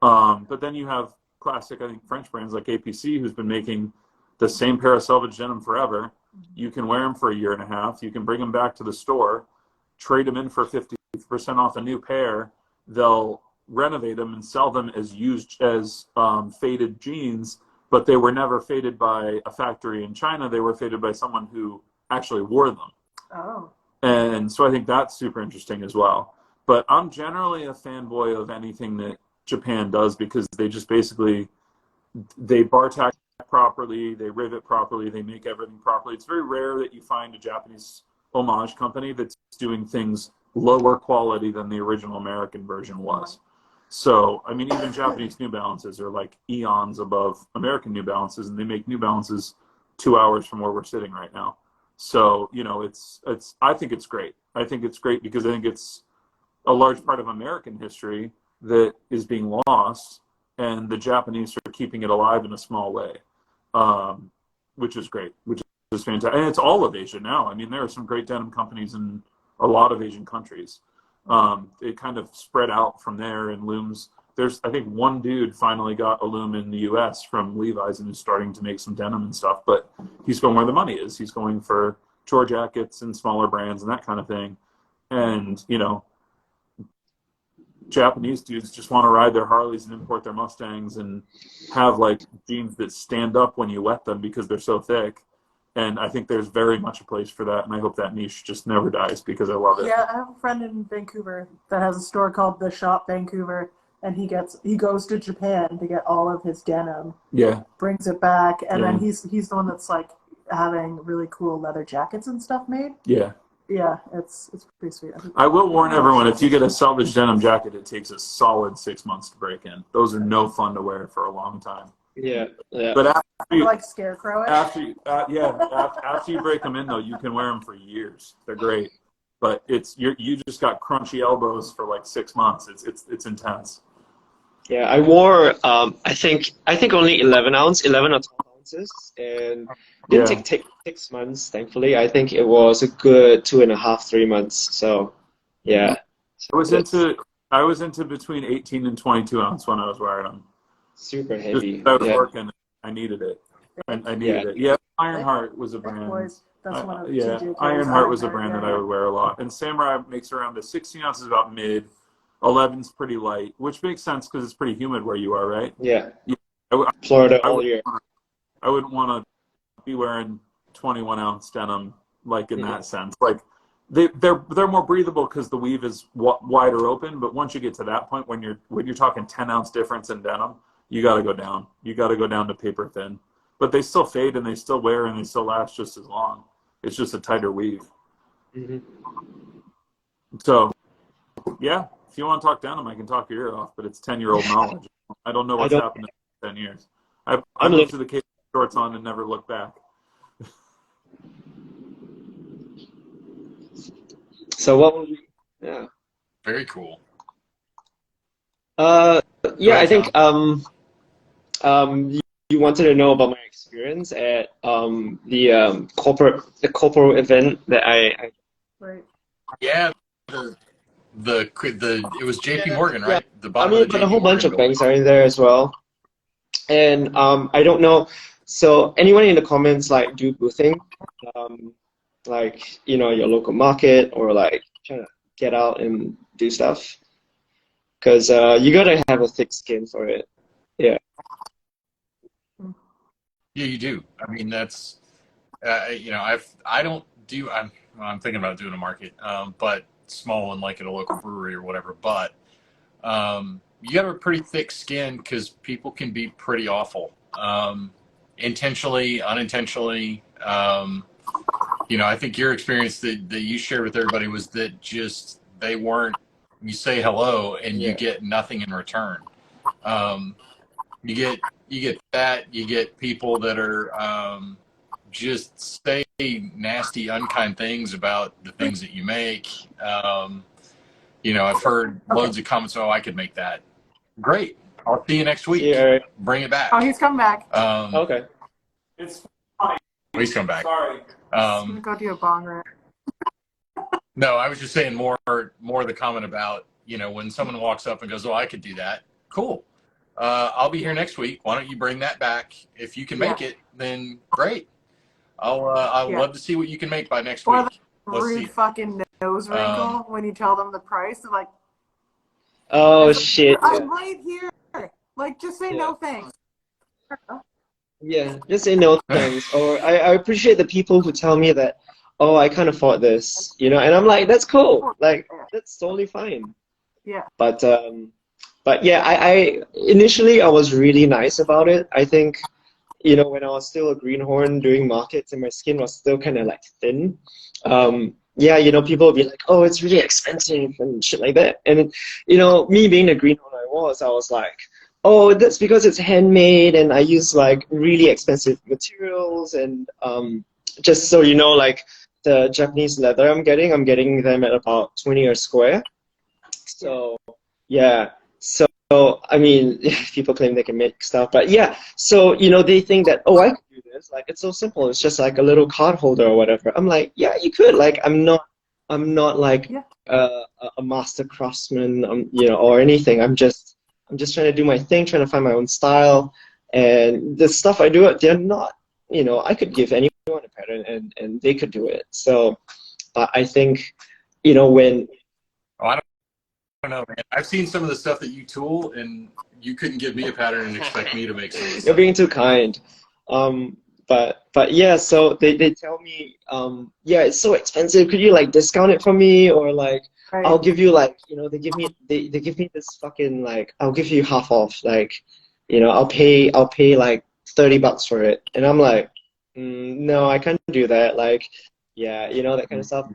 But then you have classic, I think, French brands like APC, who's been making the same pair of selvedge denim forever. You can wear them for a year and a half. You can bring them back to the store, trade them in for 50% off a new pair. They'll renovate them and sell them as used, as faded jeans, but they were never faded by a factory in China. They were faded by someone who actually wore them. Oh. And so I think that's super interesting as well. But I'm generally a fanboy of anything that Japan does, because they just basically, they bar tack properly, they rivet properly, they make everything properly. It's very rare that you find a Japanese homage company that's doing things lower quality than the original American version was. So, I mean, even Japanese New Balances are like eons above American New Balances, and they make New Balances 2 hours from where we're sitting right now. So, you know, I think it's great. I think it's great because I think it's a large part of American history that is being lost, and the Japanese are keeping it alive in a small way, which is great, which is fantastic. And it's all of Asia now. I mean, there are some great denim companies in a lot of Asian countries. It kind of spread out from there, and looms. There's, I think, one dude finally got a loom in the U.S. from Levi's and is starting to make some denim and stuff, but he's going where the money is. He's going for chore jackets and smaller brands and that kind of thing. And, you know, Japanese dudes just want to ride their Harleys and import their Mustangs and have like jeans that stand up when you wet them because they're so thick. And I think there's very much a place for that, and I hope that niche just never dies, because I love it. Yeah, I have a friend in Vancouver that has a store called The Shop Vancouver, and he goes to Japan to get all of his denim. Yeah. Brings it back, and then he's the one that's like having really cool leather jackets and stuff made. Yeah. Yeah, it's pretty sweet. I will warn everyone, if you get a selvedge denim jacket, it takes a solid 6 months to break in. Those are no fun to wear for a long time. Yeah, yeah. But after you, like scarecrow it. after you break them in, though, you can wear them for years. They're great, but you just got crunchy elbows for like 6 months. It's intense. Yeah, I wore I think only 11 or 12 ounces, and didn't take 6 months. Thankfully, I think it was a good 2.5, 3 months. So, yeah. I was into between 18 and 22 ounce when I was wearing them. Super heavy. I was working. I needed it. I needed it. Yeah, Ironheart was a brand. Ironheart was a brand that I would wear a lot. And Samurai makes around the 16 ounces, about mid. 11's pretty light, which makes sense because it's pretty humid where you are, right? Yeah. Florida all year. I wouldn't want to be wearing 21 ounce denim like in that sense. Like they're more breathable because the weave is wider open. But once you get to that point, when you're talking 10 ounce difference in denim, you got to go down. You got to go down to paper thin. But they still fade and they still wear and they still last just as long. It's just a tighter weave. Mm-hmm. So, yeah, if you want to talk denim, I can talk your ear off, but it's 10-year-old knowledge. I don't know what's happened in 10 years. I've lived through the case shorts on and never looked back. So what will you? Yeah. Very cool. Yeah, I think you wanted to know about my experience at the corporate event that I Right. Yeah, it was JP Morgan, right? Yeah. The I mean, but a whole bunch of banks are in there as well. And I don't know. So anyone in the comments like do boothing, like your local market, or like trying to get out and do stuff, because you gotta have a thick skin for it. Yeah. Yeah, you do. I mean, that's I'm thinking about doing a market, but small one like at a local brewery or whatever. But you got a pretty thick skin because people can be pretty awful, intentionally, unintentionally. I think your experience that you shared with everybody was that just you say hello and you get nothing in return. You get that. You get people that are just say nasty, unkind things about the things that you make. I've heard loads of comments. Oh, I could make that. Great. I'll see you next week. See you, Eric. Bring it back. Oh, he's coming back. Okay. It's He's coming back. sorry. I'm gonna go do a bong rip. No, I was just saying more the comment about, when someone walks up and goes, oh, I could do that. Cool. I'll be here next week. Why don't you bring that back? If you can make it, then great. I'll love to see what you can make by next Or week. the Let's rude see. fucking nose wrinkle when you tell them the price. They're like, Oh shit. I'm right here. Like, just say no thanks. Yeah, just say no thanks. Or I appreciate the people who tell me that, oh, I can't afford this, and I'm like, that's cool. Like, that's totally fine. Yeah. But yeah, I initially I was really nice about it. I think, when I was still a greenhorn doing markets and my skin was still kind of like thin, yeah, people would be like, oh, it's really expensive and shit like that. And, me being the greenhorn I was like, oh, that's because it's handmade and I use like really expensive materials and just so you know, like the Japanese leather I'm getting them at about 20 a square. So yeah, so I mean, people claim they can make stuff, but yeah, so they think that, oh, I could do this. Like, it's so simple. It's just like a little card holder or whatever. I'm like, yeah, you could. Like, I'm not like a master craftsman, or anything. I'm just trying to do my thing, trying to find my own style. And the stuff I do, they're not, I could give anyone a pattern and they could do it. So I think, when... Oh, I don't know, man. I've seen some of the stuff that you tool, and you couldn't give me a pattern and expect me to make some. You're being too kind. But yeah, so they tell me, yeah, it's so expensive. Could you like discount it for me, or like I'll give you like, they give me this fucking like, I'll give you half off, like, I'll pay like $30 for it, and I'm like, no, I can't do that, like, yeah, that kind of stuff.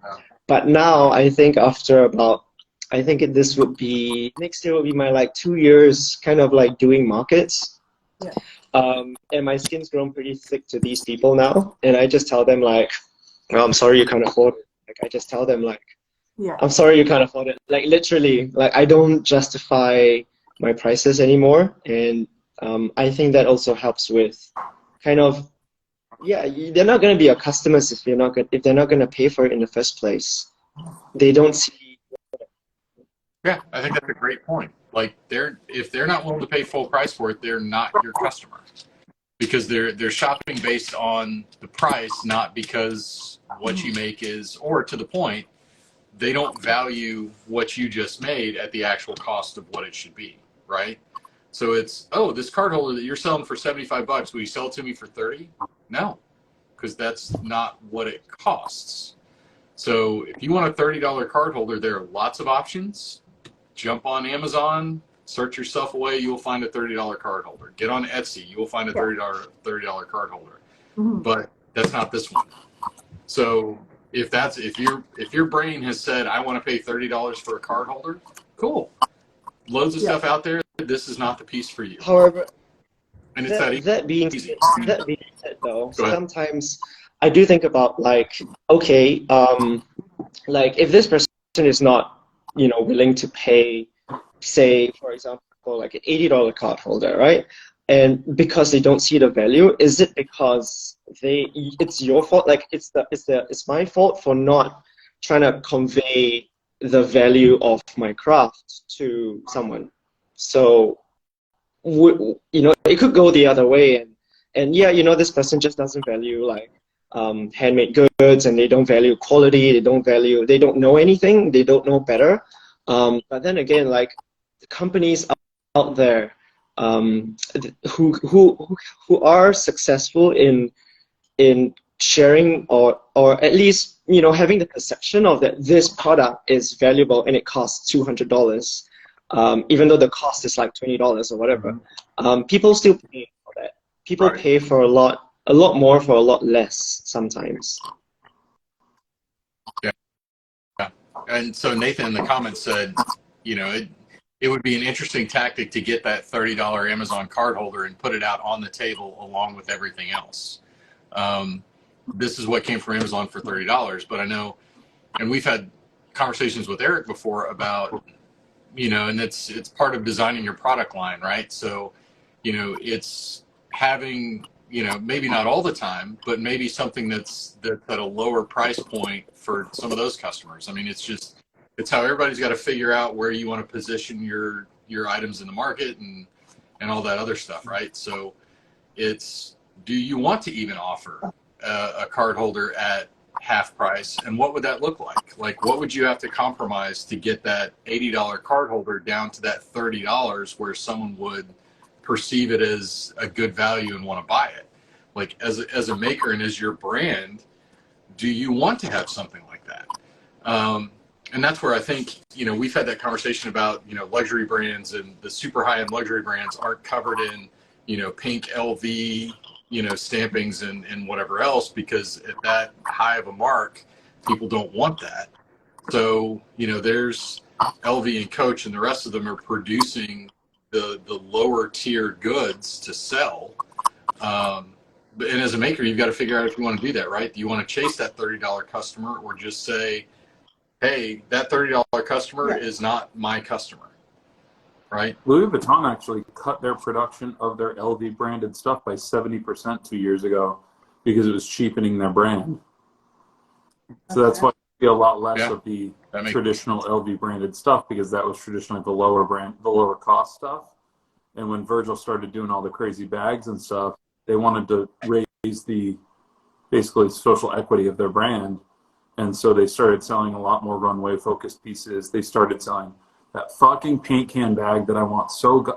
But now I think after about, this would be, next year will be my like 2 years kind of like doing markets. Yeah. And my skin's grown pretty thick to these people now, and I just tell them like, oh, I'm sorry you can't afford it. Like, I just tell them like, I'm sorry you can't afford it. Like, literally, like, I don't justify my prices anymore, and I think that also helps with kind of, yeah, they're not going to be your customers if they're not going to pay for it in the first place. They don't see. Yeah, I think that's a great point. Like, if they're not willing to pay full price for it, they're not your customer, because they're shopping based on the price, not because what you make is, or to the point, they don't value what you just made at the actual cost of what it should be, right? So it's, oh, this card holder that you're selling for $75, will you sell it to me for 30? No, because that's not what it costs. So if you want a $30 card holder, there are lots of options. Jump on Amazon, search yourself away, you will find a $30 card holder. Get on Etsy, you will find a $30 card holder. But that's not this one. So if your brain has said, I want to pay $30 for a card holder, cool. Loads of stuff out there. This is not the piece for you. However, and it's that being said, though, sometimes I do think about like, okay, like if this person is not, willing to pay, say, for example, like an $80 card holder, right? And because they don't see the value, is it because it's your fault? Like, it's my fault for not trying to convey the value of my craft to someone. So, it could go the other way, and yeah, this person just doesn't value like handmade goods, and they don't value quality. They don't know anything. They don't know better. But then again, like, the companies out there who are successful in sharing or at least having the perception of that this product is valuable and it costs $200, even though the cost is like $20 or whatever. People still pay for that. People pay for a lot more for a lot less sometimes. Yeah. And so Nathan in the comments said, it would be an interesting tactic to get that $30 Amazon card holder and put it out on the table along with everything else. This is what came from Amazon for $30, but I know, and we've had conversations with Eric before about, and it's part of designing your product line, right? So, it's having, maybe not all the time, but maybe something that's at a lower price point for some of those customers. I mean, it's how everybody's got to figure out where you want to position your items in the market and all that other stuff, right? So do you want to even offer a card holder at half price, and what would that look like? Like, what would you have to compromise to get that $80 card holder down to that $30 where someone would perceive it as a good value and want to buy it? Like, as a maker and as your brand, do you want to have something like that? And that's where I think, we've had that conversation about, luxury brands, and the super high-end luxury brands aren't covered in, pink LV, stampings and whatever else, because at that high of a mark, people don't want that. So, there's LV and Coach, and the rest of them are producing the lower tier goods to sell. And as a maker, you've got to figure out if you want to do that, right? Do you want to chase that $30 customer, or just say, hey, that $30 customer is not my customer, right? Louis Vuitton actually cut their production of their LV branded stuff by 70% 2 years ago because it was cheapening their brand. So that's why you see a lot less of the traditional LV branded stuff, because that was traditionally the lower cost stuff. And when Virgil started doing all the crazy bags and stuff, they wanted to raise the basically social equity of their brand. And so they started selling a lot more runway focused pieces. They started selling that fucking paint can bag that I want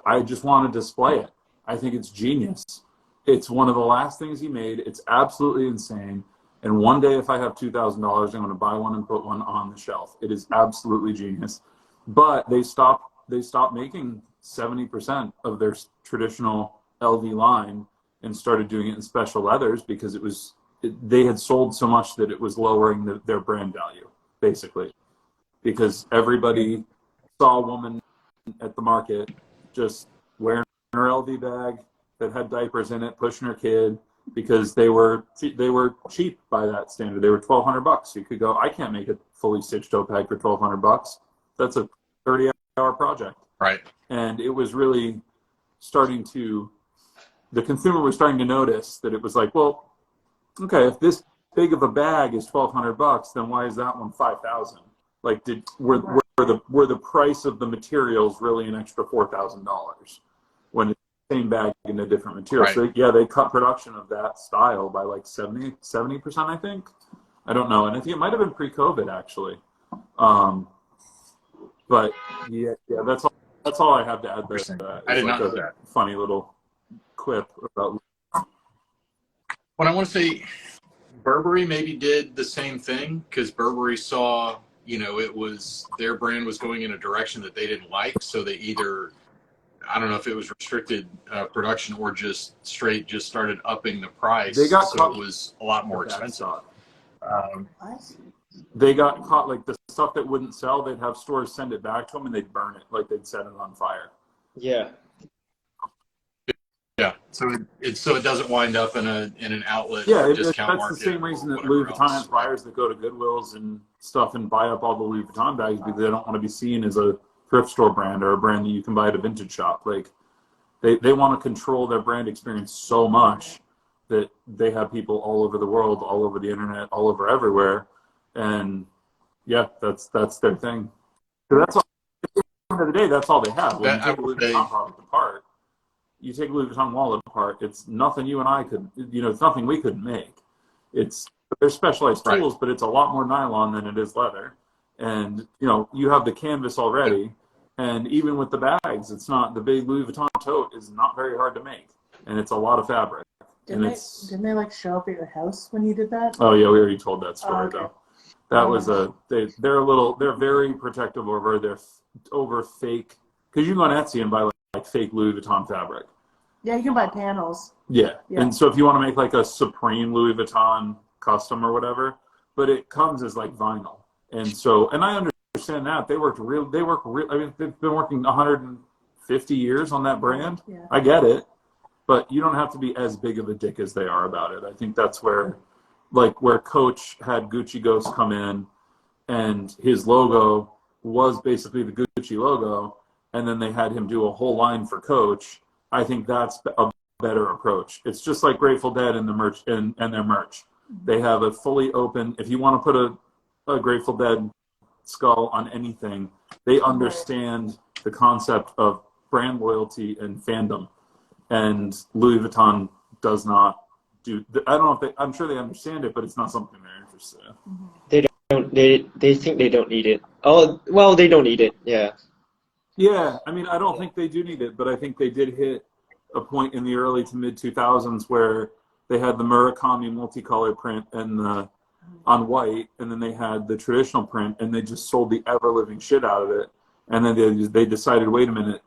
I just want to display it. I think it's genius. It's one of the last things he made. It's absolutely insane. And one day, if I have $2,000, I'm going to buy one and put one on the shelf. It is absolutely genius. But they stopped making 70% of their traditional LV line and started doing it in special leathers, because they had sold so much that it was lowering their brand value, basically. Because everybody saw a woman at the market just wearing her LV bag that had diapers in it, pushing her kid, because they were cheap by that standard. They were $1,200. You could go, I can't make a fully stitched tote bag for $1,200. That's a 30-hour project. Right. And it was really the consumer was starting to notice that it was like, well, okay, if this big of a bag is $1,200, then why is that one $5,000? Like, were the price of the materials really an extra $4,000 when it's the same bag in a different material? Right. So they cut production of that style by like 70%, I think. I don't know, and I think it might have been pre-COVID actually. But yeah, that's all I have to add there. I did not know that. Funny little quip about. When I want to say Burberry maybe did the same thing, because Burberry saw, it was their brand was going in a direction that they didn't like. So they either, I don't know if it was restricted production or just started upping the price. They got so it was a lot more expensive. They got caught, like the stuff that wouldn't sell, they'd have stores send it back to them and they'd burn it, like they'd set it on fire. Yeah. Yeah, so it doesn't wind up in an outlet that's discount market. the same reason that Louis Vuitton has buyers that go to Goodwills and stuff and buy up all the Louis Vuitton bags, because they don't want to be seen as a thrift store brand or a brand that you can buy at a vintage shop. Like they want to control their brand experience so much that they have people all over the world, all over the internet, all over everywhere, and yeah, that's their thing. So that's all. At the end of the day, that's all they have. When you take a Louis Vuitton product apart, you take a Louis Vuitton wallet apart, it's nothing you and I could, it's nothing we couldn't make. They're specialized tools, but it's a lot more nylon than it is leather. And, you have the canvas already. And even with the bags, it's not, the big Louis Vuitton tote is not very hard to make. And it's a lot of fabric. Didn't they show up at your house when you did that? Oh yeah, we already told that story okay. though. That was they're very protective over fake, because you can go on Etsy and buy like fake Louis Vuitton fabric. Yeah, you can buy panels. Yeah. And so if you want to make like a Supreme Louis Vuitton custom or whatever, but it comes as like vinyl. And I understand that. They work real. I mean, they've been working 150 years on that brand. Yeah. I get it, but you don't have to be as big of a dick as they are about it. I think that's where, like, where Coach had Gucci Ghost come in, and his logo was basically the Gucci logo, and then they had him do a whole line for Coach. I think that's a better approach. It's just like Grateful Dead and the merch and their merch. They have a fully open. If you want to put a Grateful Dead skull on anything, they understand the concept of brand loyalty and fandom, and Louis Vuitton does not do. I don't know if I'm sure they understand it, but it's not something they're interested in. They think they don't need it. Oh, well, they don't need it. Yeah. Yeah, I mean, I don't think they do need it, but I think they did hit a point in the early to mid 2000s where they had the Murakami multicolor print and on white, and then they had the traditional print, and they just sold the ever living shit out of it. And then they decided, wait a minute,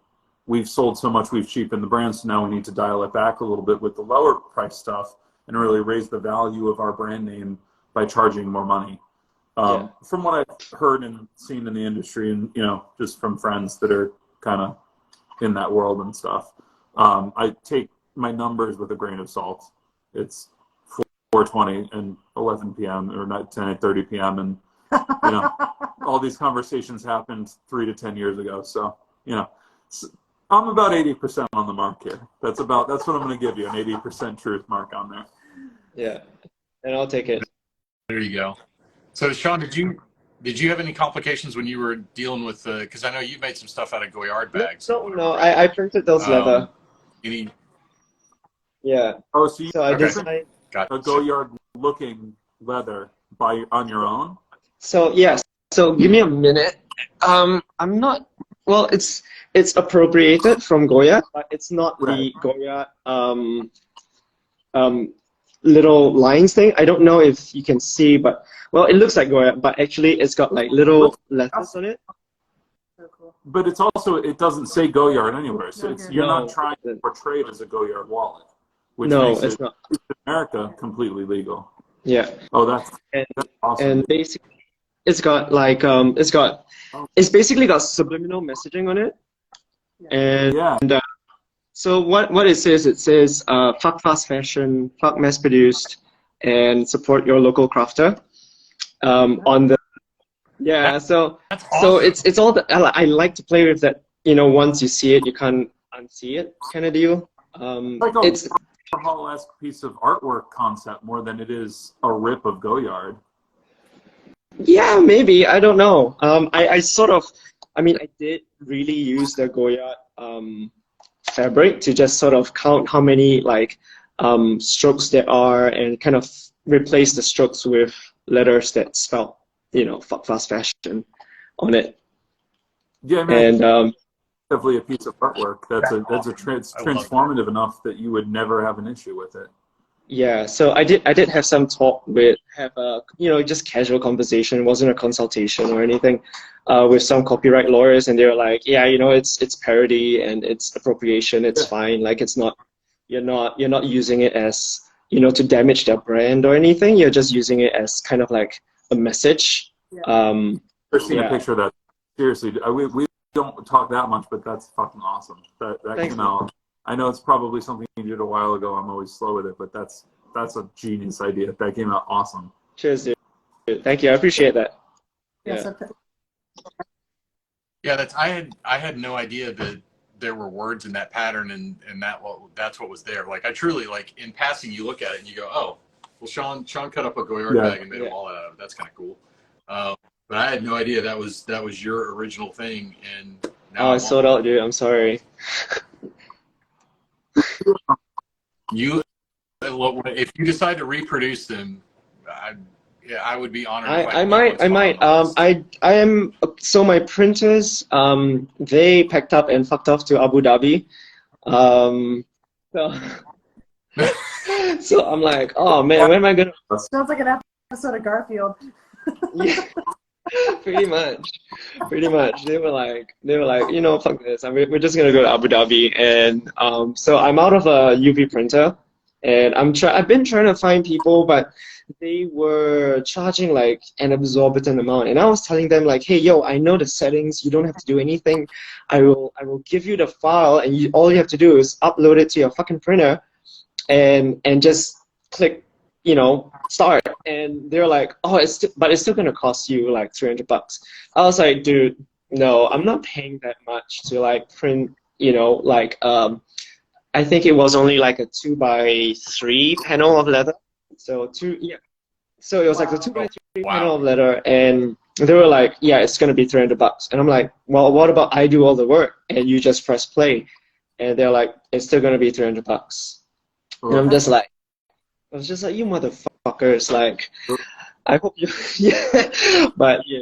we've sold so much, we've cheapened the brand, so now we need to dial it back a little bit with the lower price stuff and really raise the value of our brand name by charging more money. From what I've heard and seen in the industry, and just from friends that are kind of in that world and stuff, I take my numbers with a grain of salt. It's 4:20 and 11 p.m. or not 10:30 p.m. and all these conversations happened 3 to 10 years ago. So I'm about 80% on the mark here. That's what I'm going to give you, an 80% truth mark on there. Yeah, and I'll take it. There you go. So Shaun, did you have any complications when you were dealing with because I know you made some stuff out of Goyard bags? No, I printed those leather. Yeah. Oh, so I designed a Goyard looking leather on your own? So yes. So give me a minute. I'm not. Well, it's appropriated from Goyard, but it's not the Goyard little lines thing. I don't know if you can see, but it looks like Goyard, but actually it's got like little letters on it. So cool. But it's also, it doesn't say Goyard anywhere, so you're not trying to it portray it as a Goyard wallet, which No, makes it's it, not. in America, completely legal. Yeah. Oh, that's And awesome. and basically, it's got like it's basically got subliminal messaging on it, and so what it says fuck fast fashion, fuck mass produced, and support your local crafter. On the so That's awesome. so it's all that I like to play with that. Once you see it, you can't unsee it, kind of deal. like It's a Warhol-esque piece of artwork concept more than it is a rip of Goyard. Yeah, maybe. I don't know. I sort of, I did really use the Goyard fabric to just sort of count how many strokes there are and kind of replace the strokes with letters that spell, fuck fast fashion on it. Yeah, And definitely a piece of artwork. It's transformative enough that you would never have an issue with it. yeah, so I did have some talk just casual conversation. It wasn't a consultation or anything with some copyright lawyers, and they were like, yeah, it's parody and it's appropriation. It's fine. Like it's not, you're not using it as to damage their brand or anything. You're just using it as kind of like a message. Yeah. I've seen a picture of that. Seriously, we don't talk that much, but that's fucking awesome. That came out. I know it's probably something you did a while ago. I'm always slow with it, but that's a genius idea. That came out awesome. Cheers, dude. Thank you. I appreciate that. Yes, Yeah, I had no idea that there were words in that pattern and that's what was there. Like I truly in passing you look at it and you go, oh, well Shaun cut up a Goyard bag and made a wallet out of it. That's kind of cool. But I had no idea that was your original thing. And now I sold out, dude. I'm sorry. If you decide to reproduce them, I would be honored. I might. I am. So my printers, they packed up and fucked off to Abu Dhabi. So I'm like, oh man, when am I gonna? sounds like an episode of Garfield. Yeah, pretty much. They were like, fuck this. We're just gonna go to Abu Dhabi, and so I'm out of a UV printer, And I've been trying to find people, but they were charging like an exorbitant amount. And I was telling them like, hey, yo, I know the settings. You don't have to do anything. I will give you the file, and all you have to do is upload it to your fucking printer, and just click, start. And they're like, oh, but it's still gonna cost you like $300. I was like, dude, no, I'm not paying that much to like print, I think it was only like a 2x3 panel of leather. So So it was like a 2x3 panel of leather, and they were like, yeah, it's gonna be $300. And I'm like, well, what about I do all the work and you just press play? And they're like, it's still gonna be $300. And I'm just like, I was just like, you motherfuckers, like, I hope you, yeah, but yeah.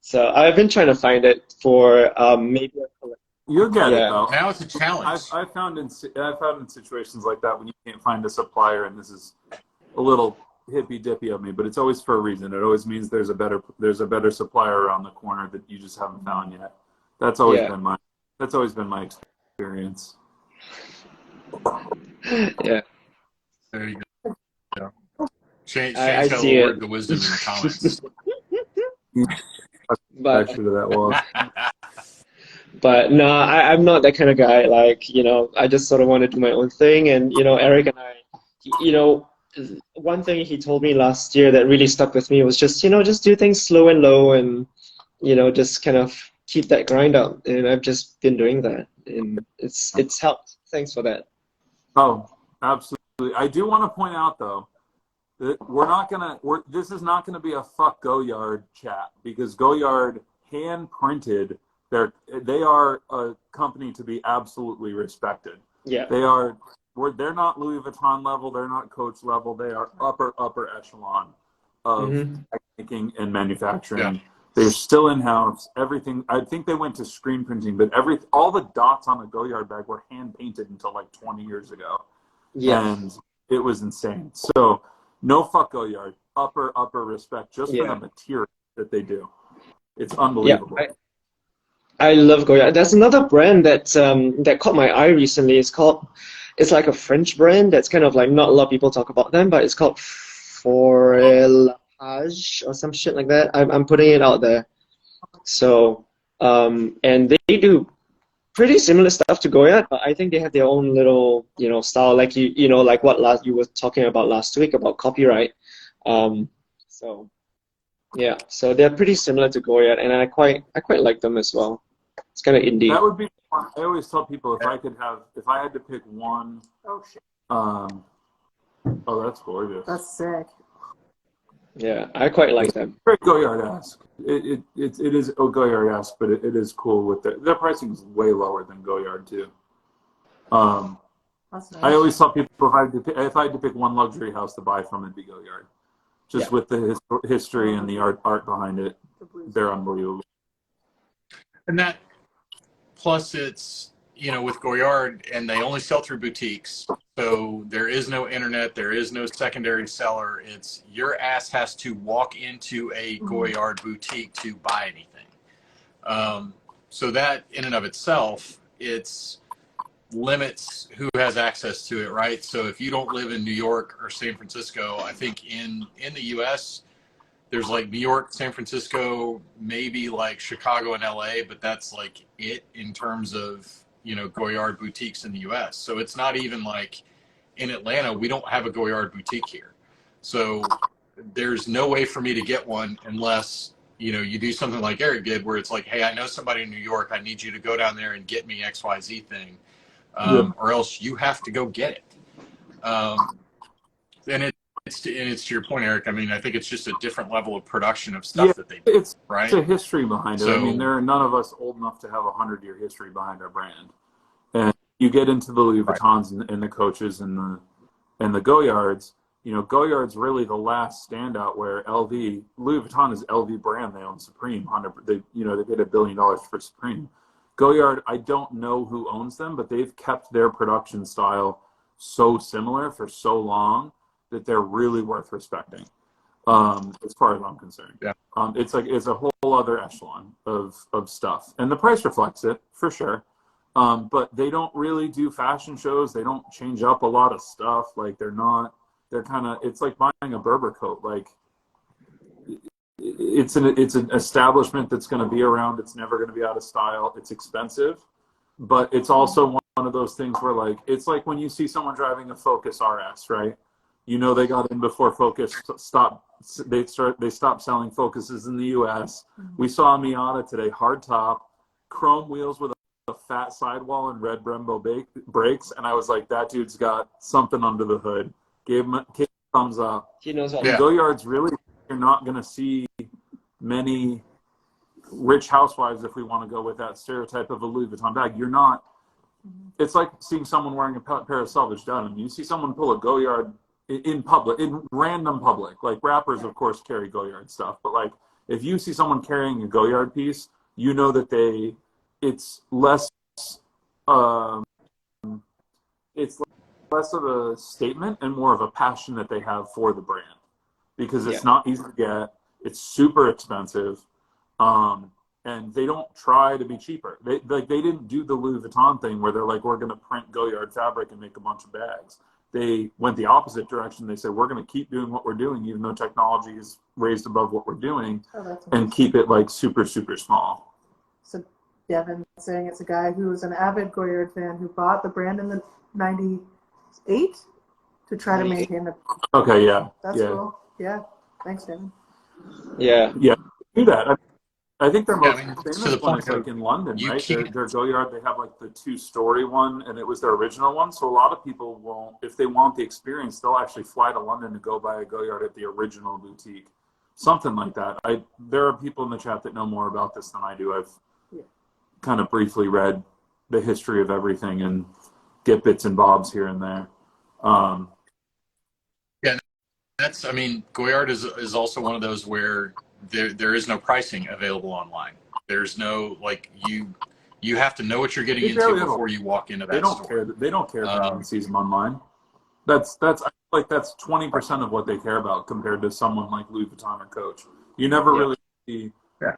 So I've been trying to find it for maybe a collection. You'll get it though. Now it's a challenge. I've found in situations like that when you can't find a supplier, and this is a little hippy dippy of me, but it's always for a reason. It always means there's a better supplier around the corner that you just haven't found yet. That's always been my experience. Yeah. There you go. Shane's I got see a it. word of wisdom in the comments. But That was. But no, I'm not that kind of guy. Like, I just sort of want to do my own thing. And, Eric and I, one thing he told me last year that really stuck with me was just do things slow and low, and, just kind of keep that grind up. And I've just been doing that, and it's helped. Thanks for that. Oh, absolutely. I do want to point out though that this is not gonna be a fuck Goyard chat, because Goyard hand printed. They are a company to be absolutely respected. Yeah. They're not Louis Vuitton level. They're not Coach level. They are upper echelon of making and manufacturing. Yeah. They're still in house. Everything. I think they went to screen printing, but all the dots on the Goyard bag were hand painted until like 20 years ago. Yeah. And it was insane. So no fuck Goyard. Upper respect just for the material that they do. It's unbelievable. Yeah. I love Goyard. There's another brand that caught my eye recently. It's like a French brand that's kind of like, not a lot of people talk about them, but it's called Forelage or some shit like that. I'm putting it out there. So and they do pretty similar stuff to Goyard, but I think they have their own little style, like like what you were talking about last week about copyright. So yeah, so they're pretty similar to Goyard, and I quite like them as well. It's kind of indie. That would be fun. I always tell people if I had to pick one. Oh shit. Oh, that's gorgeous. That's sick. Yeah, I quite like them. Very Goyard-esque. It is Goyard-esque, but it is cool with their pricing is way lower than Goyard too. That's nice. I always tell people if I had to pick one luxury house to buy from, it'd be Goyard. Just with the history and the art behind it, they're unbelievable. And that, plus it's, with Goyard, and they only sell through boutiques. So there is no internet, there is no secondary seller. It's your ass has to walk into a Goyard boutique to buy anything. So that in and of itself, it's limits who has access to it, right? So if you don't live in New York or San Francisco, I think in the US, there's like New York, San Francisco, maybe like Chicago and LA, but that's like it in terms of, Goyard boutiques in the US. So it's not even like in Atlanta, we don't have a Goyard boutique here. So there's no way for me to get one unless, you do something like Eric did, where it's like, hey, I know somebody in New York, I need you to go down there and get me XYZ thing. Or else you have to go get it. And it's to your point, Eric. I mean, I think it's just a different level of production of stuff that they do, right? It's a history behind it. So, I mean, there are none of us old enough to have a 100-year history behind our brand. And you get into the Louis Vuittons and the Coaches and the Goyards. Goyard's really the last standout where Louis Vuitton is LV brand. They own Supreme. They paid $1 billion for Supreme. Goyard, I don't know who owns them, but they've kept their production style so similar for so long that they're really worth respecting, as far as I'm concerned. Yeah. It's a whole other echelon of stuff, and the price reflects it for sure. But they don't really do fashion shows. They don't change up a lot of stuff. Like they're kind of, it's like buying a Berber coat. Like it's an establishment that's going to be around. It's never going to be out of style. It's expensive, but it's also one of those things where like, it's like when you see someone driving a Focus RS, right? You know, they got in before Focus stopped. They stopped selling Focuses in the U.S. We saw a Miata today, hardtop, chrome wheels with a fat sidewall and red Brembo brakes, and I was like, that dude's got something under the hood. Gave him a thumbs up. He knows what. And Goyard's really, you're not going to see many rich housewives, if we want to go with that stereotype of a Louis Vuitton bag. You're not. It's like seeing someone wearing a pair of selvedge denim. You see someone pull a Goyard in public, in random public. Like rappers, of course, carry Goyard stuff, but like if you see someone carrying a Goyard piece, you know that it's less of a statement and more of a passion that they have for the brand, because it's not easy to get, it's super expensive, and they don't try to be cheaper. They didn't do the Louis Vuitton thing where they're like, we're going to print Goyard fabric and make a bunch of bags. They went the opposite direction. They said, we're going to keep doing what we're doing, even though technology is raised above what we're doing, and keep it like super, super small. So Devin saying it's a guy who was an avid Goyard fan who bought the brand in the 98 to try to maintain it. Okay, yeah. That's cool. Yeah. Thanks, Devin. Yeah. Yeah, do that. I think they're most to famous the one point is like in London, you right? can't- Their Goyard, they have like the 2-story one, and it was their original one. So a lot of people won't, if they want the experience, they'll actually fly to London to go buy a Goyard at the original boutique, something like that. There are people in the chat that know more about this than I do. I've kind of briefly read the history of everything and get bits and bobs here and there. I mean, Goyard is also one of those where there is no pricing available online. There's no, like, you have to know what you're getting into before you walk into that store. They don't care if anyone sees them online. I feel like that's 20% of what they care about compared to someone like Louis Vuitton or Coach. You never really see,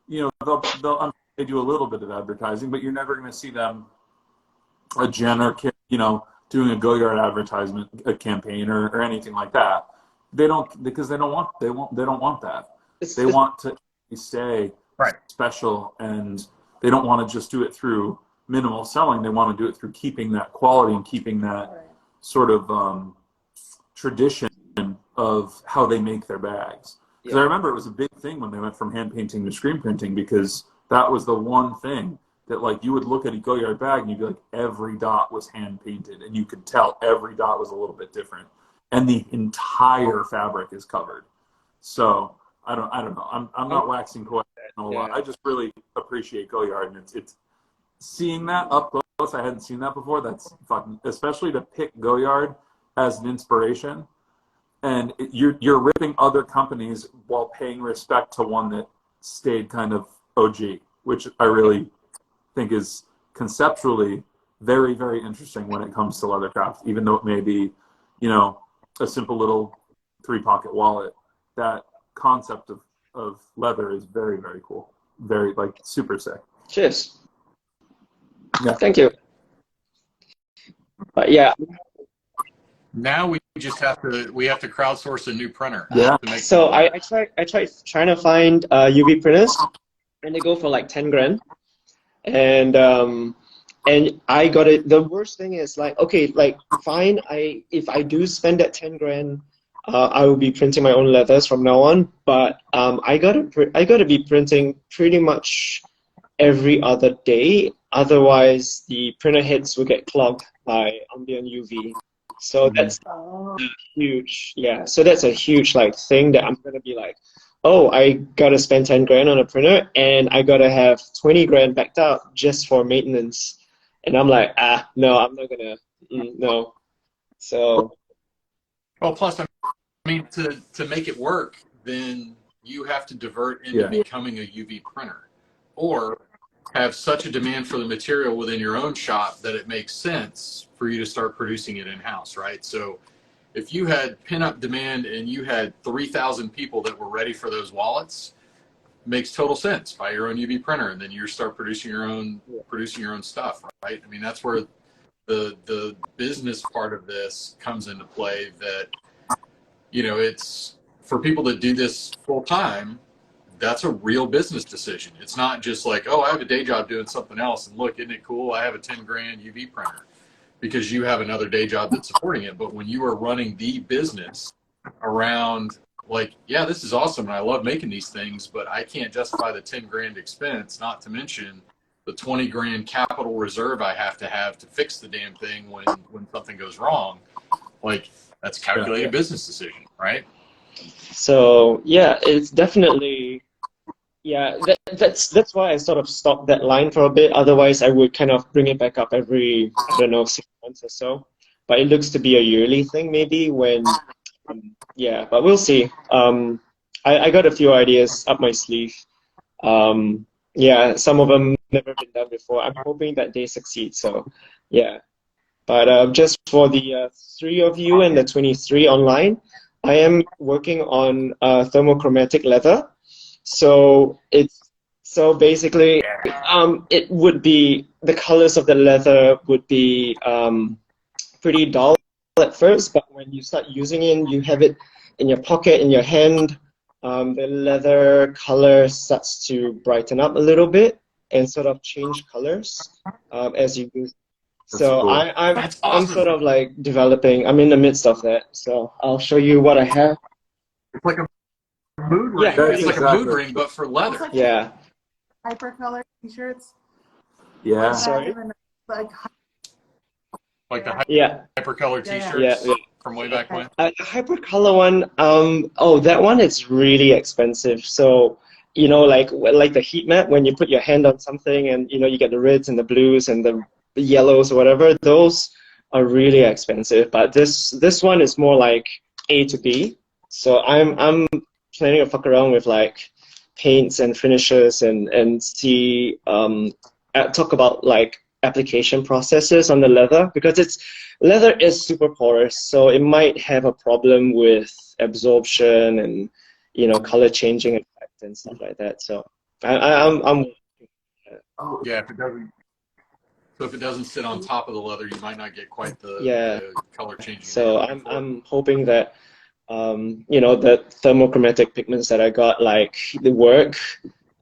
you know, they do a little bit of advertising, but you're never going to see them, a Jen or, you know, doing a Goyard advertisement, a campaign or anything like that. They don't, because they don't want that. They want to stay special, and they don't want to just do it through minimal selling. They want to do it through keeping that quality and keeping that sort of tradition of how they make their bags. Because I remember it was a big thing when they went from hand painting to screen printing, because that was the one thing that, like, you would look at a Goyard bag and you'd be like, every dot was hand painted, and you could tell every dot was a little bit different, and the entire fabric is covered. So I don't know. I'm not waxing poetic a lot. I just really appreciate Goyard, and it's seeing that up close. I hadn't seen that before. That's fucking, especially to pick Goyard as an inspiration, and you're ripping other companies while paying respect to one that stayed kind of OG, which I really think is conceptually very, very interesting when it comes to leathercraft, even though it may be, you know, a simple little 3-pocket wallet. That concept of leather is very, very cool. Very, like, super sick. Cheers. Yeah. Thank you. But yeah. Now we have to crowdsource a new printer. Yeah. So I tried trying to find UV printers, and they go for like 10 grand. And I got it. The worst thing is, like, okay, like, fine. If I do spend that 10 grand, I will be printing my own leathers from now on. But I gotta be printing pretty much every other day. Otherwise, the printer heads will get clogged by ambient UV. So that's huge. Yeah. So that's a huge, like, thing that I'm gonna be like, oh, I gotta spend 10 grand on a printer, and I gotta have 20 grand backed out just for maintenance. And I'm like, no, I'm not gonna, no. So. Well, plus, I mean, to make it work, then you have to divert into becoming a UV printer, or have such a demand for the material within your own shop that it makes sense for you to start producing it in-house, right? So if you had pin-up demand and you had 3,000 people that were ready for those wallets, makes total sense. Buy your own UV printer, and then you start producing your own stuff, right? I mean, that's where the business part of this comes into play. That, you know, it's for people that do this full time. That's a real business decision. It's not just like, oh, I have a day job doing something else, and look, isn't it cool? I have a 10 grand UV printer, because you have another day job that's supporting it. But when you are running the business around, like, yeah, this is awesome, and I love making these things, but I can't justify the 10 grand expense, not to mention the 20 grand capital reserve I have to fix the damn thing when something goes wrong. Like, that's a calculated business decision, right? So yeah, it's definitely, yeah, that's why I sort of stopped that line for a bit. Otherwise, I would kind of bring it back up every, I don't know, 6 months or so. But it looks to be a yearly thing, maybe when, yeah. But we'll see. I got a few ideas up my sleeve. Yeah, some of them never been done before. I'm hoping that they succeed. So yeah. But just for the 3 of you and the 23 online, I am working on thermochromatic leather. So basically, it would be, the colors of the leather would be pretty dull at first, but when you start using it, you have it in your pocket, in your hand, the leather color starts to brighten up a little bit and sort of change colors as you use. So cool. I'm sort of like developing. I'm in the midst of that. So I'll show you what I have. It's like a mood ring. Yeah, It's like a mood ring, but for leather. Like Yeah. hypercolor t-shirts. Yeah. Sorry? Like the Yeah. hypercolor t-shirts Yeah. from way back when. The hypercolor one, oh, that one is really expensive. So, you know, like the heat map, when you put your hand on something and, you know, you get the reds and the blues and the yellows or whatever, those are really expensive. But this one is more like A to B. So I'm planning to fuck around with like paints and finishes and see, talk about like application processes on the leather, because leather is super porous, so it might have a problem with absorption and, you know, color changing effect and stuff like that. So I'm Yeah, if it doesn't sit on top of the leather, you might not get quite the color changing. So I'm hoping that you know, the thermochromatic pigments that I got, like, they work.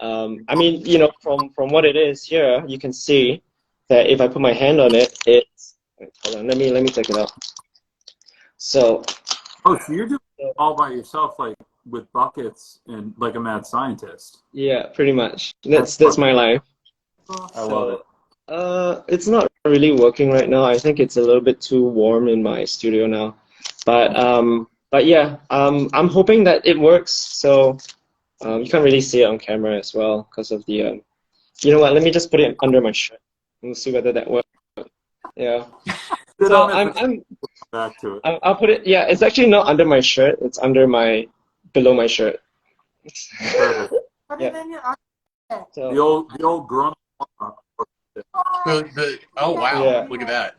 I mean, you know, from what it is here, you can see that if I put my hand on it, it's, hold on, let me take it out. So, oh, so you're doing it all by yourself, like with buckets and like a mad scientist. Yeah, pretty much. That's my life. I love it. It's not really working right now. I think it's a little bit too warm in my studio now. But yeah, I'm hoping that it works. So you can't really see it on camera as well because of the. You know what? Let me just put it under my shirt. We'll see whether that works. Yeah. So I'm back to it. I'll put it. Yeah, it's actually not under my shirt. It's under below my shirt. Perfect. Yeah. So, The old grunt. Oh wow! Yeah. Look at that.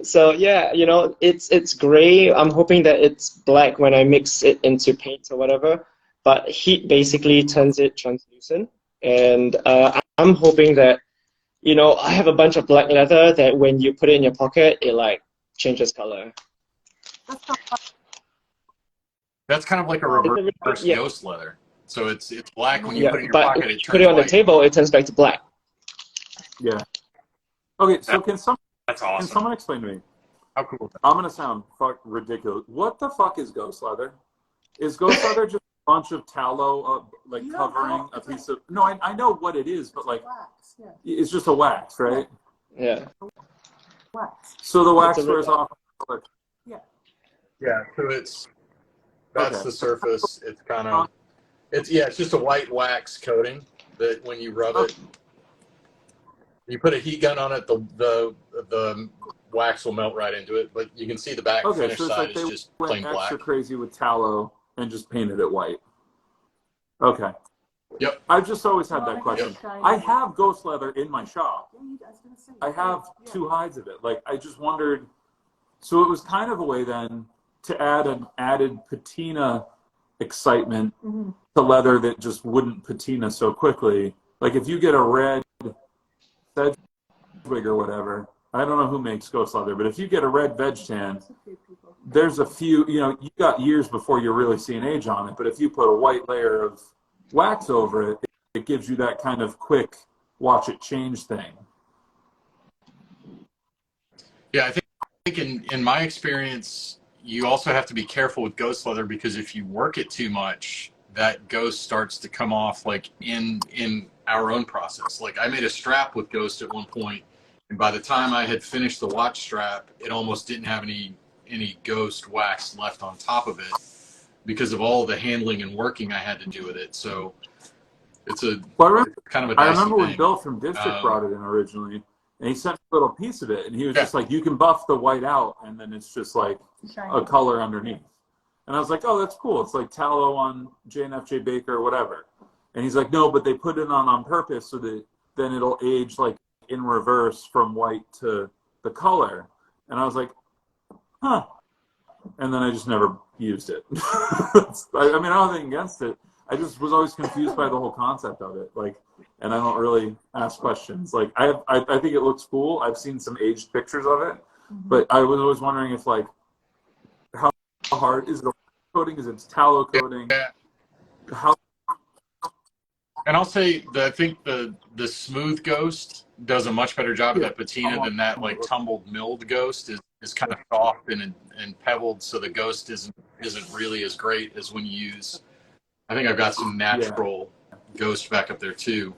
So yeah, you know, it's gray. I'm hoping that it's black when I mix it into paints or whatever. But heat basically turns it translucent, and I'm hoping that, you know, I have a bunch of black leather that when you put it in your pocket, it like changes color. That's kind of like a reverse ghost leather. So it's black when you put it in your but pocket. when It you turns put it on white. the table, it turns back to black. Yeah. Okay, so That's awesome. can someone explain to me? How cool is that? I'm gonna sound ridiculous. What the fuck is ghost leather? Is ghost leather just a bunch of tallow, like covering a piece of? No, I know what it is, but like, Wax, yeah. it's just a wax, right? Yeah. Wax. So the wax wears off. Yeah. Yeah. So that's the surface. It's kind of it's just a white wax coating that when you rub it, you put a heat gun on it, the wax will melt right into it. But you can see the back finish so side like is just plain black. Extra crazy with tallow and just painted it white. Okay. Yep. I've just always had that question. Yep. I have ghost leather in my shop. I have 2 hides of it. Like, I just wondered, so it was kind of a way then to add an added patina excitement to leather that just wouldn't patina so quickly. Like if you get a red Sedgwick or whatever, I don't know who makes ghost leather, but if you get a red veg tan, there's a few, you got years before you're really seeing age on it, but if you put a white layer of wax over it, it gives you that kind of quick watch it change thing. Yeah, I think in my experience, you also have to be careful with ghost leather, because if you work it too much, that ghost starts to come off like in our own process. Like I made a strap with ghost at one point, and by the time I had finished the watch strap, it almost didn't have any ghost wax left on top of it because of all the handling and working I had to do with it. So it's kind of a dicey I remember when thing. Bill from District brought it in originally, and he sent a little piece of it, and he was just like, you can buff the white out, and then it's just like a color underneath. And I was like, oh, that's cool. It's like tallow on J&FJ Baker or whatever. And he's like, no, but they put it on purpose so that then it'll age like in reverse from white to the color. And I was like, huh. And then I just never used it. I mean, I don't have anything against it. I just was always confused by the whole concept of it. Like, and I don't really ask questions. Like, I think it looks cool. I've seen some aged pictures of it, but I was always wondering if, like, how hard is it? Coating? Is it tallow coating? Yeah. How? And I'll say that I think the smooth ghost does a much better job of that patina than that like tumbled milled ghost is kind of soft and pebbled, so the ghost isn't really as great as when you use. I think I've got some natural ghost back up there too.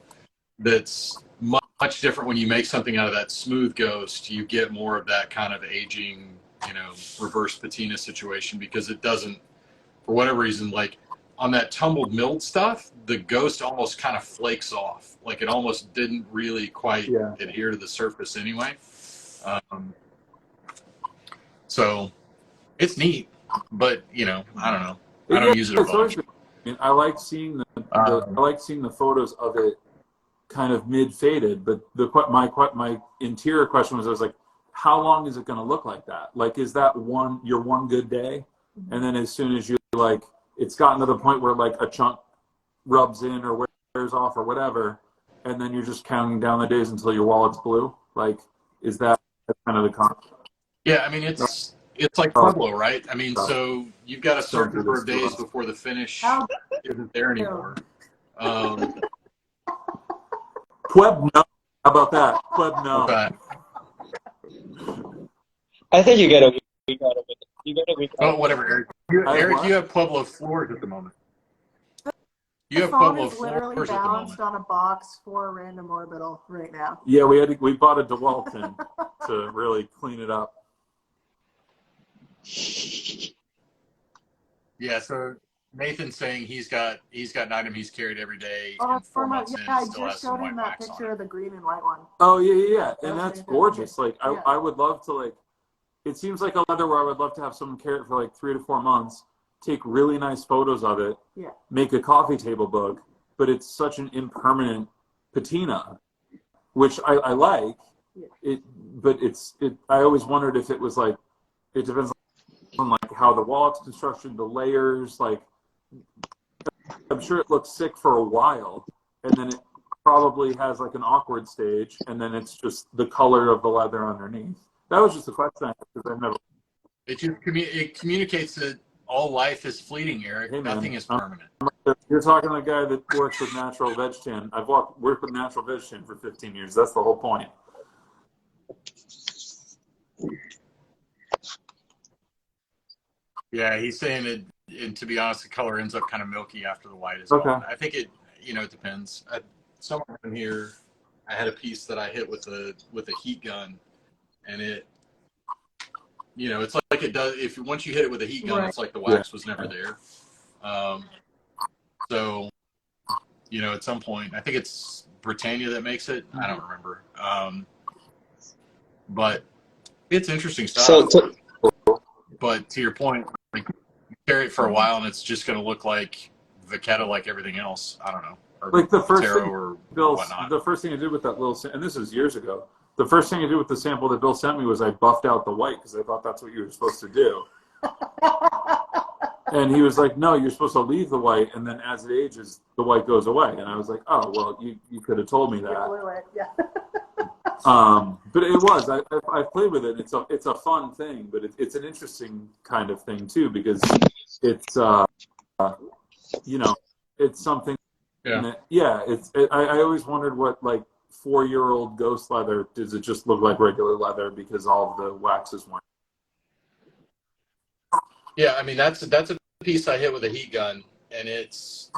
That's much different when you make something out of that smooth ghost. You get more of that kind of aging, reverse patina situation, because it doesn't, for whatever reason, like on that tumbled milled stuff, the ghost almost kind of flakes off. Like it almost didn't really quite adhere to the surface anyway. So it's neat, but I don't know. I don't use it a bunch. I like seeing the photos of it kind of mid faded, but my interior question was, I was like, how long is it going to look like that? Like, is that your one good day, and then as soon as you like, it's gotten to the point where like a chunk rubs in or wears off or whatever, and then you're just counting down the days until your wallet's blue? Like, is that kind of the concept? Yeah, I mean it's like Pueblo, right? I mean, so you've got a certain number of days before the finish isn't there anymore. Pueblo, how about that? Pueblo. Okay. I think you get a week out of it. You get a week out. Oh, whatever, Eric. You have Pueblo floors at the moment. You have phone Pueblo is literally floors at the balanced moment. on a box for a random orbital right now. Yeah, we bought a DeWalton to really clean it up. Yeah, so Nathan's saying he's got an item he's carried every day. Oh, For months I just showed him that picture of the green and white one. Oh yeah, and that's gorgeous. Like Yeah. I would love to, like, it seems like a leather where I would love to have someone carry it for like 3 to 4 months, take really nice photos of it, make a coffee table book, but it's such an impermanent patina, which I like. It, but I always wondered if it was like, it depends on like how the wallet's constructed, the layers. Like, I'm sure it looks sick for a while, and then it probably has like an awkward stage, and then it's just the color of the leather underneath. That was just a question I had, because I've never. It communicates that all life is fleeting, Eric. Hey, man, nothing is permanent. You're talking to a guy that works with natural veg tan. I've worked with natural veg tan for 15 years. That's the whole point. Yeah, he's saying that, and to be honest, the color ends up kind of milky after the white is gone. I think it depends. Somewhere in here, I had a piece that I hit with a heat gun, and it, it's like it does. Once you hit it with a heat gun, it's like the wax was never there. So, at some point, I think it's Britannia that makes it. I don't remember. But it's interesting stuff. But to your point, like, you carry it for a while, and it's just going to look like Vachetta, like everything else. I don't know. Or like the first Taro thing, or Bill, whatnot. the first thing I did with that little, and this is years ago, the first thing I did with the sample that Bill sent me was I buffed out the white, because I thought that's what you were supposed to do. And he was like, no, you're supposed to leave the white, and then as it ages, the white goes away. And I was like, oh, well, you could have told me that. Yeah. But it was. I played with it. It's a fun thing, but it's an interesting kind of thing too, because it's it's something. Yeah. I always wondered what, like, 4-year-old ghost leather, does it just look like regular leather because all of the wax is worn? Yeah, I mean that's a piece I hit with a heat gun, and it's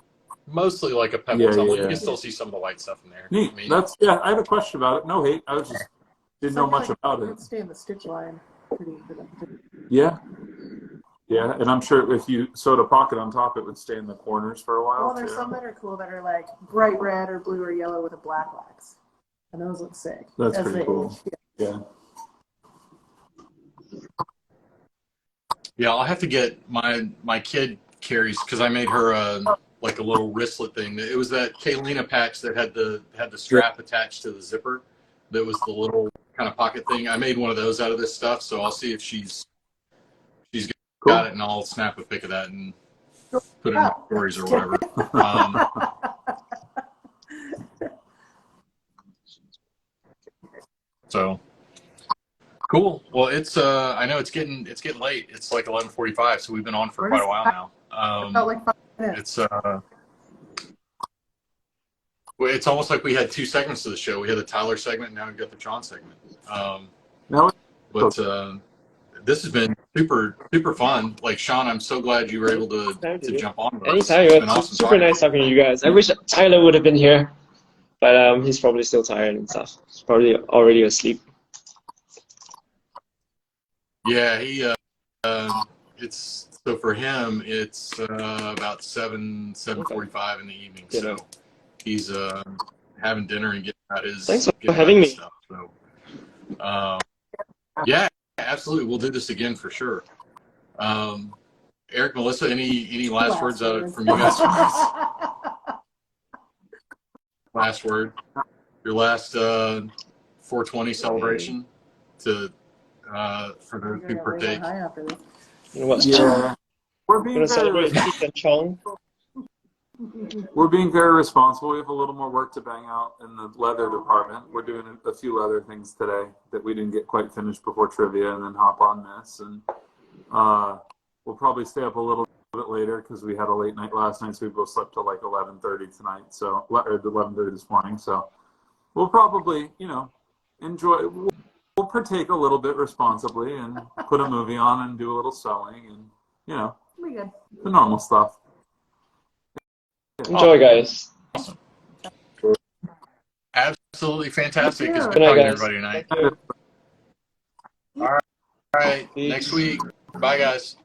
mostly like a pebble Yeah, tumble. yeah. You can still see some of the white stuff in there. Neat. I mean, I have a question about it. No hate. I was just didn't know much about it. Stay in the stitch line. Yeah. Yeah, and I'm sure if you sewed a pocket on top, it would stay in the corners for a while. Well, there's some that are cool that are like bright red or blue or yellow with a black wax, and those look sick. That's pretty cool. Yeah. yeah, I'll have to get my kid carries, because I made her like a little wristlet thing. It was that Kalina patch that had the strap attached to the zipper. That was the little kind of pocket thing. I made one of those out of this stuff, so I'll see if she's got it, and I'll snap a pic of that and put it in stories or whatever. So cool. Well, it's I know it's getting late. It's like 11:45, so we've been on for quite a while now. Felt like 5 minutes. It's almost like we had 2 segments to the show. We had the Tyler segment, and now we've got the Shaun segment. This has been super fun. Like, Shaun, I'm so glad you were able to jump on with us. Anytime. It's been It's awesome super nice talking to you guys. I wish Tyler would have been here, but he's probably still tired and stuff. He's probably already asleep. Yeah, he it's so for him it's about 7:45 in the evening. So he's having dinner and getting out his. Thanks for having me. Stuff. So yeah, absolutely, we'll do this again for sure. Eric, Melissa, any last words from you guys? Last word, your last 420 celebration to for those who partake. You know what? Yeah. We're being very responsible. We have a little more work to bang out in the leather department. We're doing a few leather things today that we didn't get quite finished before trivia, and then hop on this. And we'll probably stay up a little bit later because we had a late night last night, so we both slept till like 11:30 tonight. So, or 11:30 this morning. So we'll probably, enjoy. We'll partake a little bit responsibly and put a movie on and do a little sewing and, the normal stuff. Enjoy, guys. Awesome. Absolutely fantastic. It's Good good night, talking to guys. everybody tonight. All right. Next week. Bye, guys.